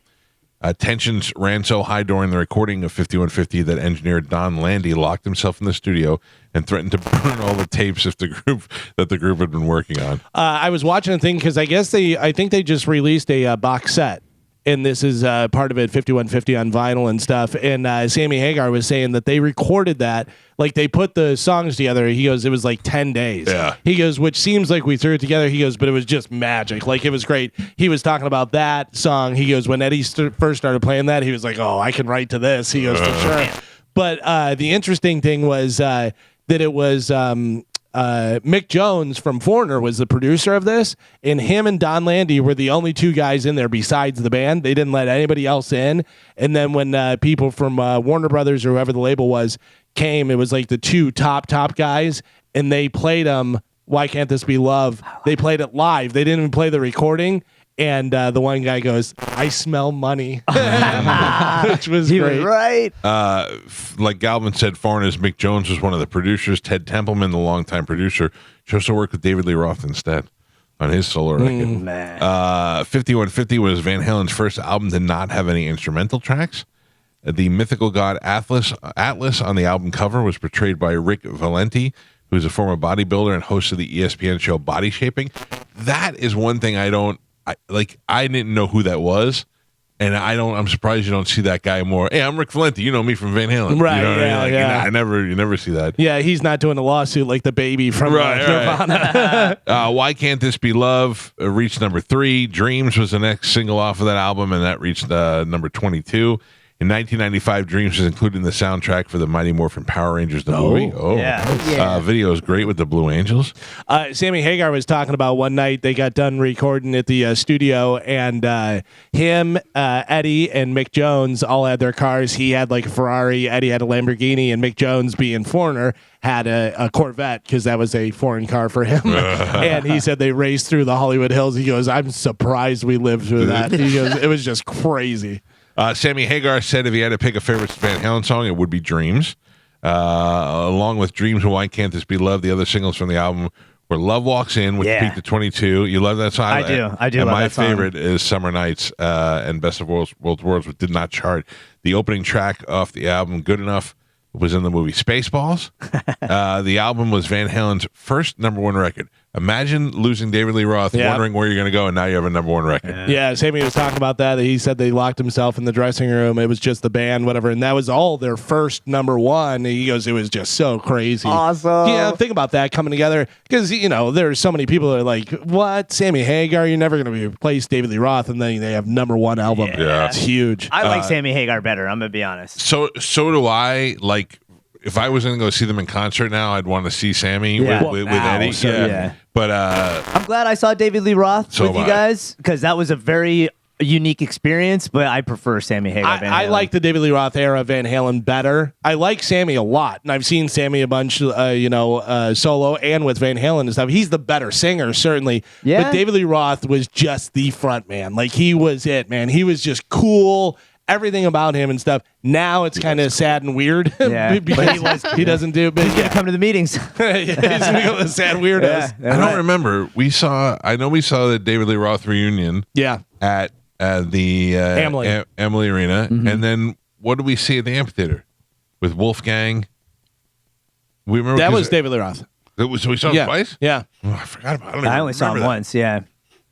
Tensions ran so high during the recording of 5150 that engineer Don Landy locked himself in the studio and threatened to burn all the tapes if the group had been working on. I was watching a thing because I think they just released a box set, and this is part of it, 5150 on vinyl and stuff. And Sammy Hagar was saying that they recorded that, like they put the songs together. He goes, it was like 10 days. Yeah. He goes, which seems like we threw it together. He goes, but it was just magic. Like it was great. He was talking about that song. He goes, when Eddie first started playing that, he was like, oh, I can write to this. He goes, for sure. But the interesting thing was that it was Mick Jones from Foreigner was the producer of this, and him and Don Landy were the only two guys in there besides the band. They didn't let anybody else in. And then when people from Warner Brothers or whoever the label was came, it was like the two top guys, and they played Why Can't This Be Love? They played it live. They didn't even play the recording. And the one guy goes, I smell money, which was He great. was right. Like Galvin said, Foreigners, Mick Jones was one of the producers. Ted Templeman, the longtime producer, chose to work with David Lee Roth instead on his solo record. 5150 was Van Halen's first album to not have any instrumental tracks. The mythical god Atlas on the album cover was portrayed by Rick Valenti, who's a former bodybuilder and host of the ESPN show Body Shaping. That is one thing I didn't know who that was, and I'm surprised you don't see that guy more. Hey, I'm Rick Valenti. You know me from Van Halen. Right, You know what I mean? yeah, Like, yeah. You never see that. Yeah, he's not doing a lawsuit like the baby from Nirvana. Why Can't This Be Love reached number 3. Dreams was the next single off of that album, and that reached number 22. In 1995, Dreams was included in the soundtrack for the Mighty Morphin Power Rangers, the movie. Oh, yeah. Video is great with the Blue Angels. Sammy Hagar was talking about one night they got done recording at the studio, and him, Eddie, and Mick Jones all had their cars. He had like a Ferrari, Eddie had a Lamborghini, and Mick Jones, being Foreigner, had a Corvette because that was a foreign car for him. And he said they raced through the Hollywood Hills. He goes, I'm surprised we lived through that. He goes, it was just crazy. Sammy Hagar said if he had to pick a favorite Van Halen song, it would be Dreams. Along with Dreams and Why Can't This Be Love, the other singles from the album were Love Walks In, which peaked at 22. You love that song? I do. And love my that song. favorite is Summer Nights and Best of Worlds, which did not chart. The opening track off the album, Good Enough, was in the movie Spaceballs. The album was Van Halen's first number 1 record. Imagine losing David Lee Roth, wondering where you're going to go, and now you have a number 1 record. Yeah, Sammy was talking about that. He said they locked himself in the dressing room. It was just the band, whatever, and that was all their first number 1. He goes, it was just so crazy. Awesome. Yeah, think about that coming together, because there's so many people that are like, "What, Sammy Hagar? You're never going to replace David Lee Roth," and then they have number 1 album. Yeah. It's huge. I like Sammy Hagar better. I'm gonna be honest. So do I. Like, if I was going to go see them in concert now, I'd want to see Sammy with Eddie. So, yeah. But I'm glad I saw David Lee Roth So with you am I. guys because that was a very unique experience. But I prefer Sammy Hagar. Van I Halen. like the David Lee Roth era of Van Halen better. I like Sammy a lot, and I've seen Sammy a bunch, solo and with Van Halen and stuff. He's the better singer, certainly. Yeah. But David Lee Roth was just the front man. Like, he was it, man. He was just cool. everything about him and stuff. Now it's kind of sad and weird. Yeah. because he doesn't do it. But He's gonna come to the meetings. he's gonna go with the sad weirdos. Yeah. I don't remember. I know we saw the David Lee Roth reunion Yeah. at the Emily Arena, and then what did we see at the amphitheater with Wolfgang? We remember That was David Lee Roth. So we saw him twice. Yeah. Oh, I forgot about. It. I only saw him once. Yeah.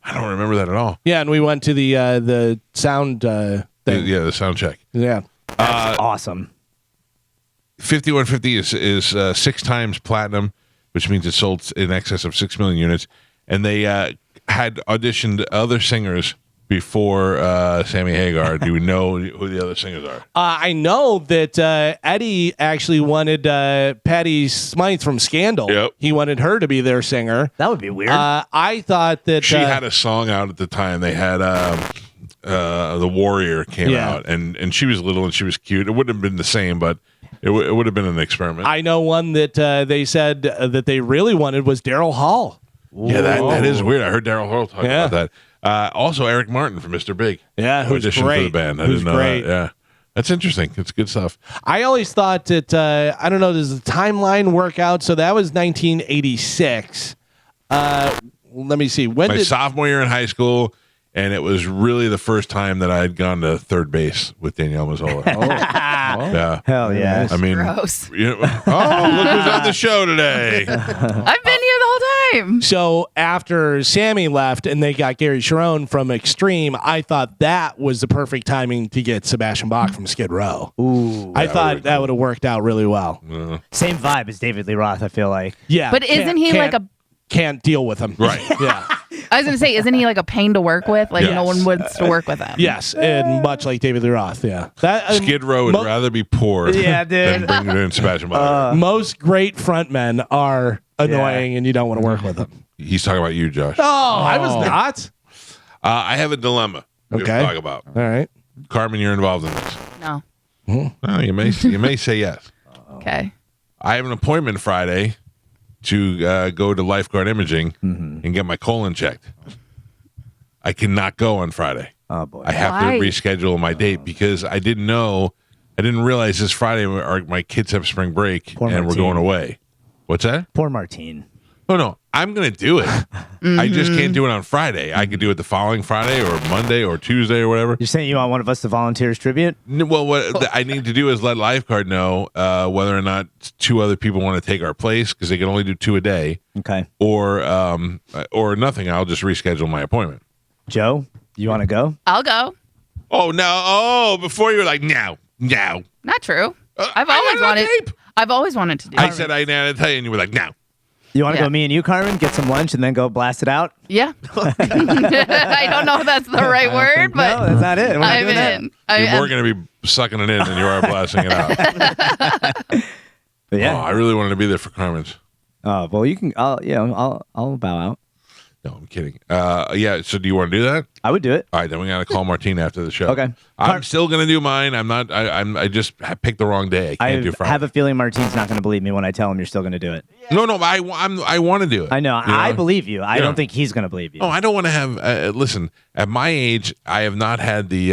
I don't remember that at all. Yeah, and we went to the sound thing. Yeah, the sound check. Yeah. Awesome. 5150 is 6 times platinum, which means it sold in excess of 6 million units. And they had auditioned other singers before Sammy Hagar. Do we know who the other singers are? I know that Eddie actually wanted Patty Smythe from Scandal. Yep. He wanted her to be their singer. That would be weird. I thought that She had a song out at the time. They had The Warrior came out, and she was little and she was cute. It wouldn't have been the same, but it would have been an experiment. I know one that they said that they really wanted was Daryl Hall. Yeah, that is weird. I heard Daryl Hall talk about that. Also, Eric Martin from Mr. Big. Yeah, who's auditioned great. for the band. I Who's didn't know great. that. Yeah, that's interesting. It's good stuff. I always thought that I don't know. Does the timeline work out? So that was 1986. Let me see. When My did sophomore year in high school, and it was really the first time that I had gone to third base with Danielle Mazzola. Yeah. Hell yeah. I mean, Gross. look who's on the show today. I've been here the whole time. So after Sammy left and they got Gary Sharon from Extreme, I thought that was the perfect timing to get Sebastian Bach from Skid Row. Ooh. I thought that would have worked out really well. Same vibe as David Lee Roth, I feel like. Yeah. But isn't he like a? Can't deal with him. Right. Yeah. I was gonna say, isn't he like a pain to work with? Like Yes. no one wants to work with him. Yes. And much like David Lee Roth. Yeah. That Skid Row would rather be poor Yeah, dude. than bring in Sebastian Bach. most great frontmen are annoying and you don't want to work with them. He's talking about you, Josh. Oh, I was not. I have a dilemma we have to Okay. talk about. All right. Carmen, you're involved in this. No. Well, you may say yes. Okay. I have an appointment Friday to go to lifeguard imaging and get my colon checked. I cannot go on Friday. Oh, boy. I have Why? to reschedule my date because I didn't realize this Friday my kids have spring break Poor and we're Martine. going away. What's that? Poor Martine. Oh, no, I'm going to do it. I just can't do it on Friday. I could do it the following Friday or Monday or Tuesday or whatever. You're saying you want one of us to volunteer as tribute? Well, what I need to do is let lifeguard know whether or not 2 other people want to take our place because they can only do 2 a day, Okay. or nothing. I'll just reschedule my appointment. Joe, you want to go? I'll go. Oh no! Oh, before you were like, no. Not true. I've I always got it on wanted. tape. I've always wanted to do. I it. said I didn't tell you, and you were like, no. You want to Yeah. go, me and you, Carmen, get some lunch and then go blast it out? Yeah. I don't know if that's the right word, but No, that's not it. We're not I'm doing that. in. You're more going to be sucking it in than you are blasting it out. But yeah. Oh, I really wanted to be there for Carmen's. Oh, well, you can. I'll bow out. No, I'm kidding. Yeah. So, do you want to do that? I would do it. All right, then we got to call Martine after the show. Okay. I'm still going to do mine. I'm not. I just picked the wrong day. I can't do Friday. have a feeling Martine's not going to believe me when I tell him you're still going to do it. No. I want to do it. I know. You know? I believe you. I Yeah. don't think he's going to believe you. Oh, I don't want to have. Listen, at my age, I have not had the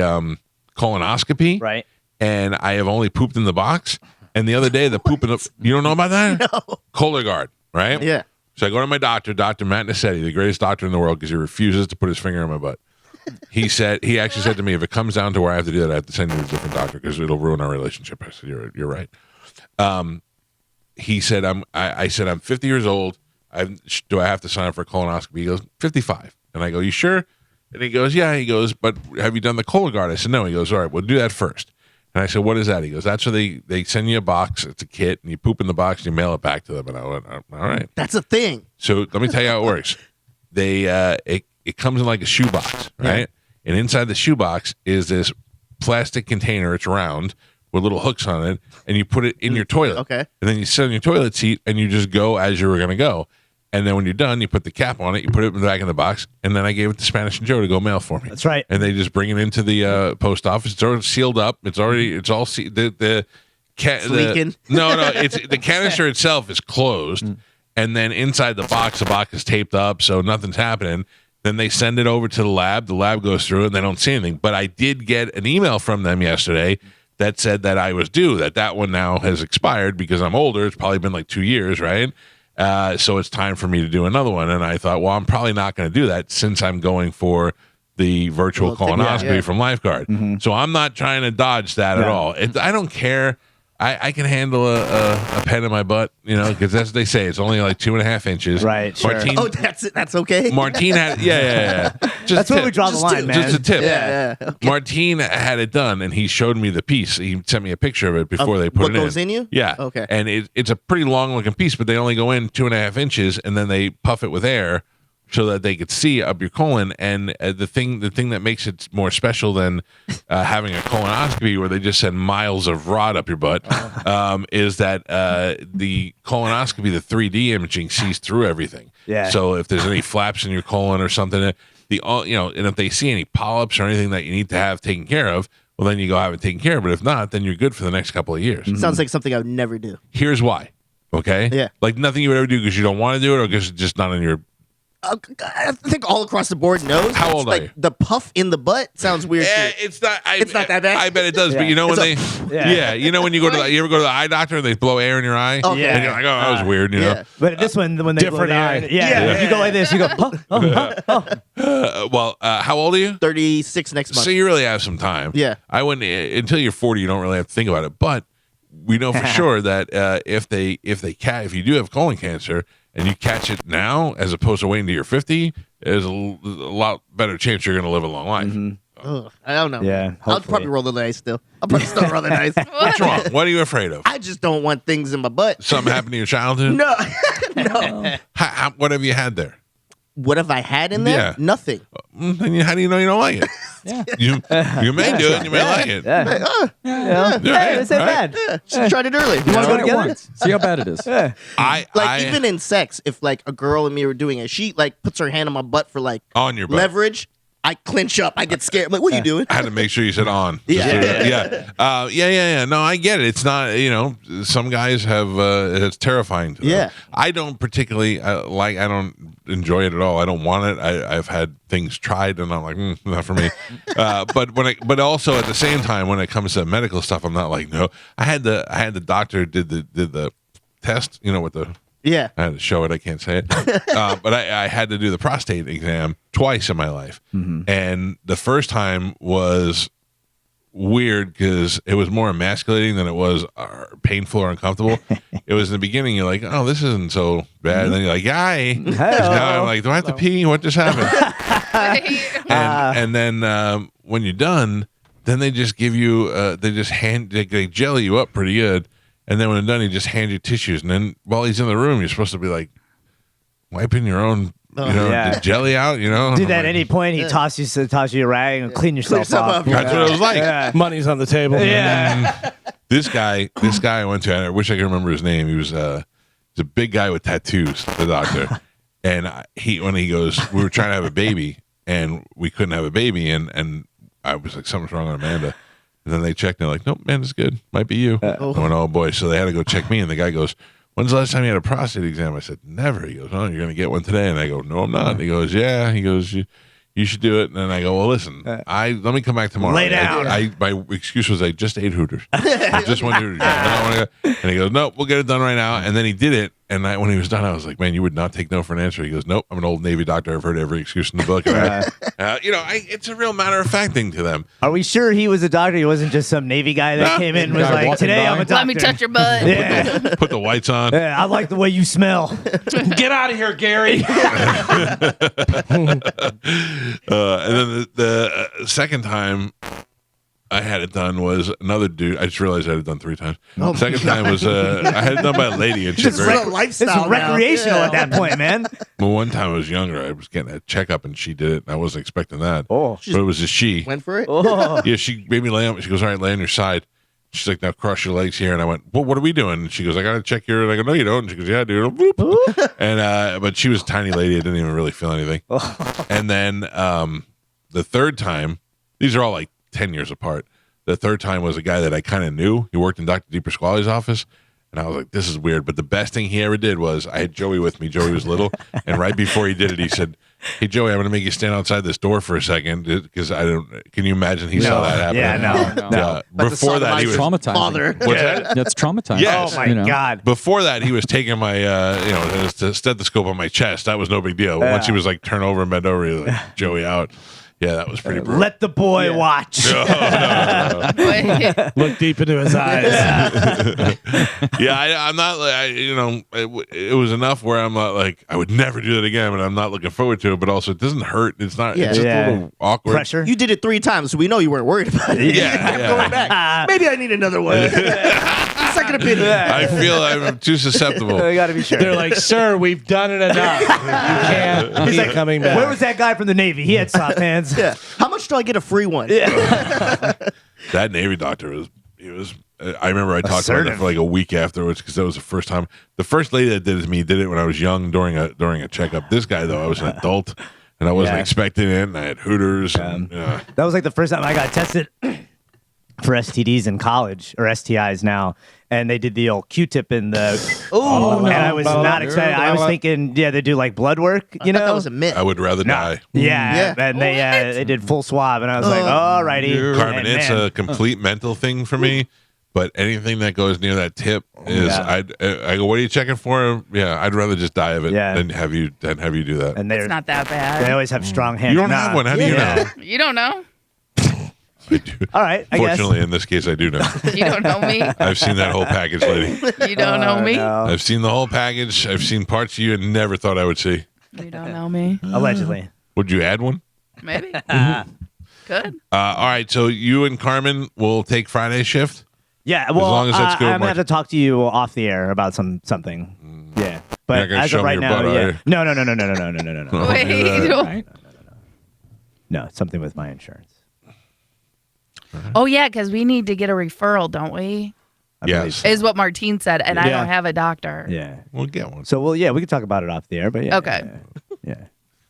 colonoscopy, Right. and I have only pooped in the box. And the other day, the poop in the. You don't know about that? No. Cologuard, right? Yeah. So I go to my doctor, Dr. Matt Nassetti, the greatest doctor in the world, because he refuses to put his finger in my butt. He actually said to me, if it comes down to where I have to do that, I have to send you to a different doctor because it'll ruin our relationship. I said, you're right. He said, I said, I'm 50 years old. Do I have to sign up for a colonoscopy? He goes, 55. And I go, you sure? And he goes, yeah. He goes, but have you done the Cologuard? I said, no. He goes, all right, we'll do that first. And I said, what is that? He goes, that's where they send you a box. It's a kit, and you poop in the box, and you mail it back to them. And I went, all right. That's a thing. So let me tell you how it works. It comes in like a shoebox, right? And inside the shoebox is this plastic container. It's round with little hooks on it, and you put it in your toilet. Okay. And then you sit on your toilet seat, and you just go as you were going to go. And then when you're done, you put the cap on it, you put it back in the box, and then I gave it to Spanish and Joe to go mail for me. That's right. And they just bring it into the post office. It's already sealed up. It's all leaking. No, it's the canister itself is closed, and then inside the box is taped up, so nothing's happening. Then they send it over to the lab. The lab goes through it, and they don't see anything. But I did get an email from them yesterday that said that I was due, that one now has expired because I'm older. It's probably been like 2 years, right? So it's time for me to do another one. And I thought, well, I'm probably not going to do that since I'm going for the virtual colonoscopy from Lifeguard. So I'm not trying to dodge that at all. I don't care. I can handle a pen in my butt, because that's what they say. It's only like 2.5 inches. Right. Sure. Martine, Oh, that's it. That's okay. Martine had, yeah. That's where we draw the line, man. Just a tip. Yeah. Okay. Martine had it done, and he showed me the piece. He sent me a picture of it before they put what it in. What goes in you? Yeah. Okay. And it's a pretty long-looking piece, but they only go in 2.5 inches, and then they puff it with air so that they could see up your colon. And the thing that makes it more special than having a colonoscopy where they just send miles of rod up your butt is that the colonoscopy, the 3D imaging, sees through everything. Yeah. So if there's any flaps in your colon or something, and if they see any polyps or anything that you need to have taken care of, well, then you go have it taken care of. But if not, then you're good for the next couple of years. Sounds like something I would never do. Here's why. Okay. Yeah. Like nothing you would ever do because you don't want to do it, or because it's just not in your. I think all across the board knows. How old are you? The puff in the butt sounds weird. Yeah, too. it's not. It's not that bad? I bet it does. But when they, when you go to you ever go to the eye doctor and they blow air in your eye, Okay. and you're like, oh, that was weird, Yeah. But this one, when they Different blow the eye. air, yeah. You go like this, you go, how old are you? 36 next month. So you really have some time. Yeah. I wouldn't until you're 40. You don't really have to think about it. But we know for sure that if you do have colon cancer and you catch it now as opposed to waiting till you're 50, there's a lot better chance you're going to live a long life. Ugh, I don't know. Yeah, I'll hopefully. probably roll the dice still. I'll probably still roll the dice. What's wrong? What are you afraid of? I just don't want things in my butt. Something happened to your childhood? No. No. What have you had there? What have I had in there? Yeah. Nothing. Then how do you know you don't like it? Yeah. You may do it. You may like it. Yeah, this ain't bad. Just tried it early. You want to go Try it together? once. See how bad it is. Yeah. Even in sex, if like a girl and me were doing it, she like puts her hand on my butt for like On your butt. leverage. I clinch up. I get scared. I'm like, what are you doing? I had to make sure you said on. Yeah. Yeah. No, I get it. It's not, some guys have, it's terrifying to them. Yeah. I don't particularly I don't enjoy it at all. I don't want it. I've had things tried and I'm like, not for me. But also at the same time, when it comes to medical stuff, I'm not like, no. I had the doctor did the test, with the, Yeah. I had to show it. I can't say it. But I had to do the prostate exam twice in my life. And the first time was weird because it was more emasculating than it was painful or uncomfortable. It was in the beginning. You're like, oh, this isn't so bad. And then you're like, yay. Now I'm like, do I have to pee? What just happened? and then when you're done, then they just give you, they jelly you up pretty good. And then when they're done, he just hands you tissues. And then while he's in the room, you're supposed to be like wiping your own, the jelly out, Do that at any point. He toss you a rag and clean yourself up. That's what it was like. Yeah. Money's on the table. Yeah. This guy I went to, I wish I could remember his name. He was he's a big guy with tattoos, the doctor. And when he goes, we were trying to have a baby, and we couldn't have a baby. And I was like, something's wrong with Amanda. And then they checked and they're like, nope, man, it's good. Might be you. I went, oh boy. So they had to go check me. And the guy goes, when's the last time you had a prostate exam? I said, never. He goes, oh, you're going to get one today. And I go, no, I'm not. And he goes, yeah. He goes, you should do it. And then I go, well, listen, let me come back tomorrow. Lay down. My excuse was I just ate Hooters. I just went to Hooters. I don't wanna go. And he goes, nope, we'll get it done right now. And then he did it. And when he was done, I was like, man, you would not take no for an answer. He goes, nope, I'm an old Navy doctor. I've heard every excuse in the book. And it's a real matter of fact thing to them. Are we sure he was a doctor? He wasn't just some Navy guy that came in and was like, today I'm a doctor. Let me touch your butt. Yeah. Put the whites on. Yeah, I like the way you smell. Get out of here, Gary. And then the second time I had it done was another dude. I just realized I had it done 3 times. Second time was I had it done by a lady, and she's It's very. real lifestyle. It's recreational at that point, man. Well, one time I was younger. I was getting a checkup, and she did it. And I wasn't expecting that. Oh. But it was a she. Went for it. Oh. Yeah, she made me lay on. She goes, all right, lay on your side. She's like, now cross your legs here. And I went, well, what are we doing? And she goes, I got to check your. And I go, no, you don't. And she goes, yeah, dude. Boop. And but she was a tiny lady. I didn't even really feel anything. And then the third time, these are all like 10 years apart. The third time was a guy that I kind of knew. He worked in Dr. DePasquale's office. And I was like, this is weird. But the best thing he ever did was I had Joey with me. Joey was little. And right before he did it, he said, hey Joey, I'm going to make you stand outside this door for a second because I don't. Can you imagine he saw that happen? Yeah, no. Before that, he was traumatizing. Father. What's that? That's traumatizing. Yes. Oh my God. Before that, he was taking my, the stethoscope on my chest. That was no big deal. Once he was like, turn over and bend over, he was like, Joey out. Yeah, that was pretty brutal. Let the boy watch. No. Wait. Look deep into his eyes. Yeah, I'm not. It was enough where I'm not like I would never do that again, but I'm not looking forward to it. But also, it doesn't hurt. It's not. Yeah. It's just Yeah. a little awkward. Pressure. You did it 3 times, so we know you weren't worried about it. Yeah, I'm yeah. going back. Maybe I need another one. Second opinion. I feel I'm too susceptible. You got to be sure. They're like, sir, we've done it enough. You can't keep coming back. Where was that guy from the Navy? He had soft hands. Yeah. How much do I get a free one? That Navy doctor was. He was. I remember I talked about that for like a week afterwards because that was the first time. The first lady that did it to me did it when I was young during a checkup. This guy though, I was an adult and I wasn't expecting it. And I had Hooters. And, That was like the first time I got tested for STDs in college, or STIs now. And they did the old Q-tip in the. Oh, and I was not excited. I was thinking, they do like blood work, I thought that was a myth. I would rather die. Yeah, Yeah. and they did full swab, and I was like, alrighty. Carmen, And it's man, a complete mental thing for me. But anything that goes near that tip is, I go, what are you checking for? Yeah, I'd rather just die of it than have you do that. and It's they're not that bad. they always have strong hands. You don't have one. How do you know? You don't know. I do. All right, I guess. Fortunately, in this case, I do know. You don't know me. I've seen that whole package, lady. You don't know me. No. I've seen the whole package. I've seen parts you never thought I would see. You don't know me. Allegedly. Would you add one? Maybe. Good. All right. So you and Carmen will take Friday shift. Yeah, well, long as that's good, I'm gonna Mark. have to talk to you off the air about something. Yeah, You're but not gonna as show of me right your now, butt, are you? no. Wait. No, it's something with my insurance. Oh yeah, because we need to get a referral, don't we? I Yes. believe Is what Martine said, and I Yeah. don't have a doctor. so. Yeah. We'll get one. So, we can talk about it off the air, but yeah. Okay. Yeah.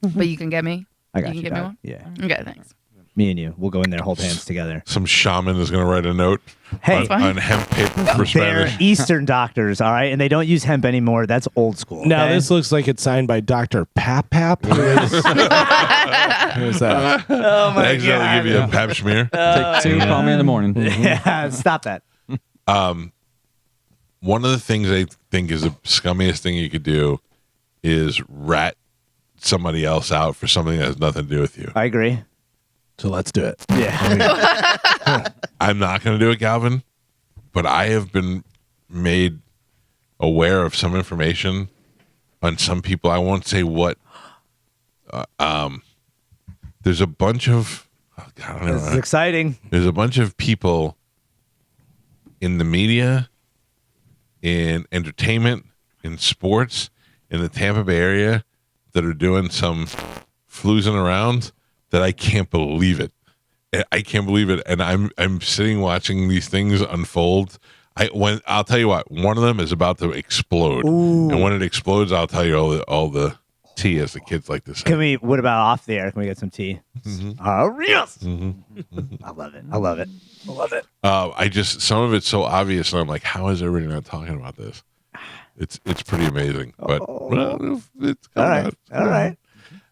But you can get me. I got You you. can give me dog. one? Yeah. Okay, thanks. Me and you, we'll go in there, hold hands together. Some shaman is going to write a note Hey, on hemp paper for they're Spanish. Eastern doctors, all right, and they don't use hemp anymore. That's old school. Now okay? this looks like it's signed by Dr. Pap. Who is that? Oh my Accidentally give you a pap smear. Take 2, call me in the morning. Yeah, stop that. One of the things I think is the scummiest thing you could do is rat somebody else out for something that has nothing to do with you. I agree. So let's do it. Yeah. I'm not going to do it, Galvin, but I have been made aware of some information on some people. I won't say what. There's a bunch of. Oh God, I don't This is know. exciting. There's a bunch of people in the media, in entertainment, in sports, in the Tampa Bay area that are doing some floozing around that I can't believe it. I can't believe it. And I'm sitting watching these things unfold. I'll tell you what, one of them is about to explode. Ooh. And when it explodes, I'll tell you all the tea, as the kids like to say. What about off the air? Can we get some tea? Oh, yes. Mm-hmm. I love it. I love it. I love it. Some of it's so obvious, and I'm like, how is everybody not talking about this? It's pretty amazing. But well, it's All right. All right.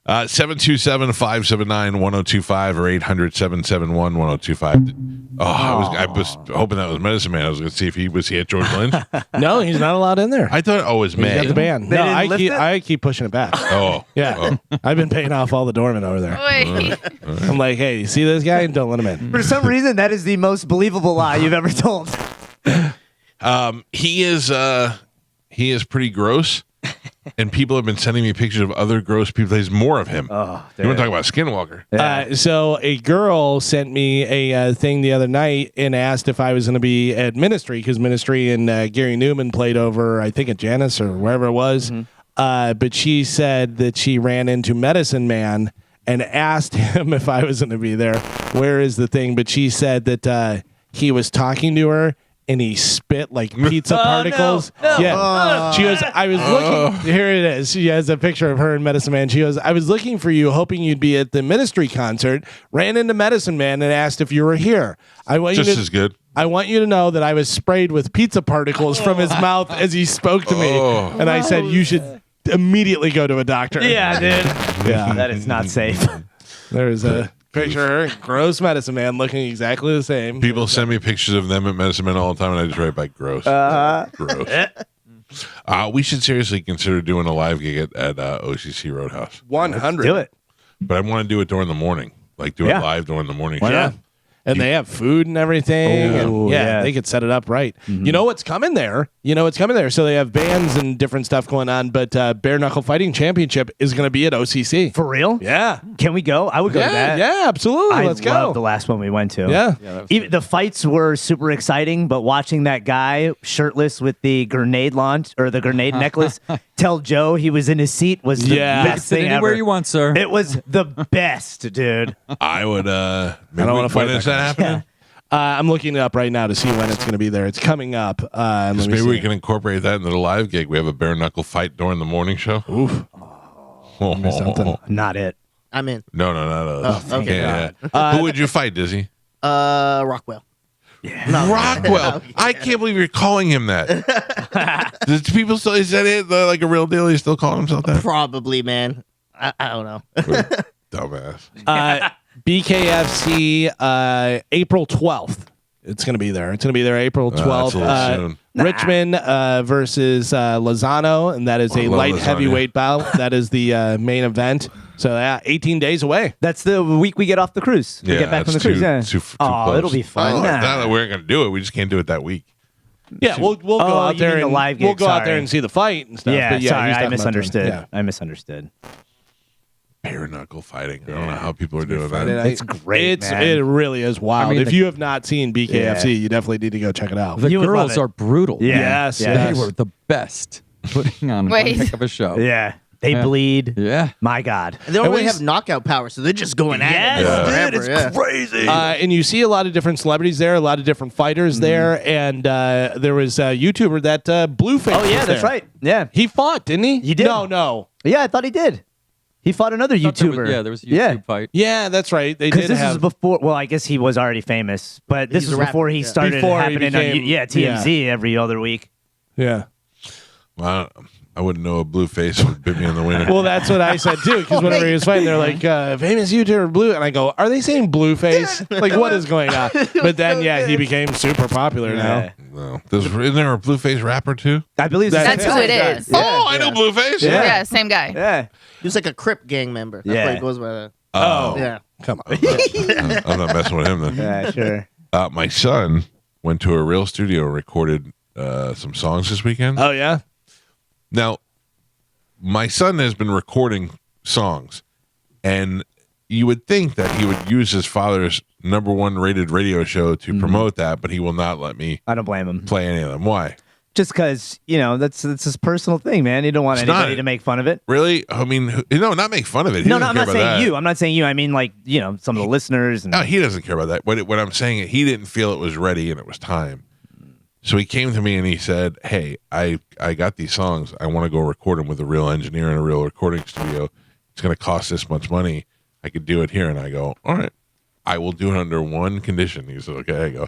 727-579-1025 or 800-771-1025. Oh, I was hoping that was Medicine Man. I was going to see if he at George Lynch. No, he's not allowed in there. I thought it was He's got May. the ban. They No, didn't lift it? I keep pushing it back. Oh, Yeah. I've been paying off all the doormen over there. Wait. I'm like, hey, you see this guy? Don't let him in. For some reason, that is the most believable lie you've ever told. He is pretty gross, and people have been sending me pictures of other gross people. There's more of him. Oh, You want to talk about Skinwalker? So a girl sent me a thing the other night and asked if I was going to be at Ministry, because Ministry and Gary Newman played over, I think, at Janice or wherever it was. But she said that she ran into Medicine Man and asked him if I was going to be there. Where is the thing? But she said that he was talking to her and he spit like pizza particles. Yeah. She goes, I was looking. Here it is. She has a picture of her and Medicine Man. She goes, I was looking for you, hoping you'd be at the Ministry concert. Ran into Medicine Man and asked if you were here. I want Just you to, as good. I want you to know that I was sprayed with pizza particles from his mouth as he spoke to me. And I said, you should immediately go to a doctor. Yeah, dude. Yeah. That is not safe. There's a picture of her, gross medicine man, looking exactly the same. People send me pictures of them at Medicine Man all the time, and I just write back gross. Gross. We should seriously consider doing a live gig at OCC Roadhouse. 100. Do it. But I want to do it during the morning. Like do it Yeah. live during the morning. Why show. not? And they have food and everything. Oh, and yeah. they could set it up right. You know what's coming there? So they have bands and different stuff going on, but Bare Knuckle Fighting Championship is going to be at OCC. For real? Yeah. Can we go? I would go to that. Yeah, absolutely. I Let's go. love the last one we went to. Yeah. Even the fights were super exciting, but watching that guy shirtless with the grenade launch or the grenade necklace tell Joe he was in his seat was the best Sit thing anywhere ever. you want, sir. It was the best, dude. I would. I don't wanna fight When is that that happening? I'm looking it up right now to see when it's going to be there. It's coming up. Let me Maybe see. we can incorporate that into the live gig. We have a bare knuckle fight during the morning show. Oof. Something. Not it. I'm in. No, not us. Oh, okay. Yeah. Who would you fight, Dizzy? Rockwell. No, Rockwell. I can't believe you're calling him that. Does people still? Is that it? Like a real deal? He's still calling himself that? Probably, man. I don't know. Dumbass. BKFC April 12th. It's going to be there. It's going to be there April 12th. That's a little soon. Richmond versus Lozano, and that is a love light lasagna. heavyweight bout. That is the main event. So, yeah, 18 days away. That's the week we get off the cruise. We get back from the that's cruise. Yeah. too Oh, close. it'll be fun. Oh, Nah. it's not that we're going to do it. We just can't do it that week. Yeah, we'll go out you there mean the and live we'll gig, go out there sorry. and see the fight and stuff. Yeah, but sorry, he's I talking about misunderstood. doing- yeah. I misunderstood. Bare knuckle fighting. I don't know how people are doing that. It's great, man. It really is wild. I mean, if you have not seen BKFC, Yeah. you definitely need to go check it out. The You would love girls it. are brutal. Yeah. Yes, Yeah. They yes. were the best putting on one Wait. heck of a show. Yeah. They Yeah. bleed. Yeah. My God. And they don't And really we- have knockout power, so they're just going at Yes, it. Yeah. dude, Forever, it's crazy. And you see a lot of different celebrities there, a lot of different fighters there, and there was a YouTuber that Blueface. Oh, yeah, was that's there. right. Yeah. He fought, didn't he? He did. No. Yeah, I thought he did. He fought another Thought there YouTuber. was- there was a YouTube fight. Yeah, that's right. They Because did this have. was before. Well, I guess he was already famous, but this He's was a rapper, before he yeah. started Before he happening on became- TMZ every other week. yeah. Well, I wouldn't know a blue face would bit me in the winter. Well, that's what I said too. Because whenever he was fighting, they're like famous YouTuber Blue, and I go, "Are they saying Blueface? Like, what is going on?" But then, yeah, he became super popular now. No. Isn't there a blue face rapper too? I believe That's who it is. Oh, I know Blueface. Yeah, same guy. Yeah. He was like a Crip gang member. That's Yeah. why he goes by that. Oh, Yeah. Come on. I'm not messing with him then. Yeah, sure. My son went to a real studio and recorded some songs this weekend. Oh yeah. Now, my son has been recording songs, and you would think that he would use his father's #1 rated radio show to promote that, but he will not let me I don't blame him. play any of them. Why? Just because, that's his personal thing, man. You don't want It's anybody not. to make fun of it. Really? I mean, no, not make fun of it. He No, doesn't I'm care not about saying that. you. I'm not saying you. I mean, some of the listeners. And No, he doesn't care about that. What I'm saying is he didn't feel it was ready and it was time. So he came to me and he said, "Hey, I got these songs. I want to go record them with a real engineer in a real recording studio. It's going to cost this much money. I could do it here." And I go, "All right, I will do it under one condition." He said, "Okay." I go,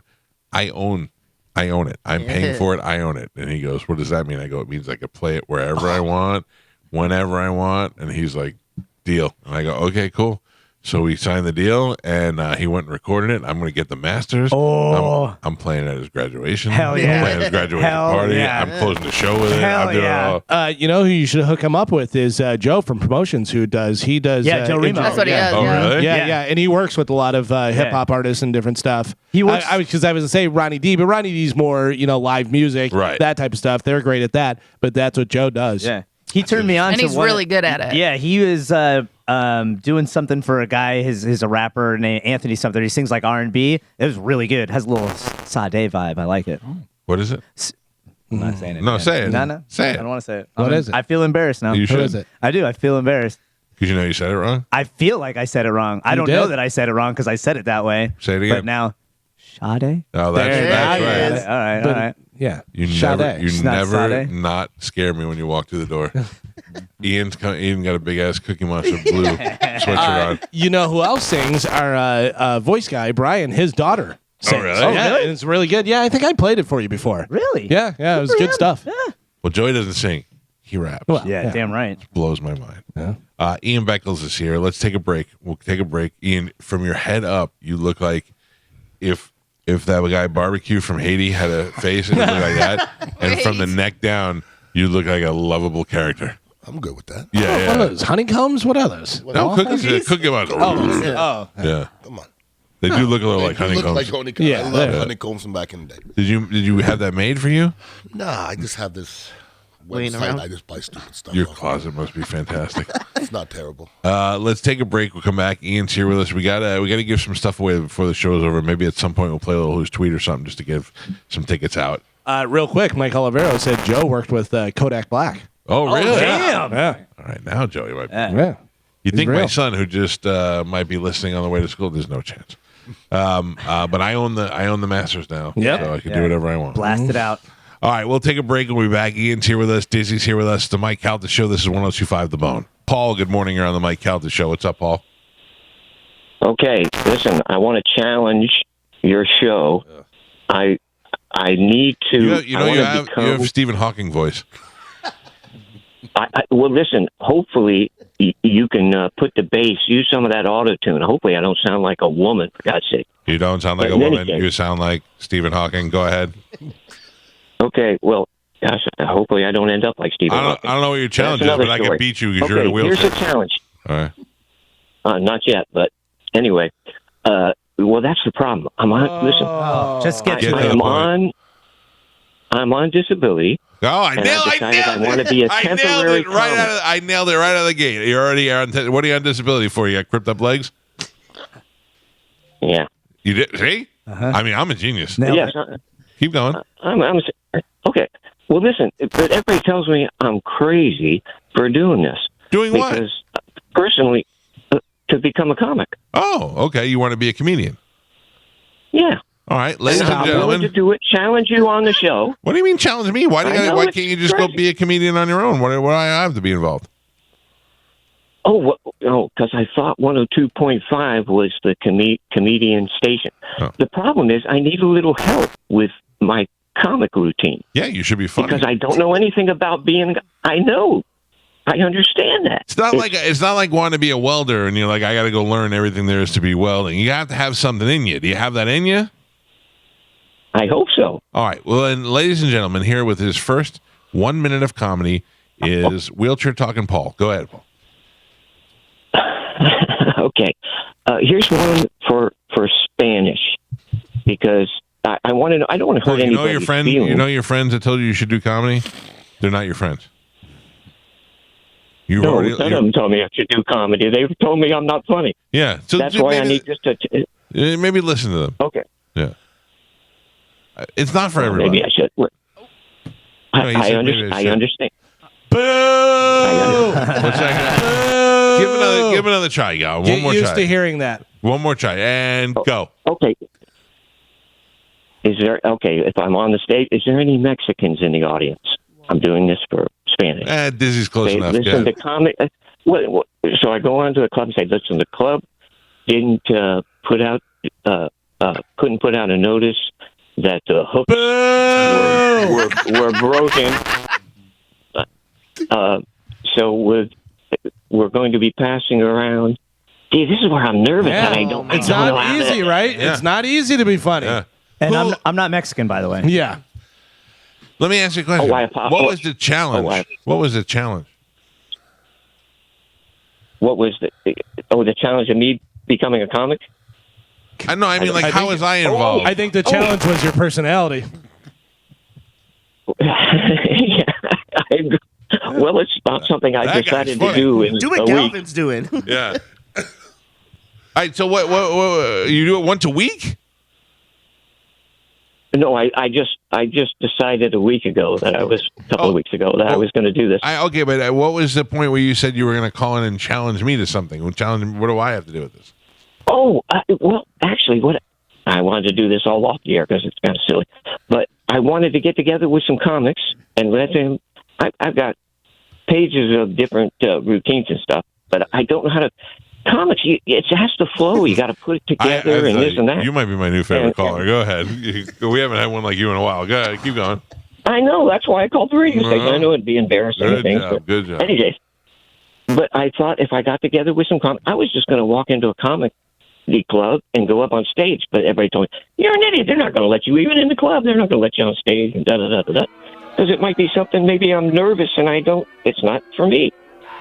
I own it. I'm paying for it. I own it." And he goes, "What does that mean?" I go, "It means I could play it wherever I want, whenever I want." And he's like, "Deal." And I go, "Okay, cool." So we signed the deal, and he went and recorded it. I'm going to get the masters. Oh. I'm playing at his graduation. Hell I'm yeah. playing at his graduation Hell party. yeah. I'm closing the show with it. Hell I'm doing yeah. it all. You know who you should hook him up with is Joe from Promotions, who does. He does. Yeah, Joe Remo. That's what he yeah. does. Oh, yeah. really? Yeah, and he works with a lot of hip hop artists and different stuff. He works- because I was gonna say Ronnie D, but Ronnie D's more live music, Right. that type of stuff. They're great at that, but that's what Joe does. Yeah. He turned me on And to he's one- really good at it. Yeah, he was doing something for a guy. He's a rapper named Anthony something. He sings like R&B. It was really good. Has a little Sade vibe. I like it. What is it? I'm not saying it. No, again. say it. No. Say it. I don't want to say it. What is it? I feel embarrassed now. You Who should. is it? I do. I feel embarrassed. Because you know you said it wrong? I feel like I said it wrong. I You don't know did. that I said it wrong because I said it that way. Say it again. But now, Sade? Oh, that's There, that's yeah, right. yeah. All right, But- all right. Yeah, You Sade. never, It's not Sade? not scare me when you walk through the door. Ian got a big ass Cookie Monster blue sweatshirt on. You know who else sings? Our voice guy, Brian, his daughter. Sings. really? Oh, Oh, yeah, really? and it's really good. Yeah, I think I played it for you before. Really? Yeah, it was good stuff. Well, Joey doesn't sing. he raps. Well, Yeah, damn right. Blows my mind. Yeah. Ian Beckles is here. Let's take a break. We'll take a break. Ian, from your head up, you look like if that guy Barbecue from Haiti had a face, it would look like that. And from the neck down, you look like a lovable character. I'm good with that. Yeah, What are those? Honeycombs? What are those? No, cookie monster. Oh. Yeah. Come on. They do look a little They like do look honeycombs. like honeycombs. Yeah, I love yeah. honeycombs from back in the day. Did you have that made for you? Nah, I just have this Laying website. around? I just buy stupid stuff. Your off. closet must be fantastic. It's not terrible. Let's take a break. We'll come back. Ian's here with us. We gotta give some stuff away before the show's over. Maybe at some point we'll play a little Who's Tweet or something just to give some tickets out. Real quick, Mike Olivero said Joe worked with Kodak Black. Oh, really? Damn. Yeah. All right, now Joey might. Yeah. You think real. my son, who just might be listening on the way to school, there's no chance. But I own the Masters now, Yep. so I can do whatever I want. Blast it out. All right, we'll take a break. We'll be back. Ian's here with us. Dizzy's here with us. The Mike Calta Show. This is 102.5 The Bone. Paul, good morning. You're on the Mike Calta Show. What's up, Paul? Okay, listen, I want to challenge your show. I need to. You have Stephen Hawking voice. Well, listen. Hopefully, you can put the bass. Use some of that auto tune. Hopefully, I don't sound like a woman. For God's sake. You don't sound like But a in any woman. case- You sound like Stephen Hawking. Go ahead. Okay. Well, gosh, hopefully, I don't end up like Stephen I Hawking. don't know what your challenge is, another but I can story. beat you because Okay, you're in a wheelchair. here's a challenge. All right. Not yet, but anyway. Well, that's the problem. I'm on. Listen, Just get Get to to it. the point. I'm on disability. Oh, I And nailed I decided I want to be a I nailed temporary it right comic. I nailed it right out of the gate. You're already on. What are you on disability for? You got crimped up legs? Yeah. You did? See? I mean, I'm a genius. Nailed Yes. it. Keep going. I'm okay. Well, listen, but everybody tells me I'm crazy for doing this. Doing what? Because personally, to become a comic. Oh, okay. You want to be a comedian? Yeah. All right, ladies And and I'm willing to gentlemen. do it. Challenge you on the show. What do you mean challenge me? Why I know why it's can't you just go crazy. be a comedian on your own? What do I have to be involved? Because I thought 102.5 was the comedian station. Oh. The problem is I need a little help with my comic routine Yeah, you should be funny. because I don't know anything about being. I know. I understand that. It's not like wanting to be a welder and you're like, I got to go learn everything there is to be welding. You have to have something in you. Do you have that in you? I hope so. All right. Well, and ladies and gentlemen, here with his first 1 minute of comedy is Wheelchair Talking Paul. Go ahead, Paul. Okay. Here's one for Spanish because I want to know. I don't want to hurt You know anybody's your friend. feelings. You know your friends that told you should do comedy. They're not your friends. You No, already. none of them told me I should do comedy. They told me I'm not funny. Yeah. So That's why I maybe, need just to. maybe listen to them. Okay. Yeah. It's not for everybody. Maybe I should. No, he I said maybe I should. understand. Boo! What's that? Give another try, y'all. One Get more used try. to hearing that. One more try and go. Okay. If I'm on the stage, is there any Mexicans in the audience? I'm doing this for Spanish. Dizzy's close They enough. listen Yeah. to comic. So I go on to the club and say, listen, the club didn't couldn't put out a notice that the hooks were broken. So we're going to be passing around. See, this is where I'm nervous. Yeah. And I don't. It's I don't know not how to- easy, right? Yeah. It's not easy to be funny. Yeah. And I'm not Mexican, by the way. Yeah. Let me ask you a question. Oh, What was the challenge? What was the challenge? What was the challenge of me becoming a comic? I know. I mean, like, how was I involved? I think the challenge was your personality. Yeah, well, it's not something I That guy's decided to funny. do in Do a what week. Galvin's doing. Yeah. All right. So what? You do it once a week? No, I just decided a week ago that I was a couple of weeks ago that I was going to do this. Okay, but what was the point where you said you were going to call in and challenge me to something? What do I have to do with this? Oh, well, actually, what I wanted to do this all off the air because it's kind of silly, but I wanted to get together with some comics and let them. I've got pages of different routines and stuff, but I don't know how to. Comics, it has to flow. You got to put it together and this and that. You might be my new favorite And- caller. Go ahead. We haven't had one like you in a while. Go ahead. Keep going. I know. That's why I called the radio station. I know it'd be embarrassing. Good things, job. but Good job. anyways, but I thought if I got together with some I was just going to walk into a comedy club and go up on stage. But everybody told me, "You're an idiot. They're not going to let you even in the club. They're not going to let you on stage." And because it might be something. Maybe I'm nervous and I don't. It's not for me.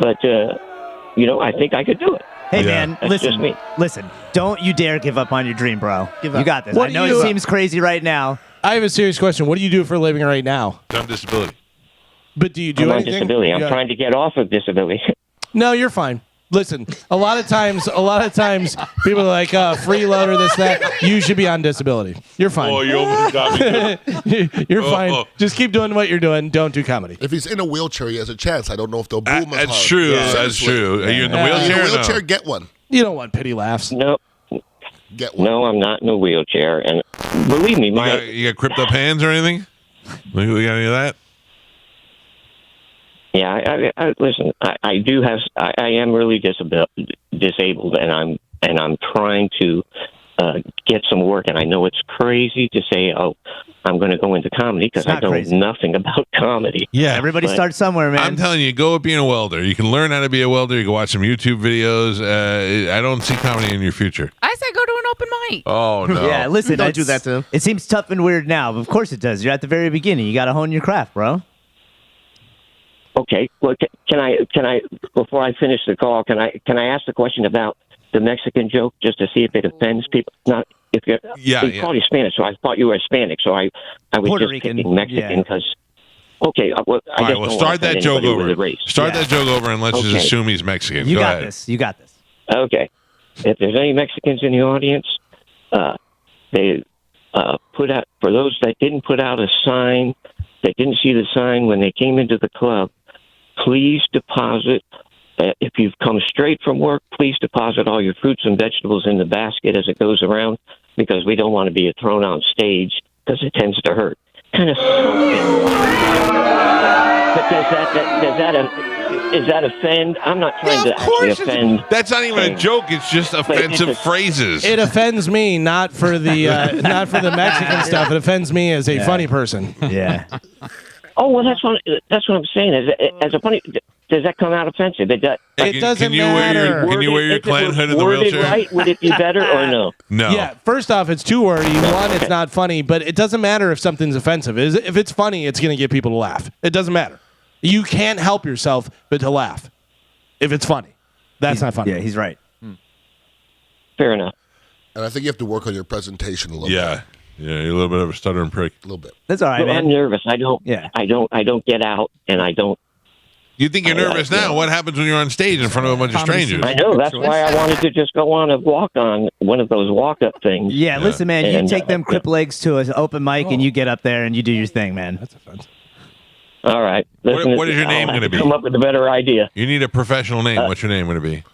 But I think I could do it. Hey, man, That's just me. listen. Don't you dare give up on your dream, bro. Give up. You got this. What I do know you- it seems crazy right now. I have a serious question. What do you do for a living right now? It's on disability. But do you do I'm on anything? disability. I'm Yeah. trying to get off of disability. No, you're fine. Listen, a lot of times, people are like, freeloader, this, that. You should be on disability. You're fine. Oh, you almost got me. You're fine. Oh. Just keep doing what you're doing. Don't do comedy. If he's in a wheelchair, he has a chance. I don't know if they'll boo him as That's hard. true. Yeah. That's true. Are you in the Yeah. In wheelchair? a or no? wheelchair, get one. You don't want pity laughs. No, Get one. no, I'm not in a wheelchair. And believe me, You got cripped up hands or anything? We got any of that? Yeah, I listen. I do have. I am really disabled, and I'm trying to get some work. And I know it's crazy to say, "Oh, I'm going to go into comedy," because It's I not know crazy. nothing about comedy. Yeah. Everybody But- starts somewhere, man. I'm telling you, go up being a welder. You can learn how to be a welder. You can watch some YouTube videos. I don't see comedy in your future. I said go to an open mic. Oh, no. Yeah, listen. Don't do it's- that to him. It seems tough and weird now, but of course it does. You're at the very beginning. You got to hone your craft, bro. Okay. Well, can I before I finish the call, can I ask the question about the Mexican joke just to see if it offends people? Not if you're. Yeah, They call you Spanish, so I thought you were Hispanic. So I was Puerto just Rican, picking Mexican yeah. because. Okay. Well, I All just right, don't well, want start to offend that joke anybody with over. a race. Start Yeah. that joke over, and let's just Okay. assume he's Mexican. You Go got ahead. this. You got this. Okay. If there's any Mexicans in the audience, they put out, for those that didn't put out a sign, that didn't see the sign when they came into the club, please deposit, if you've come straight from work, please deposit all your fruits and vegetables in the basket as it goes around, because we don't want to be thrown on stage because it tends to hurt. Kind of But does that offend? I'm not trying to actually offend. That's not even a things. joke. It's just offensive it's a- phrases. It offends me, not for the Mexican stuff. It offends me as a funny person. Yeah. Oh well, that's what I'm saying. As a funny, does that come out offensive? It doesn't Can you wear matter. Can you wear your If it clan was hood in the worded wheelchair? right, would it be better or no? No. Yeah, first off, it's too wordy. One, it's not funny, but it doesn't matter if something's offensive. If it's funny, it's going to get people to laugh. It doesn't matter. You can't help yourself but to laugh if it's funny. That's not funny. Yeah, he's right. Fair enough. And I think you have to work on your presentation a little bit. Yeah. Yeah, you're a little bit of a stuttering prick. A little bit. That's all right, Well, I'm man. nervous. I don't get out, and I don't. You think you're nervous now? What happens when you're on stage in front of a bunch of strangers? I know. That's why I wanted to just go on a walk on one of those walk up things. Yeah, listen, man. You And, take them crip legs to an open mic and you get up there and you do your thing, man. That's offensive. All right. Listen, What is your name I'll have gonna to be? Come up with a better idea. You need a professional name. What's your name going to be?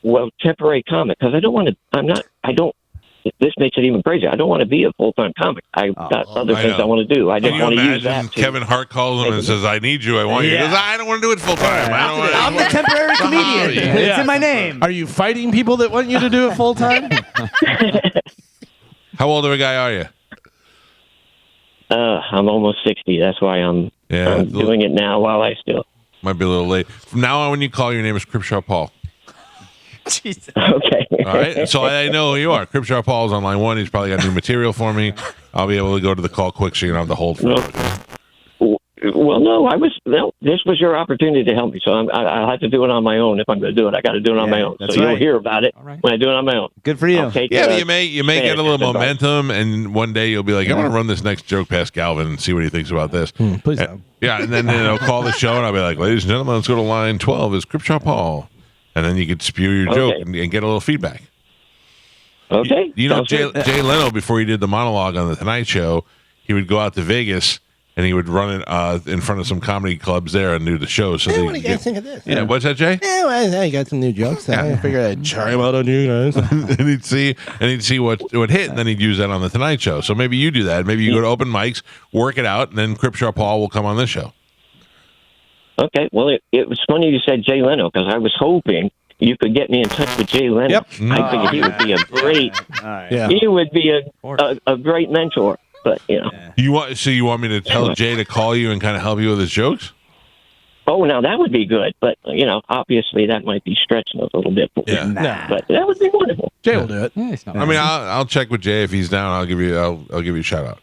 Well, temporary comic, because I don't want to. I don't. This makes it even crazier. I don't want to be a full time comic. I've got other I things know. I want to do. I Can just you want to use imagine that. to- Kevin Hart calls him and says, "I need you. I want you." He Yeah. goes, "I don't want to do it full time. I don't want I'm the temporary comedian. It's in my name. Are you fighting people that want you to do it full time? How old of a guy are you? I'm almost 60. That's why I'm doing it now while I still. Might be a little late. From now on, when you call, your name is Cripshaw Paul. Jesus. Okay. All right. So I know who you are. Cripshaw Paul is on line one. He's probably got new material for me. I'll be able to go to the call quick so you don't have to hold for it. Well, no, this was your opportunity to help me, so I'll have to do it on my own. If I'm going to do it, I got to do it on my own. So that's you'll right. hear about it when I do it on my own. Good for you. I'll take, Yeah, but you may get a little advice. momentum, and one day you'll be like, "I want to run this next joke past Galvin and see what he thinks about this." Please And- don't. Yeah, and then they'll call the show, and I'll be like, "Ladies and gentlemen, let's go to line 12. Is Cripshaw Paul?" And then you could spew your joke and get a little feedback. Okay. You know, Sounds Jay good. Leno, before he did the monologue on the Tonight Show, he would go out to Vegas and he would run it in front of some comedy clubs there and do the show. So What do you guys think of this? Yeah, what's that, Jay? Yeah, well, you got some new jokes. I figured I'd try them out on you guys. and he'd see what would hit, and then he'd use that on the Tonight Show. So maybe you do that. Maybe you go to open mics, work it out, and then Cripshaw Paul will come on this show. Okay. Well, it was funny you said Jay Leno, because I was hoping you could get me in touch with Jay Leno. Yep. I figured he would be a great. All right. Yeah. He would be a great mentor. But You want me to tell Jay to call you and kind of help you with his jokes? oh, now that would be good. But obviously that might be stretching a little bit. For Yeah. me. Nah. But that would be wonderful. Jay will do it. Yeah, it's not I mean, I'll check with Jay if he's down. I'll give you a shout out.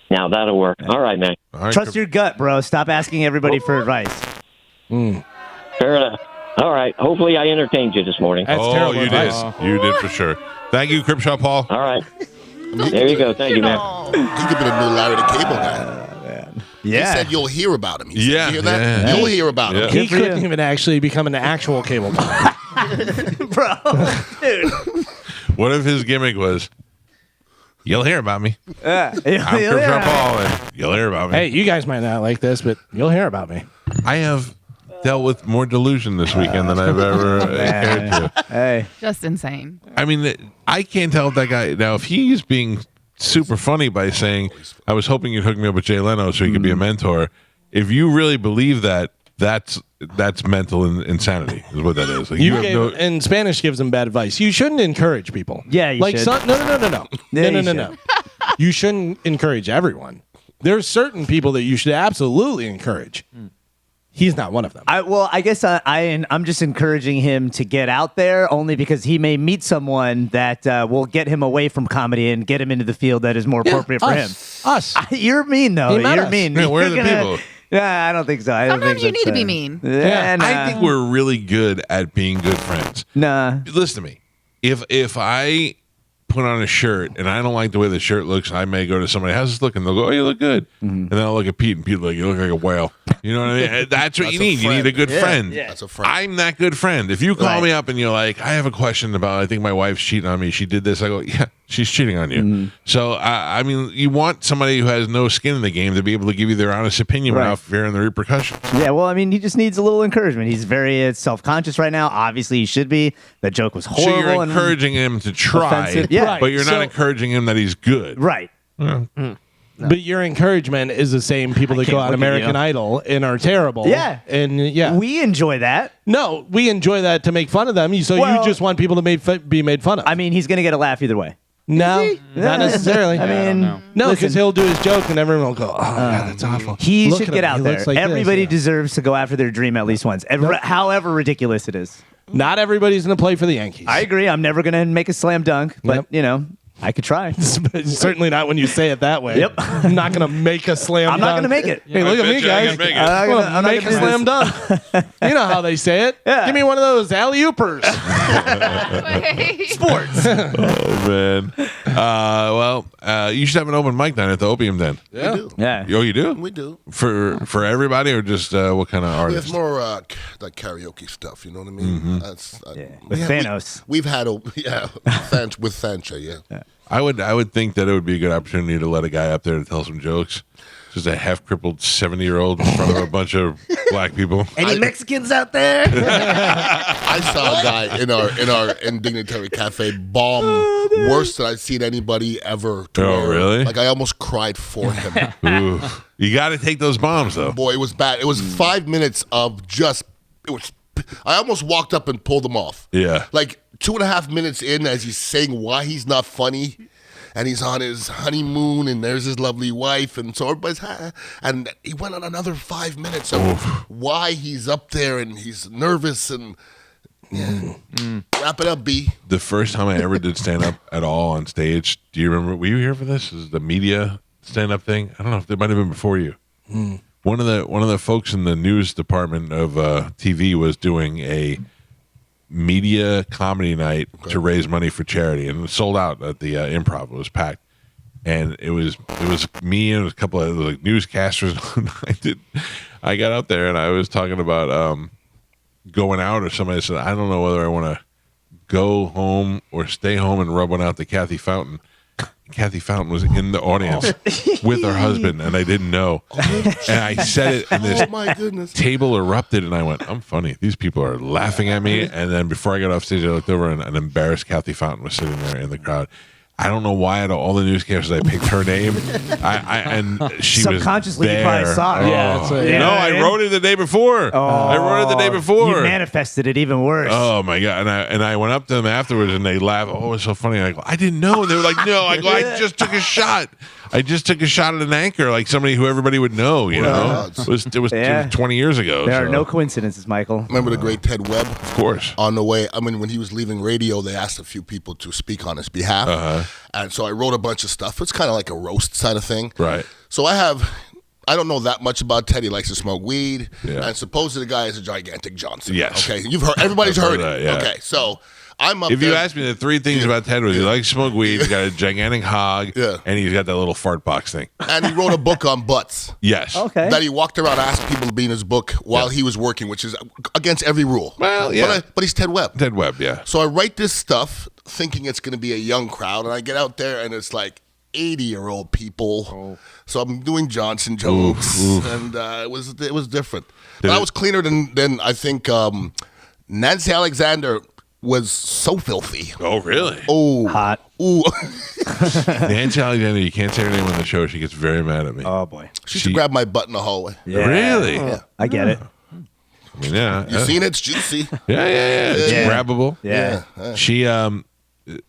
Now that'll work. All right, man. All right. Trust your gut, bro. Stop asking everybody for advice. Fair enough. All right. Hopefully I entertained you this morning. That's Oh, terrible you advice. did. You did for sure. Thank you, Cripshaw Paul. All right. There you go. Thank you, man. He could be the new Larry the Cable Guy. He Yeah. said you'll hear about him. He said, Yeah, you hear that? yeah. You'll hear about him. Yeah. He couldn't even actually become an actual cable guy. Bro, dude. What if his gimmick was, you'll hear about me. I'm Cripshaw Yeah. Paul, and you'll hear about me. Hey, you guys might not like this, but you'll hear about me. I have dealt with more delusion this weekend than I've ever cared to. Hey. Just insane. I mean, I can't tell if that guy now if he's being super funny by saying, "I was hoping you'd hook me up with Jay Leno so he could be a mentor." If you really believe that, that's mental insanity, is what that is. Like, You have gave, no. in Spanish gives them bad advice. You shouldn't encourage people. Yeah, you like should. No. Yeah, no. you No. You shouldn't encourage everyone. There's certain people that you should absolutely encourage. He's not one of them. I guess I'm just encouraging him to get out there only because he may meet someone that will get him away from comedy and get him into the field that is more appropriate for him. Us. You're mean, though. He met You're us. mean. Yeah, where are You're the people? Yeah, I don't think so. I don't Sometimes think you need to that's, be mean. Yeah, nah. I think we're really good at being good friends. Nah. Listen to me. If I put on a shirt and I don't like the way the shirt looks, I may go to somebody, how's this looking? They'll go, oh, you look good. And then I'll look at Pete and Pete like, you look like a whale. You know what I mean? That's what That's you a need. You need a good friend. That's a friend. I'm that good friend. If you call me up and you're like, I have a question about, I think my wife's cheating on me. She did this. I go, yeah, she's cheating on you. So, I mean, you want somebody who has no skin in the game to be able to give you their honest opinion without fearing the repercussions. Yeah, well, I mean, he just needs a little encouragement. He's very self-conscious right now. Obviously, he should be. That joke was horrible. So you're and encouraging him to try, offensive. Yeah. but you're So- not encouraging him that he's good. Right. But your encouragement is the same people that go can't on look at American you. Idol and are terrible. Yeah. And yeah. We enjoy that. No, we enjoy that to make fun of them. So Well- you just want people to be made fun of. I mean, he's going to get a laugh either way. No, not necessarily. I mean, no, listen. because he'll do his joke and everyone will go, "Oh, God, that's awful." He Look should at get him. out He there. looks like this, Everybody yeah. deserves to go after their dream at least once, however ridiculous it is. Not everybody's going to play for the Yankees. I agree. I'm never going to make a slam dunk, but Yep. you know, I could try. Certainly not when you say it that way. Yep. I'm not going to make a slam I'm dunk. not going to make it. Hey, look I at me, bet you I guys. can make it. I'm I'm going to not make a gonna do slam dunk. You know how they say it. Yeah. Give me one of those alley-oopers. Sports. Oh, man. You should have an open mic night at the Opium Den. Yeah. We do. Yeah. Oh, you do? We do. For everybody or just what kind of We artists? have more like karaoke stuff. You know what I mean? That's With Thanos. We've had with Sancho. Yeah. I would think that it would be a good opportunity to let a guy up there to tell some jokes. Just a half-crippled 70-year-old in front of a bunch of black people. Any Mexicans out there? I saw a guy in our Indignitary Cafe bomb worse than I've seen anybody ever. To Oh, where, really? Like I almost cried for him. Ooh. You got to take those bombs, though. Boy, it was bad. It was 5 minutes of just. It was. I almost walked up and pulled him off. Yeah. Like 2.5 minutes in, as he's saying why he's not funny, and he's on his honeymoon, and there's his lovely wife, and so everybody's and he went on another 5 minutes of why he's up there and he's nervous and wrap it up, B. The first time I ever did stand-up at all on stage, do you remember? Were you here for this? Is the media stand-up thing? I don't know if it might have been before you. One of the folks in the news department of TV was doing a media comedy night to raise money for charity, and it was sold out at the Improv. It was packed, and it was me and a couple of like newscasters. I got up there and I was talking about going out, or somebody said, I don't know whether I want to go home or stay home and rub one out to Kathy Fountain. Kathy Fountain was in the audience with her husband, and I didn't know. And I said it, and this my goodness. table erupted, and I went, I'm funny. These people are laughing at me. And then before I got off stage, I looked over, and an embarrassed Kathy Fountain was sitting there in the crowd. I don't know why out of all the newscasters I picked her name. And she was Subconsciously, you there. probably saw her. Yeah, that's what- No, I wrote it the day before. I wrote it the day before. You manifested it even worse. Oh my god! And I went up to them afterwards, and they laughed. Oh, it's so funny. I go, I didn't know. And they were like, No. I go, I just took a shot. I just took a shot at an anchor, like somebody who everybody would know. You know, it was 20 years ago. There are no coincidences, Michael. Remember the great Ted Webb? Of course. On the way, when he was leaving radio, they asked a few people to speak on his behalf, and so I wrote a bunch of stuff. It's kind of like a roast side of thing, right? So I don't know that much about Ted. He likes to smoke weed, and supposedly the guy is a gigantic Johnson. Yes. Okay, you've heard. Everybody's heard it. That, yeah. Okay, so I'm up. If there. you ask me the 3 things about Ted was he likes to smoke weed, he's got a gigantic hog, and he's got that little fart box thing. And he wrote a book on butts. Yes. Okay. That he walked around asking people to be in his book while he was working, which is against every rule. Well, yeah. But he's Ted Webb. Ted Webb, yeah. So I write this stuff thinking it's going to be a young crowd, and I get out there and it's like 80-year-old people. Oh. So I'm doing Johnson jokes, and it was different. But I was cleaner than I think Nancy Alexander was so filthy. Oh, really? Oh. Hot. Ooh. Nancy Alexander, you can't say her name on the show. She gets very mad at me. Oh, boy. She used to grab my butt in the hallway. Yeah. Really? Yeah. I get it. I mean, yeah. You seen it? It's juicy. Yeah. It's grabbable. Yeah. She,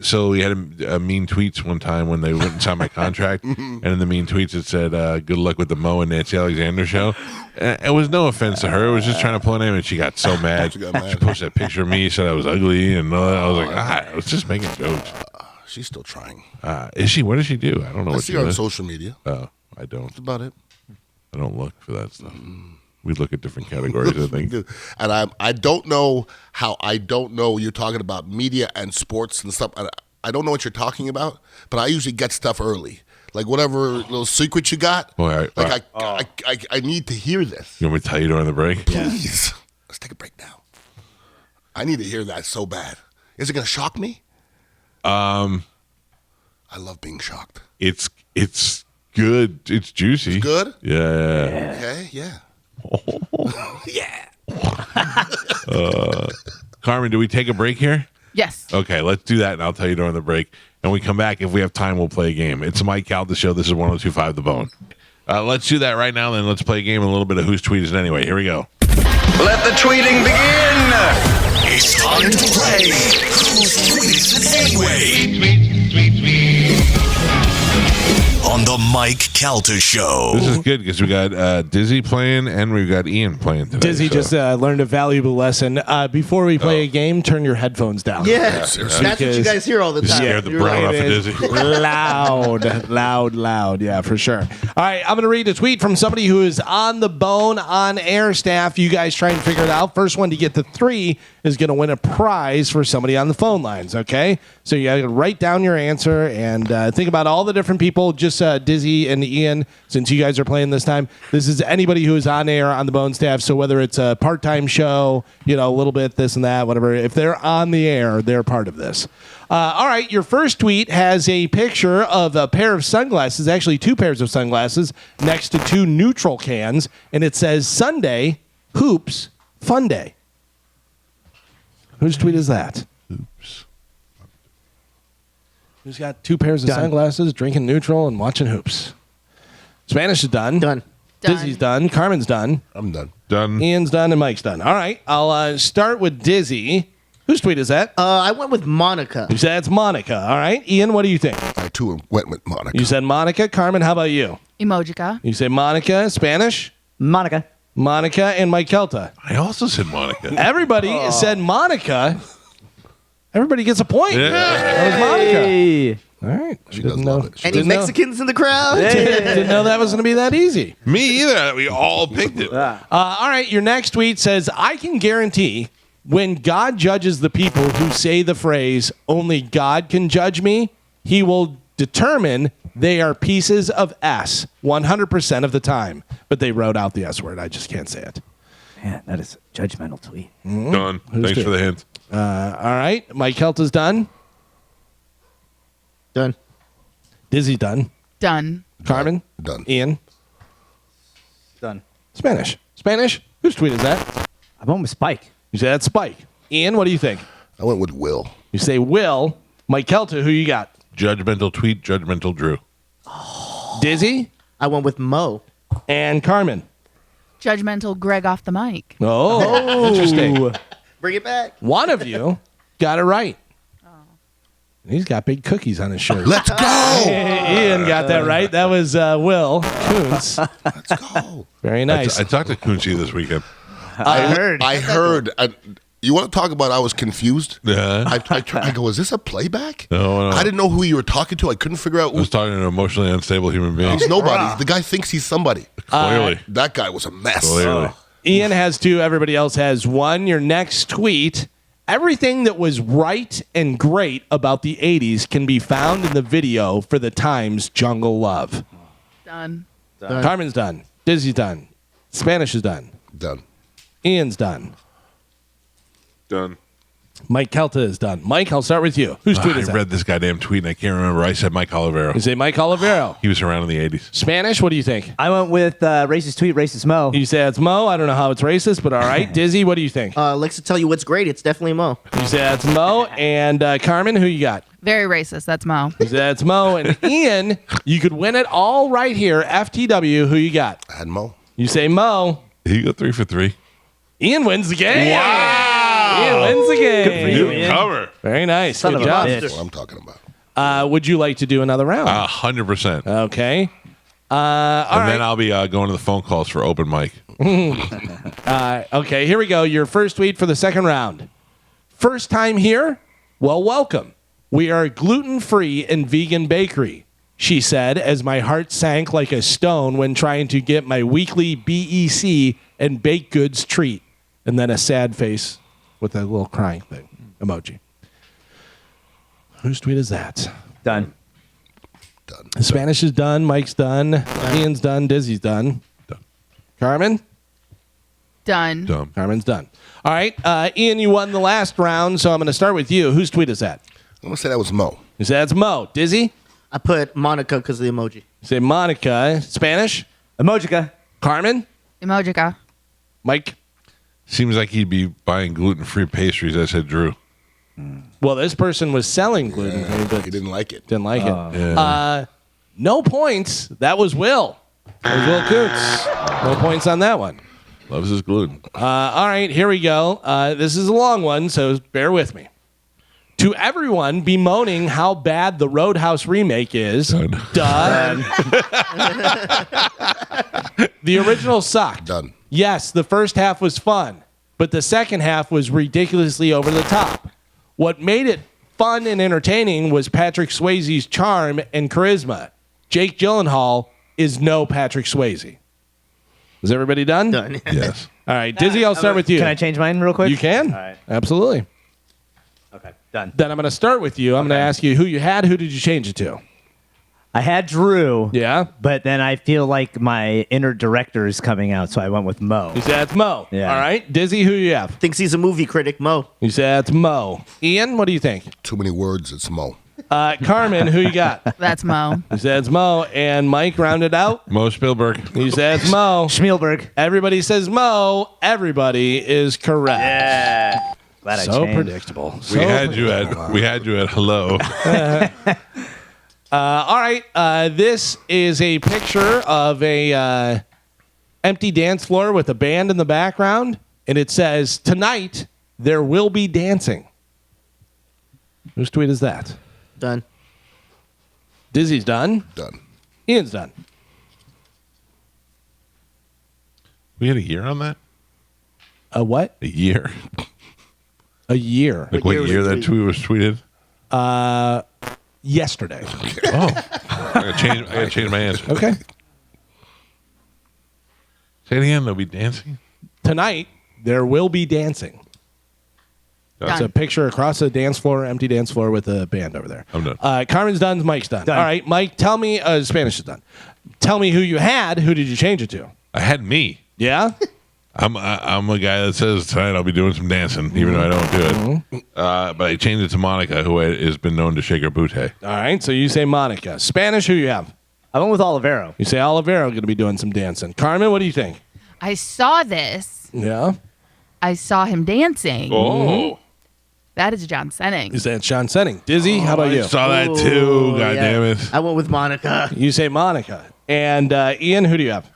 so we had a mean tweets one time when they wouldn't sign my contract, and in the mean tweets it said, "Good luck with the Mo and Nancy Alexander show." It was no offense to her; it was just trying to pull a name, and she got so mad. She posted that picture of me, said I was ugly, and I was like, I was just making jokes. She's still trying. Is she? What does she do? I don't know. I what see she her on does. social media. Oh, I don't. That's about it. I don't look for that stuff. We look at different categories, I think. And I don't know how I don't know. You're talking about media and sports and stuff. I don't know what you're talking about, but I usually get stuff early. Like whatever little secret you got. Boy, I need to hear this. You want me to tell you during the break? Please. Let's take a break now. I need to hear that so bad. Is it going to shock me? I love being shocked. It's good. It's juicy. It's good? Yeah. Okay, yeah. Yeah. Carmen, do we take a break here? Yes. Okay, let's do that, and I'll tell you during the break. And we come back. If we have time, we'll play a game. It's Mike Calta Show. This is 102.5 The Bone. Let's do that right now, then let's play a game and a little bit of Who's Tweet Is It Anyway. Here we go. Let the tweeting begin. It's time to play Who's Tweet Is It Anyway? On the Mike Calta Show. This is good because we got Dizzy playing and we've got Ian playing today. Dizzy just learned a valuable lesson. Before we play a game, turn your headphones down. Yeah, that's what you guys hear all the time. Scared the brown off of Dizzy. Loud. Yeah, for sure. All right, I'm going to read a tweet from somebody who is on the Bone on air staff. You guys try and figure it out. First one to get to 3 is going to win a prize for somebody on the phone lines, okay? So you got to write down your answer and think about all the different people. Just Dizzy and Ian, since you guys are playing this time, this is anybody who is on air on the Bone staff. So whether it's a part-time show, a little bit this and that, whatever, if they're on the air, they're part of this. All right, your first tweet has a picture of a pair of sunglasses, actually 2 pairs of sunglasses, next to 2 neutral cans, and it says Sunday, Hoops, Fun Day. Whose tweet is that? Oops. Who's got 2 pairs of sunglasses, drinking neutral, and watching hoops? Spanish is done. Done. Dizzy's done. Carmen's done. I'm done. Done. Ian's done, and Mike's done. All right, I'll start with Dizzy. Whose tweet is that? I went with Monica. You said it's Monica. All right, Ian, what do you think? I too went with Monica. You said Monica. Carmen, how about you? Emojica. You say Monica. Spanish? Monica. Monica and Mike Calta. I also said Monica. Everybody said Monica. Everybody gets a point. Yeah. That was Monica. Hey. All right. She does love it. Any Mexicans in the crowd? Didn't know that was going to be that easy. Me either. We all picked it. All right. Your next tweet says, I can guarantee when God judges the people who say the phrase, only God can judge me, he will determine they are pieces of S 100% of the time. But they wrote out the S word. I just can't say it. Man, that is a judgmental tweet. Done. Thanks for the hint. All right. Mike Kelta's done. Done. Dizzy done. Done. Carmen? Done. Ian? Done. Spanish. Whose tweet is that? I went with Spike. You say that's Spike. Ian, what do you think? I went with Will. You say Will. Mike Kelta, who you got? Judgmental tweet, judgmental Drew. Dizzy? I went with Mo. And Carmen. Judgmental Greg off the mic. Oh, interesting. Bring it back. One of you got it right. He's got big cookies on his shirt. Let's go. Ian got that right. That was Will Coons. Let's go. Very nice. I talked to Kunchi this weekend. I heard. You want to talk about I was confused? Yeah. I go, is this a playback? No. I didn't know who you were talking to. I couldn't figure out. I was talking to an emotionally unstable human being. He's nobody. The guy thinks he's somebody. Clearly. That guy was a mess. Clearly. Ian has 2. Everybody else has 1. Your next tweet. Everything that was right and great about the 80s can be found in the video for the Times Jungle Love. Done. Carmen's done. Dizzy's done. Spanish is done. Done. Ian's done. Done. Mike Calta is done. Mike, I'll start with you. Whose tweet is I that? read this goddamn tweet and I can't remember. I said Mike Olivero. You say Mike Olivero. He was around in the 80s. Spanish, what do you think? I went with racist tweet, racist Mo. You say it's Mo. I don't know how it's racist, but all right. Dizzy, what do you think? Likes to tell you what's great. It's definitely Mo. You say that's Mo. And Carmen, who you got? Very racist. That's Mo. You say that's Mo. And Ian, you could win it all right here. FTW, who you got? I had Mo. You say Mo. He got 3 for 3. Ian wins the game. Wow. Ian wins the game. Good for you, Ian. Cover. Very nice. Son Good of a job. bitch. That's what I'm talking about. Would you like to do another round? 100%. Okay. All And right. then I'll be going to the phone calls for open mic. Okay, here we go. Your first tweet for the second round. First time here? Well, welcome. We are a gluten-free and vegan bakery, she said, as my heart sank like a stone when trying to get my weekly BEC and baked goods treat. And then a sad face with a little crying thing emoji. Whose tweet is that? Done. Spanish is done. Mike's done. Ian's done. Dizzy's done. Carmen? Done. Dumb. Carmen's done. All right. Ian, you won the last round, so I'm going to start with you. Whose tweet is that? I'm going to say that was Mo. You say that's Mo. Dizzy? I put Monica because of the emoji. You say Monica. Spanish? Emojica. Carmen? Emojica. Mike? Seems like he'd be buying gluten-free pastries. I said Drew. Well, this person was selling gluten-free, but He didn't like it. didn't like it. Yeah. No points. That was Will. That was Will Coots. No points on that one. Loves his gluten. All right, here we go. This is a long one, so bear with me. To everyone bemoaning how bad the Roadhouse remake is, Done. The original sucked. Done. Yes, the first half was fun, but the second half was ridiculously over the top. What made it fun and entertaining was Patrick Swayze's charm and charisma. Jake Gyllenhaal is no Patrick Swayze. Is everybody done? Done. Yes. All right, Dizzy, I'll start with you. Can I change mine real quick? You can. All right. Absolutely. Okay. Done. Then I'm going to start with you. I'm going to ask you who you had. Who did you change it to? I had Drew. Yeah. But then I feel like my inner director is coming out, so I went with Mo. You said that's Mo. Yeah. All right. Dizzy, who you have? Thinks he's a movie critic, Mo. You said that's Mo. Ian, what do you think? Too many words. It's Mo. Carmen, who you got? That's Mo. You said it's Mo. And Mike, rounded out. Mo Spielberg. You said it's Mo. Schmielberg. Everybody says Mo. Everybody is correct. Yeah. Glad I So changed. predictable. We had you at hello. All right. This is a picture of a empty dance floor with a band in the background, and it says, "Tonight there will be dancing." Whose tweet is that? Done. Dizzy's done. Done. Ian's done. We had a year on that? A what? A year. A year. Like what year that tweet was tweeted? Yesterday. Oh. I gotta change my answer. Okay. Say it again. They'll be dancing. Tonight there will be dancing. It's a picture across a dance floor, empty dance floor with a band over there. I'm done. Carmen's done. Mike's done. Done. All right, Mike, tell me, Spanish is done. Tell me who you had. Who did you change it to? I had me. Yeah? I'm a guy that says tonight I'll be doing some dancing, even though I don't do it. But I changed it to Monica, who has been known to shake her booty. All right, so you say Monica. Spanish, who you have? I went with Olivero. You say Olivero going to be doing some dancing. Carmen, what do you think? I saw this. Yeah? I saw him dancing. Oh, That is John Senning. You say it's Sean Senning. Dizzy, how about you? saw that too. Ooh, God yeah. damn it! I went with Monica. You say Monica. And Ian, who do you have?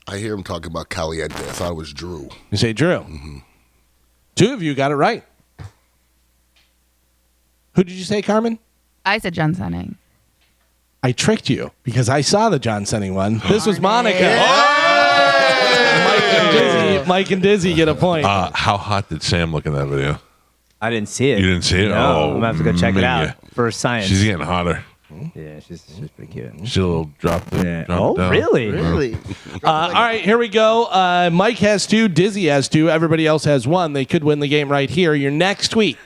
I hear him talking about Caliente. I thought it was Drew. You say Drew. Two of you got it right. Who did you say, Carmen? I said John Senning. I tricked you because I saw the John Senning one. This was Monica. Mike and Dizzy get a point. How hot did Sam look in that video? I didn't see it. You didn't see it? No, Oh, I'm gonna have to go check it man, out for science. She's getting hotter. Yeah, she's pretty cute. She's a little dropped. Yeah. Dropped Oh, down. really? Really? All right, here we go. Mike has 2. Dizzy has 2. Everybody else has 1. They could win the game right here. Your next tweet.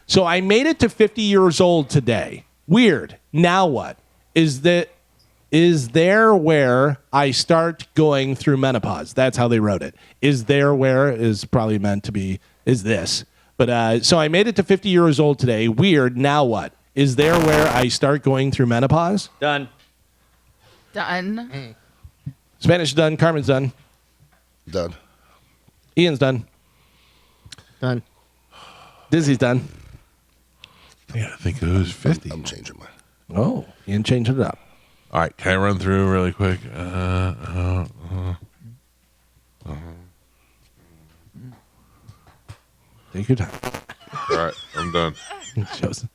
So I made it to 50 years old today. Weird. Now what? Is there where I start going through menopause? That's how they wrote it. Is there where is probably meant to be is this. But so I made it to 50 years old today. Weird. Now what? Is there where I start going through menopause? Done. Done. Spanish is done. Carmen's done. Done. Ian's done. Done. Dizzy's done. I gotta think who's 50. I'm changing mine. Oh, Ian changed it up. All right, can I run through really quick? Take your time. All right, I'm done.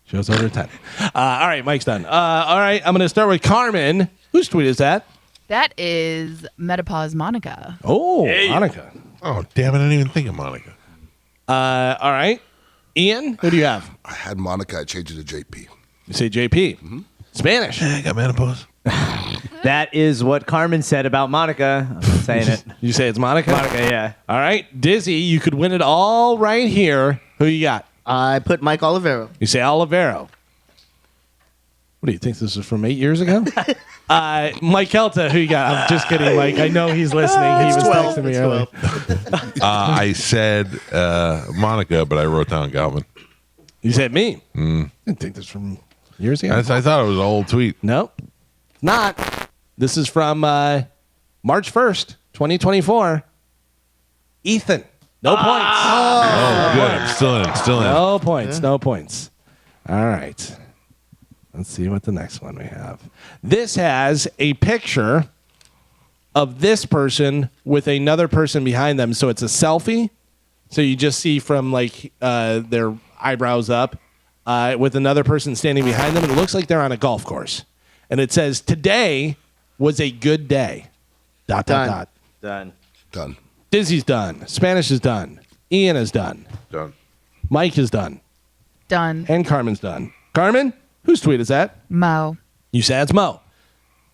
Shows over 10. All right, Mike's done. All right, I'm going to start with Carmen. Whose tweet is that? That is Menopause Monica. Oh, Monica. Oh, damn it! I didn't even think of Monica. All right. Ian, who do you have? I had Monica. I changed it to JP. You say JP. Spanish. I got menopause. That is what Carmen said about Monica. I'm not saying it. You say it's Monica? Monica, yeah. All right. Dizzy, you could win it all right here. Who you got? I put Mike Olivero. You say Olivero. What do you think? This is from 8 years ago? Mike Calta, who you got? I'm just kidding, Mike. I know he's listening. He was 12. texting me It's earlier. 12. I said Monica, but I wrote down Galvin. You said me. I didn't think this from years ago. I thought it was an old tweet. No, not. This is from March 1st, 2024. Ethan. No points. Oh, good. I'm still in. No points. No points. All right. Let's see what the next one we have. This has a picture of this person with another person behind them. So it's a selfie. So you just see from like their eyebrows up with another person standing behind them. And it looks like they're on a golf course. And it says, "Today was a good day." ... Done. Done. Dizzy's done. Spanish is done. Ian is done. Done. Mike is done. Done. And Carmen's done. Carmen, whose tweet is that? Mo. You say it's Mo.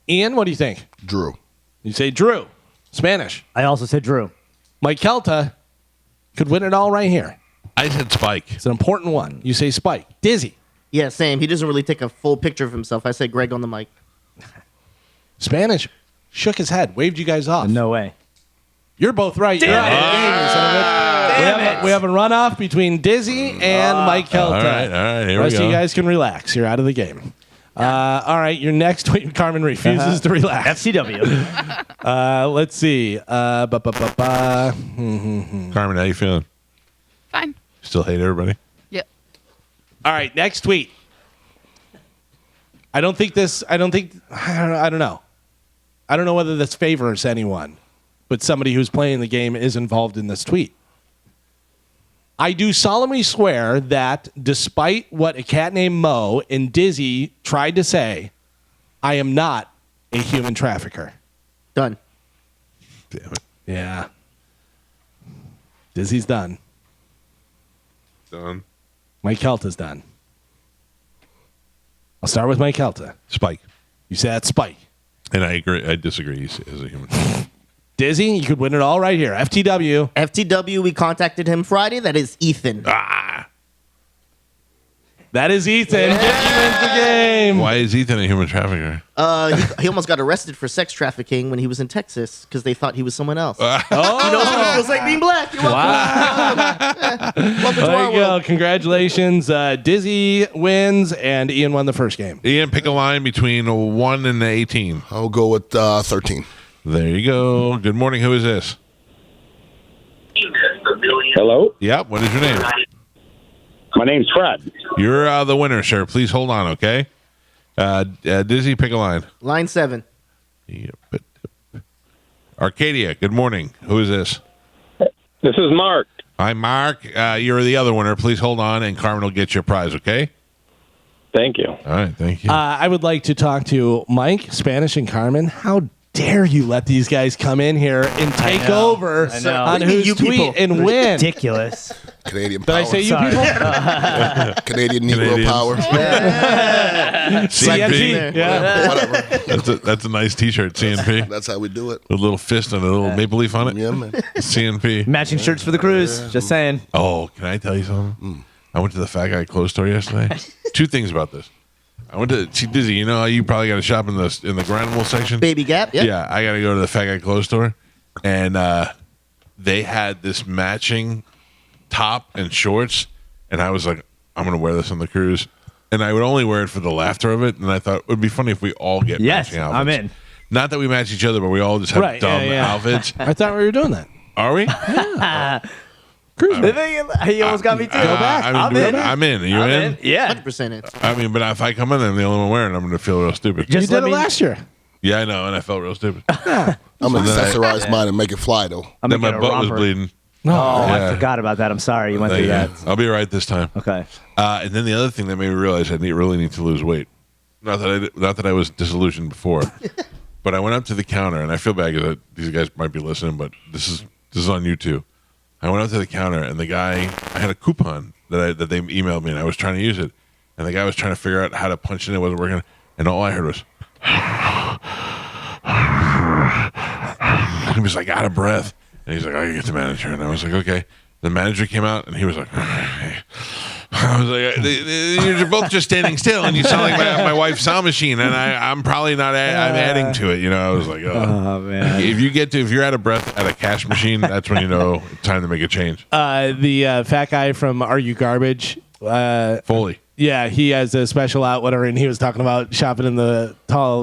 Ian, what do you think? Drew. You say Drew. Spanish. I also said Drew. Mike Calta could win it all right here. I said Spike. It's an important one. You say Spike. Dizzy. Yeah, same. He doesn't really take a full picture of himself. I said Greg on the mic. Spanish shook his head, waved you guys off. No way. You're both right. You're out of the game, son of it. We have a runoff between Dizzy and Mike Calta. All right, here we Rest of go. you guys can relax. You're out of the game. All right, your next tweet, Carmen refuses to relax. FCW. Let's see. Carmen, how you feeling? Fine. Still hate everybody? Yep. All right, next tweet. I don't know. I don't know whether this favors anyone, but somebody who's playing the game is involved in this tweet. I do solemnly swear that despite what a cat named Mo and Dizzy tried to say, I am not a human trafficker. Done. Damn it. Yeah. Dizzy's done. Done. Mike Calta's done. I'll start with Mike Calta. Spike. You said that's Spike. And I agree. I disagree. He's a human. Dizzy, you could win it all right here. FTW. FTW, we contacted him Friday. That is Ethan. That is Ethan. Dizzy wins the game. Why is Ethan a human trafficker? He almost got arrested for sex trafficking when he was in Texas because they thought he was someone else. Oh. He knows what it feels like being black. You're welcome. Welcome to There our you go. world. Congratulations. Dizzy wins, and Ian won the first game. Ian, pick a line between 1 and 18. I'll go with 13. There you go. Good morning. Who is this? Hello? Yep. What is your name? My name's Fred. You're the winner, sir. Please hold on, okay? Dizzy, pick a line. Line 7. Yep. Arcadia, good morning. Who is this? This is Mark. Hi, Mark. You're the other winner. Please hold on, and Carmen will get you a prize, okay? Thank you. All right, thank you. I would like to talk to Mike, Spanish, and Carmen. How dare you let these guys come in here and take over I know. on who's You tweet people. and win? Ridiculous. Canadian Did power. I say you Sorry. people? Canadian Negro Canadians. power. CNP. Yeah. Whatever. That's a nice T-shirt, CNP. That's how we do it. A little fist and a little maple leaf on it. Yeah, man. CNP. Matching shirts for the cruise. Just saying. Oh, can I tell you something? I went to the Fat Guy clothes store yesterday. Two things about this. I went to see Dizzy. You know how you probably got to shop in the Granimal section. Baby Gap. Yeah. Yeah, I got to go to the Fat Guy clothes store, and they had this matching top and shorts, and I was like, I'm gonna wear this on the cruise, and I would only wear it for the laughter of it, and I thought it would be funny if we all get Yes, matching outfits. I'm in. Not that we match each other, but we all just have Right, dumb yeah, yeah. outfits. I thought we were doing that. Are we? The thing is, he almost got me too. I'm in. Are you in? Yeah. 100% in. I mean, but if I come in, I'm the only one wearing it. I'm going to feel real stupid. You Just did let it me. last year. Yeah, I know, and I felt real stupid. I'm gonna accessorize mine and make it fly though. I'm Then gonna my get a butt was romper. bleeding. Oh, Yeah. I forgot about that. I'm sorry. You went Thank through you. that. I'll be all right this time. Okay. And then the other thing that made me realize I really need to lose weight. Not that I was disillusioned before, but I went up to the counter, and I feel bad because these guys might be listening, but this is on you too. I went up to the counter, and the guy, I had a coupon that they emailed me, and I was trying to use it, and the guy was trying to figure out how to punch it in. It wasn't working, and all I heard was, he was like out of breath, and he's like, "I gotta get the manager," and I was like, "Okay." The manager came out, and he was like, I was like, "You're both just standing still, and you sound like my wife's sound machine, and I'm probably not. I'm adding to it, you know." I was like, Oh man. if you're out of breath at a cash machine, that's when you know it's time to make a change." The fat guy from Are You Garbage? Foley. Yeah, he has a special out, whatever, and he was talking about shopping in the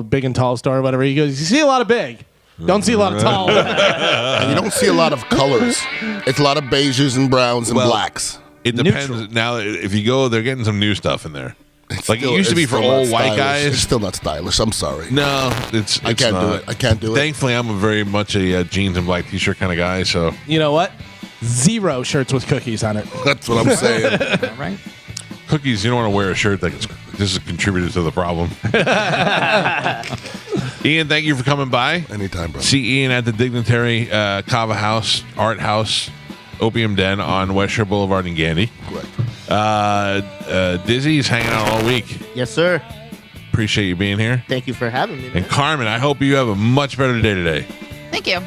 big and tall store, whatever. He goes, "You see a lot of big, don't see a lot of tall." And you don't see a lot of colors. It's a lot of beiges and browns and blacks. It depends. Now, if you go, they're getting some new stuff in there. Like Still- it used to be it's for still not old white stylish. It's guys. still not stylish. I'm sorry. No, I can't do it. I can't do it. Thankfully, I'm a very much a jeans and black t-shirt kind of guy. So You know what? 0 shirts with cookies on it. That's what I'm saying. All right. cookies, you don't want to wear a shirt that's this is contributed to the problem. Ian, thank you for coming by. Anytime, bro. See Ian at the Dignitary Kava House, Art House, Opium Den on West Shore Boulevard in Gandy. Correct. Dizzy's hanging out all week. Yes, sir. Appreciate you being here. Thank you for having me, man. And Carmen, I hope you have a much better day today. Thank you.